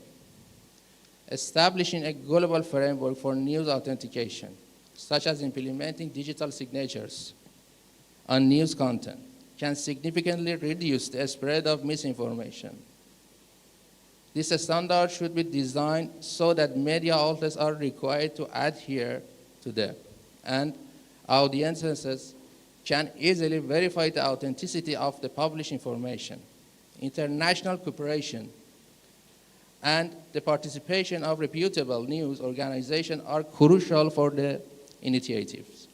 Establishing a global framework for news authentication, such as implementing digital signatures on news content, can significantly reduce the spread of misinformation. This standard should be designed so that media outlets are required to adhere to them, and audiences can easily verify the authenticity of the published information. International cooperation and the participation of reputable news organizations are crucial for the initiatives.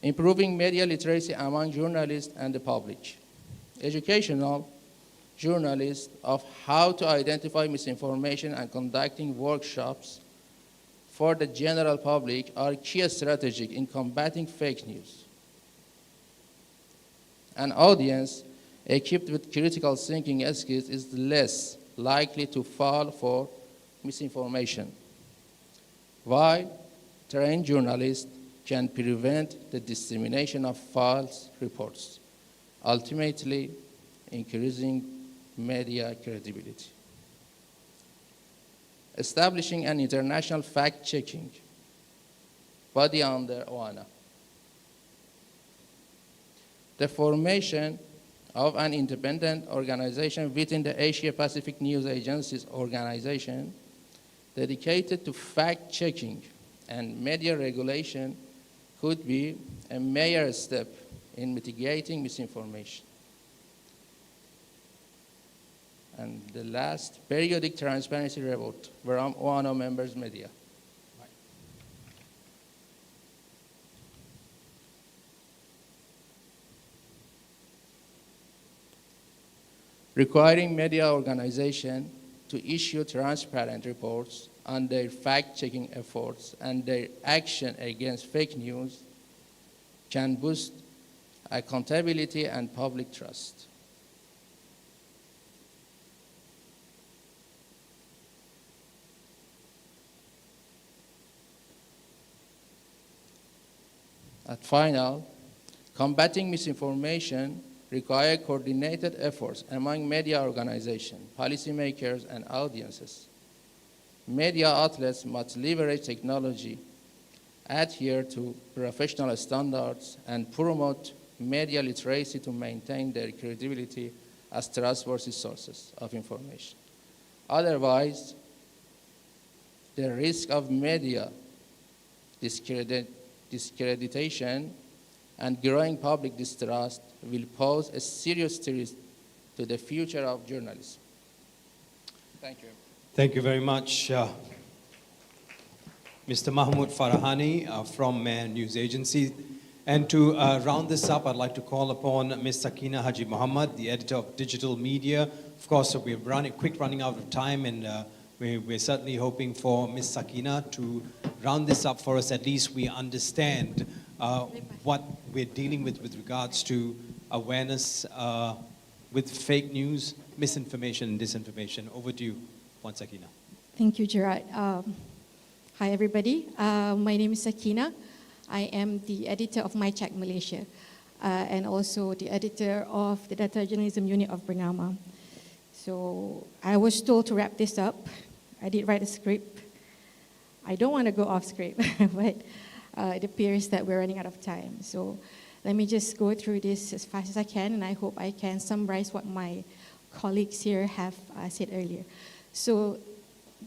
Improving media literacy among journalists and the public. Educational journalists of how to identify misinformation and conducting workshops for the general public are key strategies in combating fake news. An audience equipped with critical thinking skills is less likely to fall for misinformation, while trained journalists can prevent the dissemination of false reports, ultimately increasing media credibility. Establishing an international fact-checking body under OANA. The formation of an independent organization within the Asia Pacific News Agencies organization dedicated to fact-checking and media regulation could be a major step in mitigating misinformation. And the last, periodic transparency report from OANA members media. Requiring media organizations to issue transparent reports on their fact-checking efforts and their action against fake news can boost accountability and public trust. At final, combating misinformation requires coordinated efforts among media organizations, policymakers, and audiences. Media outlets must leverage technology, adhere to professional standards, and promote media literacy to maintain their credibility as trustworthy sources of information. Otherwise, the risk of media discreditation and growing public distrust will pose a serious threat to the future of journalism. Thank you. Thank you very much, Mr. Mahmoud Farahani from Mayor News Agency. And to round this up, I'd like to call upon Ms. Sakina Haji Muhammad, the editor of Digital Media. Of course, we're running out of time, and we're certainly hoping for Ms. Sakina to round this up for us. At least we understand what we're dealing with regards to awareness with fake news, misinformation, and disinformation. Over to you, Puan Sakina. Thank you, Gerard. Hi, everybody. My name is Sakina. I am the editor of MyCheck Malaysia and also the editor of the Data Journalism Unit of Bernama. So I was told to wrap this up. I did write a script. I don't want to go off script, but it appears that we're running out of time. So let me just go through this as fast as I can, and I hope I can summarize what my colleagues here have said earlier. So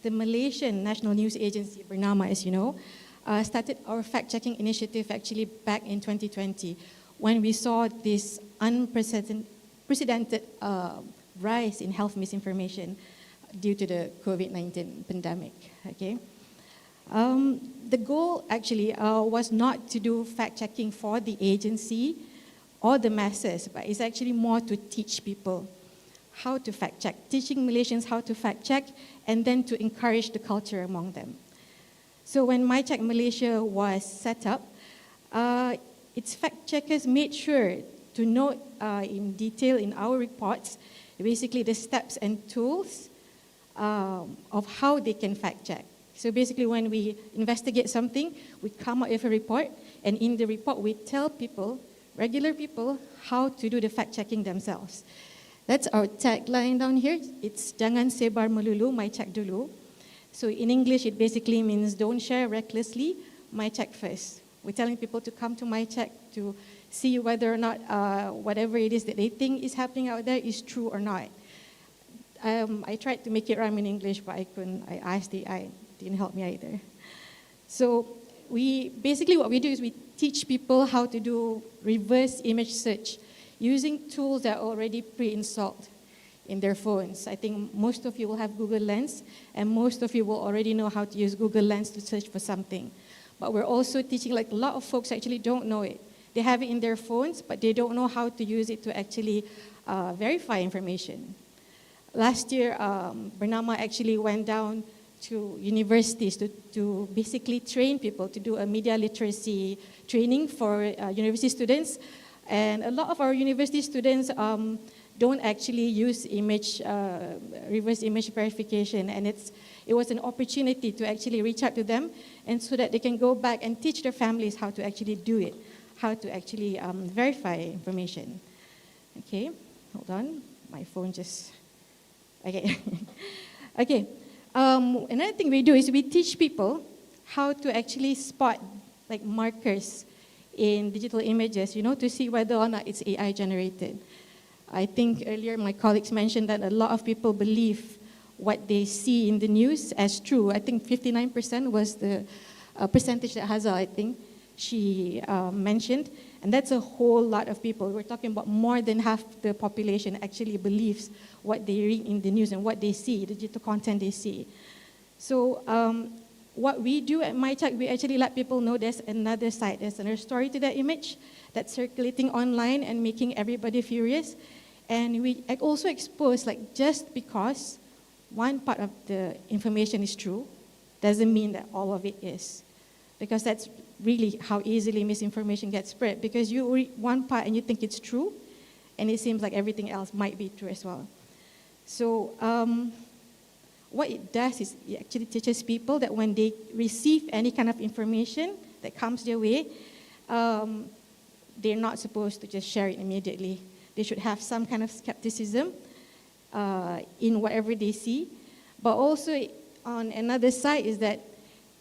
the Malaysian National News Agency, Bernama, as you know, started our fact-checking initiative actually back in 2020 when we saw this unprecedented rise in health misinformation due to the COVID-19 pandemic. Okay, the goal actually was not to do fact-checking for the agency or the masses, but it's actually more to teach people how to fact-check, teaching Malaysians how to fact-check, and then to encourage the culture among them. So when MyCheck Malaysia was set up, its fact-checkers made sure to note in detail in our reports, basically the steps and tools of how they can fact-check. So basically when we investigate something, we come up with a report, and in the report we tell people, regular people, how to do the fact-checking themselves. That's our tagline down here. It's Jangan Sebar Melulu, MyCheck Dulu. So in English, it basically means don't share recklessly, MyCheck first. We're telling people to come to MyCheck to see whether or not whatever it is that they think is happening out there is true or not. I tried to make it rhyme in English, but I couldn't. I asked the AI, didn't help me either. So what we do is we teach people how to do reverse image search using tools that are already pre-installed in their phones. I think most of you will have Google Lens, and most of you will already know how to use Google Lens to search for something. But we're also teaching, like a lot of folks actually don't know it. They have it in their phones, but they don't know how to use it to actually verify information. Last year, Bernama actually went down to universities to basically train people to do a media literacy training for university students. And a lot of our university students don't actually use reverse image verification, and it was an opportunity to actually reach out to them, and so that they can go back and teach their families how to actually do it, how to actually verify information. Okay, hold on, my phone just, okay. Okay, another thing we do is we teach people how to actually spot like markers in digital images, to see whether or not it's AI generated. I think earlier my colleagues mentioned that a lot of people believe what they see in the news as true. I think 59% was the percentage that Hazal, I think, she mentioned. And that's a whole lot of people. We're talking about more than half the population actually believes what they read in the news and what they see, the digital content they see. So what we do at MyCheck, we actually let people know there's another side, there's another story to that image that's circulating online and making everybody furious. And we also expose, like, just because one part of the information is true, doesn't mean that all of it is. Because that's really how easily misinformation gets spread. Because you read one part and you think it's true, and it seems like everything else might be true as well. So what it does is it actually teaches people that when they receive any kind of information that comes their way, they're not supposed to just share it immediately. They should have some kind of skepticism in whatever they see. But also on another side is that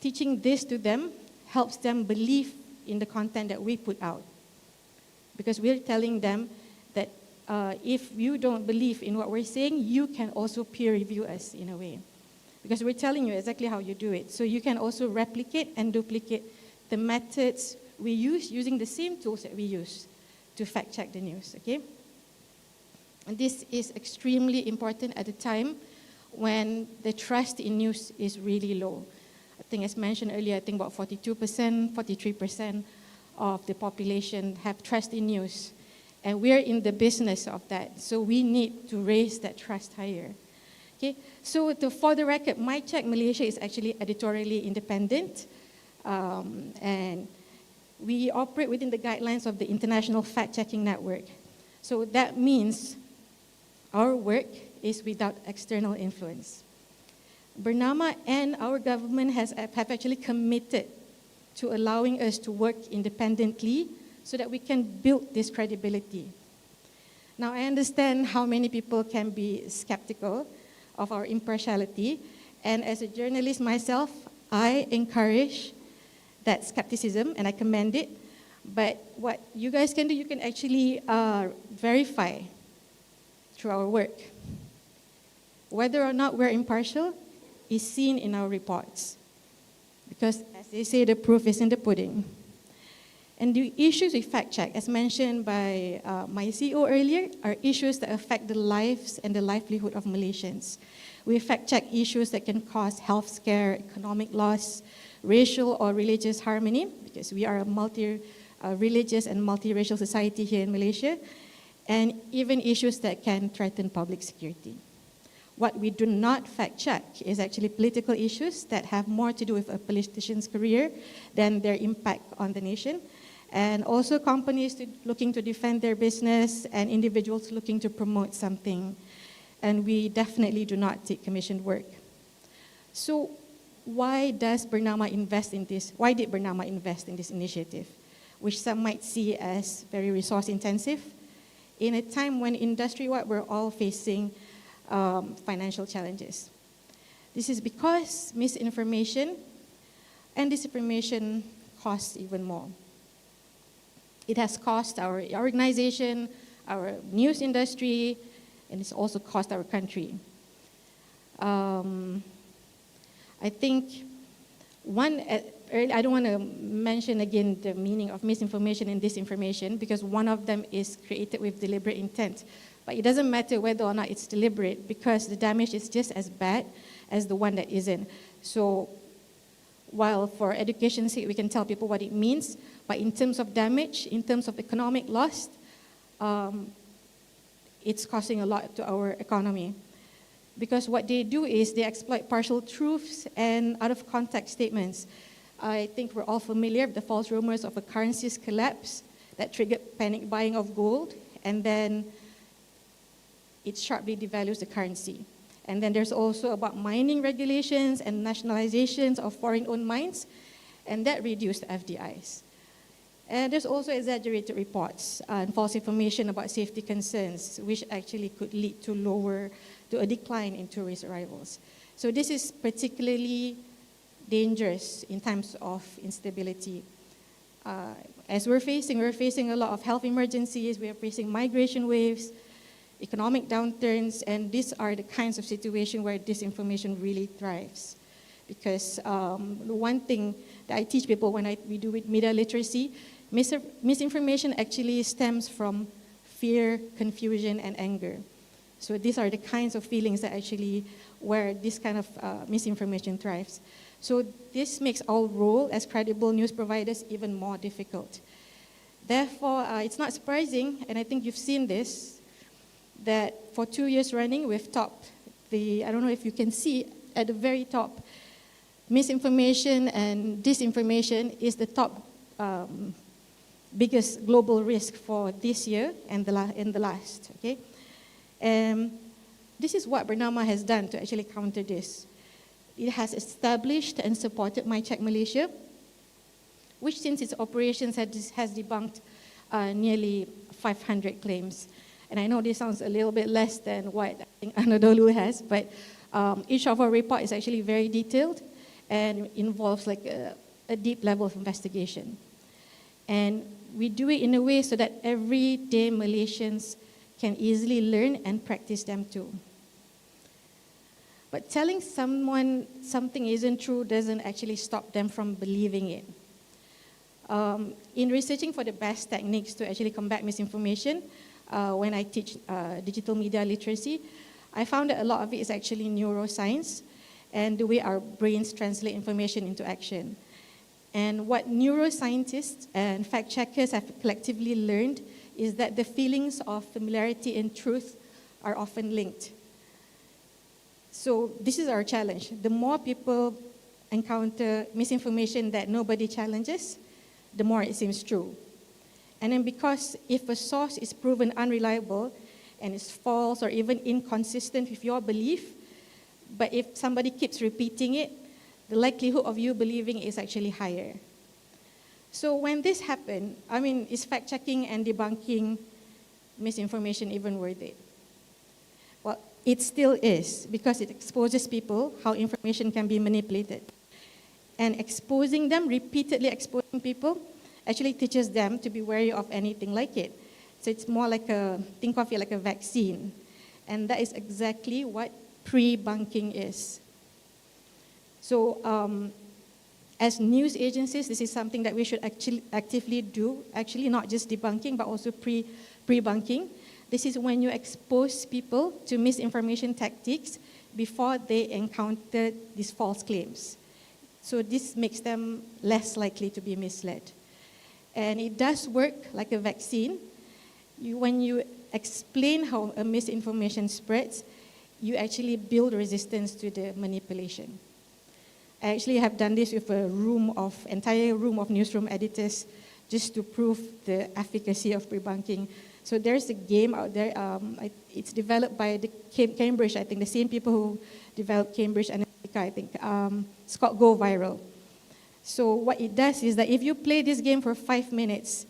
teaching this to them helps them believe in the content that we put out. Because we're telling them that if you don't believe in what we're saying, you can also peer review us in a way. Because we're telling you exactly how you do it. So you can also replicate and duplicate the methods we use using the same tools that we use to fact check the news, okay? And this is extremely important at a time when the trust in news is really low. I think as mentioned earlier, I think about 42%, 43% of the population have trust in news. And we're in the business of that, so we need to raise that trust higher. Okay, so for the record, My Check Malaysia is actually editorially independent, and we operate within the guidelines of the International Fact-Checking Network. So that means our work is without external influence. Bernama and our government have actually committed to allowing us to work independently so that we can build this credibility. Now, I understand how many people can be skeptical of our impartiality, and as a journalist myself, I encourage that skepticism and I commend it. But what you guys can do, you can actually verify through our work. Whether or not we're impartial is seen in our reports. Because as they say, the proof is in the pudding. And the issues we fact check, as mentioned by my CEO earlier, are issues that affect the lives and the livelihood of Malaysians. We fact check issues that can cause health scare, economic loss, racial or religious harmony, because we are a multi-religious and multiracial society here in Malaysia, and even issues that can threaten public security. What we do not fact check is actually political issues that have more to do with a politician's career than their impact on the nation. And also companies looking to defend their business and individuals looking to promote something. And we definitely do not take commissioned work. So why does Bernama invest in this? Why did Bernama invest in this initiative, which some might see as very resource intensive, in a time when industry-wide we're all facing financial challenges? This is because misinformation and disinformation costs even more. It has cost our organization, our news industry, and it's also cost our country. I think I don't want to mention again the meaning of misinformation and disinformation, because one of them is created with deliberate intent. But it doesn't matter whether or not it's deliberate, because the damage is just as bad as the one that isn't. So while for education's sake we can tell people what it means, but in terms of damage, in terms of economic loss, it's costing a lot to our economy. Because what they do is they exploit partial truths and out of context statements. I think we're all familiar with the false rumors of a currency's collapse that triggered panic buying of gold, and then it sharply devalues the currency. And then there's also about mining regulations and nationalizations of foreign-owned mines, and that reduced FDIs. And there's also exaggerated reports and false information about safety concerns, which actually could lead to a decline in tourist arrivals. So this is particularly dangerous in times of instability. As we're facing a lot of health emergencies, we are facing migration waves, economic downturns, and these are the kinds of situations where disinformation really thrives. Because the one thing that I teach people when we do with media literacy, misinformation actually stems from fear, confusion, and anger. So these are the kinds of feelings that actually where this kind of misinformation thrives. So this makes our role as credible news providers even more difficult. Therefore, it's not surprising, and I think you've seen this, that for 2 years running, we've topped I don't know if you can see at the very top, misinformation and disinformation is the top biggest global risk for this year and the last, okay? This is what Bernama has done to actually counter this. It has established and supported My Check Malaysia, which since its operations has debunked nearly 500 claims. And I know this sounds a little bit less than what I think Anadolu has, but each of our report is actually very detailed and involves like a deep level of investigation. And we do it in a way so that everyday Malaysians can easily learn and practice them too. But telling someone something isn't true doesn't actually stop them from believing it. In researching for the best techniques to actually combat misinformation, when I teach digital media literacy, I found that a lot of it is actually neuroscience and the way our brains translate information into action. And what neuroscientists and fact checkers have collectively learned is that the feelings of familiarity and truth are often linked. So this is our challenge. The more people encounter misinformation that nobody challenges, the more it seems true. And then because if a source is proven unreliable and is false or even inconsistent with your belief, but if somebody keeps repeating it, the likelihood of you believing is actually higher. So when this happened, is fact-checking and debunking misinformation even worth it? Well, it still is, because it exposes people how information can be manipulated. And exposing them, repeatedly exposing people, actually teaches them to be wary of anything like it. So it's more like think of it like a vaccine. And that is exactly what pre-bunking is. So as news agencies, this is something that we should actually actively do, actually not just debunking, but also pre-bunking. This is when you expose people to misinformation tactics before they encounter these false claims. So this makes them less likely to be misled. And it does work like a vaccine. When you explain how a misinformation spreads, you actually build resistance to the manipulation. I actually have done this with entire room of newsroom editors just to prove the efficacy of pre-bunking. So there's a game out there, it's developed by the Cambridge, I think, the same people who developed Cambridge Analytica, I think. It's called Go Viral. So what it does is that if you play this game for 5 minutes,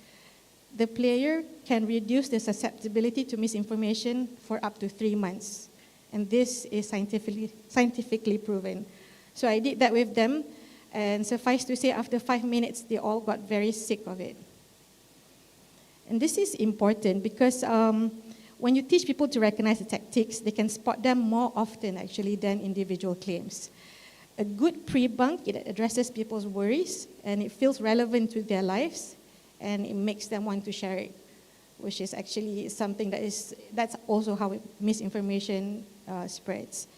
the player can reduce the susceptibility to misinformation for up to 3 months. And this is scientifically proven. So I did that with them, and suffice to say, after 5 minutes, they all got very sick of it. And this is important because when you teach people to recognize the tactics, they can spot them more often, actually, than individual claims. A good pre-bunk, it addresses people's worries, and it feels relevant to their lives, and it makes them want to share it, which is actually something that's also how misinformation spreads.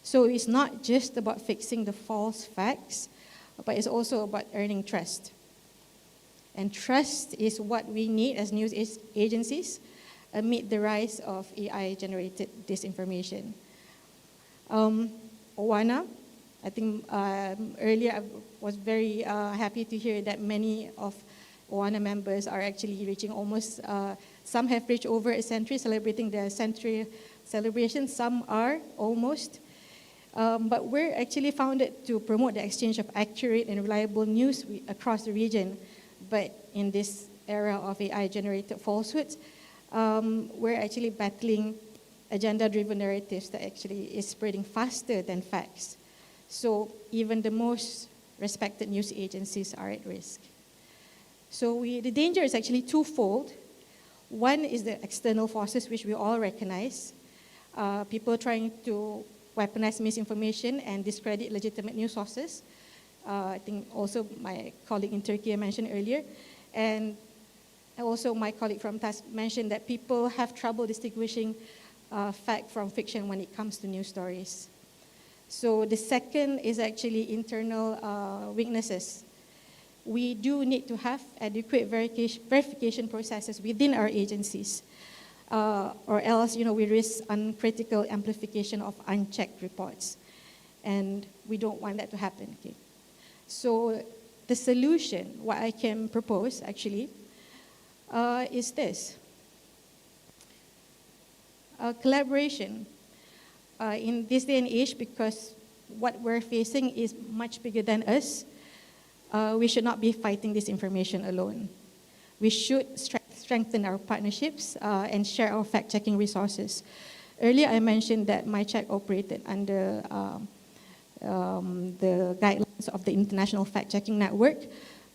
So it's not just about fixing the false facts, but it's also about earning trust. And trust is what we need as news agencies amid the rise of AI-generated disinformation. OANA, I think earlier I was very happy to hear that many of OANA members are actually reaching almost, some have reached over a century, celebrating their century celebration, some are almost. But we're actually founded to promote the exchange of accurate and reliable news across the region. But in this era of AI-generated falsehoods, we're actually battling agenda-driven narratives that actually is spreading faster than facts. So even the most respected news agencies are at risk. So the danger is actually twofold. One is the external forces, which we all recognize. People trying to weaponize misinformation and discredit legitimate news sources. I think also my colleague in Turkey mentioned earlier. And also my colleague from TAS mentioned that people have trouble distinguishing fact from fiction when it comes to news stories. So the second is actually internal weaknesses. We do need to have adequate verification processes within our agencies, or else we risk uncritical amplification of unchecked reports. And we don't want that to happen. Okay? So the solution, what I can propose actually, is this. Collaboration. In this day and age, because what we're facing is much bigger than us, we should not be fighting disinformation alone. We should strengthen our partnerships and share our fact-checking resources. Earlier, I mentioned that MyCheck operated under the guidelines of the International Fact-Checking Network.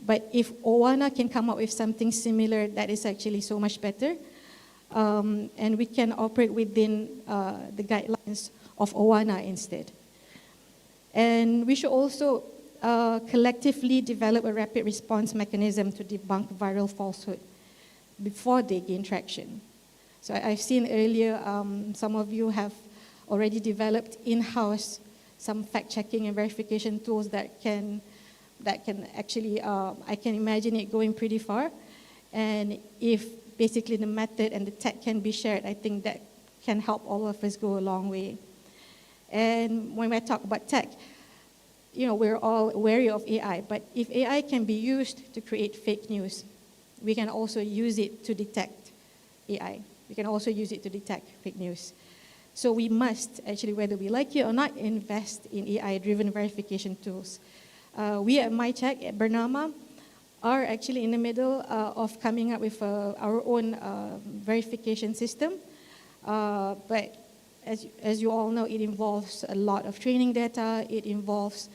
But if OANA can come up with something similar, that is actually so much better. And we can operate within the guidelines of OANA instead. And we should also collectively develop a rapid response mechanism to debunk viral falsehood before they gain traction. So I've seen earlier, some of you have already developed in-house some fact-checking and verification tools that can actually, I can imagine it going pretty far. And if basically the method and the tech can be shared, I think that can help all of us go a long way. And when I talk about tech, you know, we're all wary of AI, but if AI can be used to create fake news, we can also use it to detect AI. We can also use it to detect fake news. So we must actually, whether we like it or not, invest in AI-driven verification tools. We at MyCheck, at Bernama, are actually in the middle of coming up with our own verification system. But as you all know, it involves a lot of training data. It involves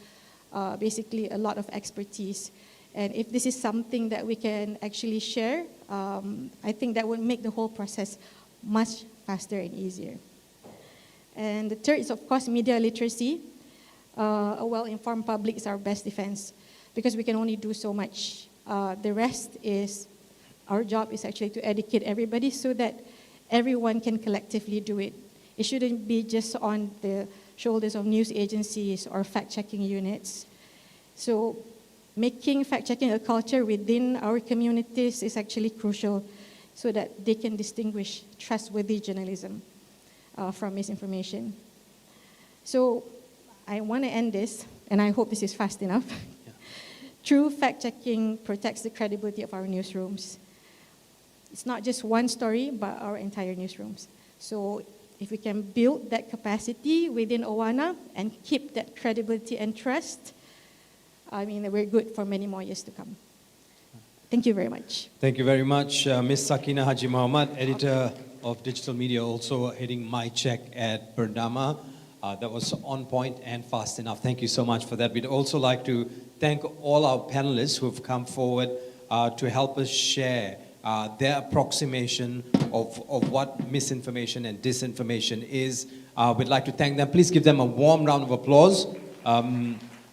basically a lot of expertise. And if this is something that we can actually share, I think that would make the whole process much faster and easier. And the third is, of course, media literacy. A well-informed public is our best defense because we can only do so much. The rest is, our job is actually to educate everybody so that everyone can collectively do it. It shouldn't be just on the shoulders of news agencies or fact-checking units. So making fact-checking a culture within our communities is actually crucial so that they can distinguish trustworthy journalism from misinformation. So I want to end this, and I hope this is fast enough. Yeah. True fact-checking protects the credibility of our newsrooms. It's not just one story, but our entire newsrooms. So if we can build that capacity within OANA and keep that credibility and trust, I mean, we're good for many more years to come. Thank you very much. Thank you very much, Ms. Sakina Haji Muhammad, editor of digital media, also heading MyCheck at Bernama. That was on point and fast enough. Thank you so much for that. We'd also like to thank all our panelists who have come forward to help us share their approximation of what misinformation and disinformation is. We'd like to thank them. Please give them a warm round of applause.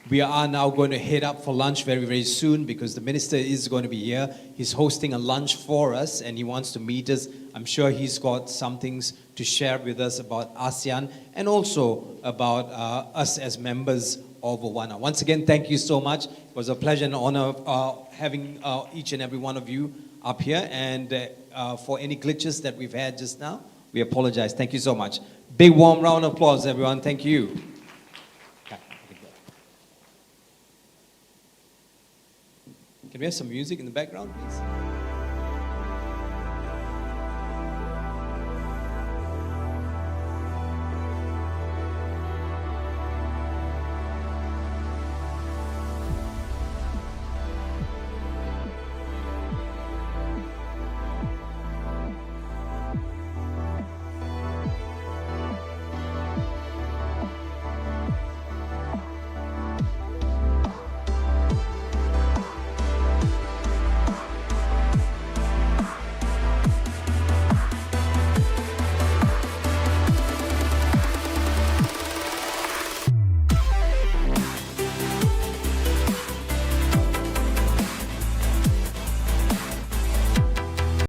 We are now going to head up for lunch very, very soon because the minister is going to be here. He's hosting a lunch for us and he wants to meet us. I'm sure he's got some things to share with us about ASEAN and also about us as members of OANA. Once again, thank you so much. It was a pleasure and honor having each and every one of you up here. And for any glitches that we've had just now, we apologize. Thank you so much. Big warm round of applause, everyone. Thank you. Can we have some music in the background, please?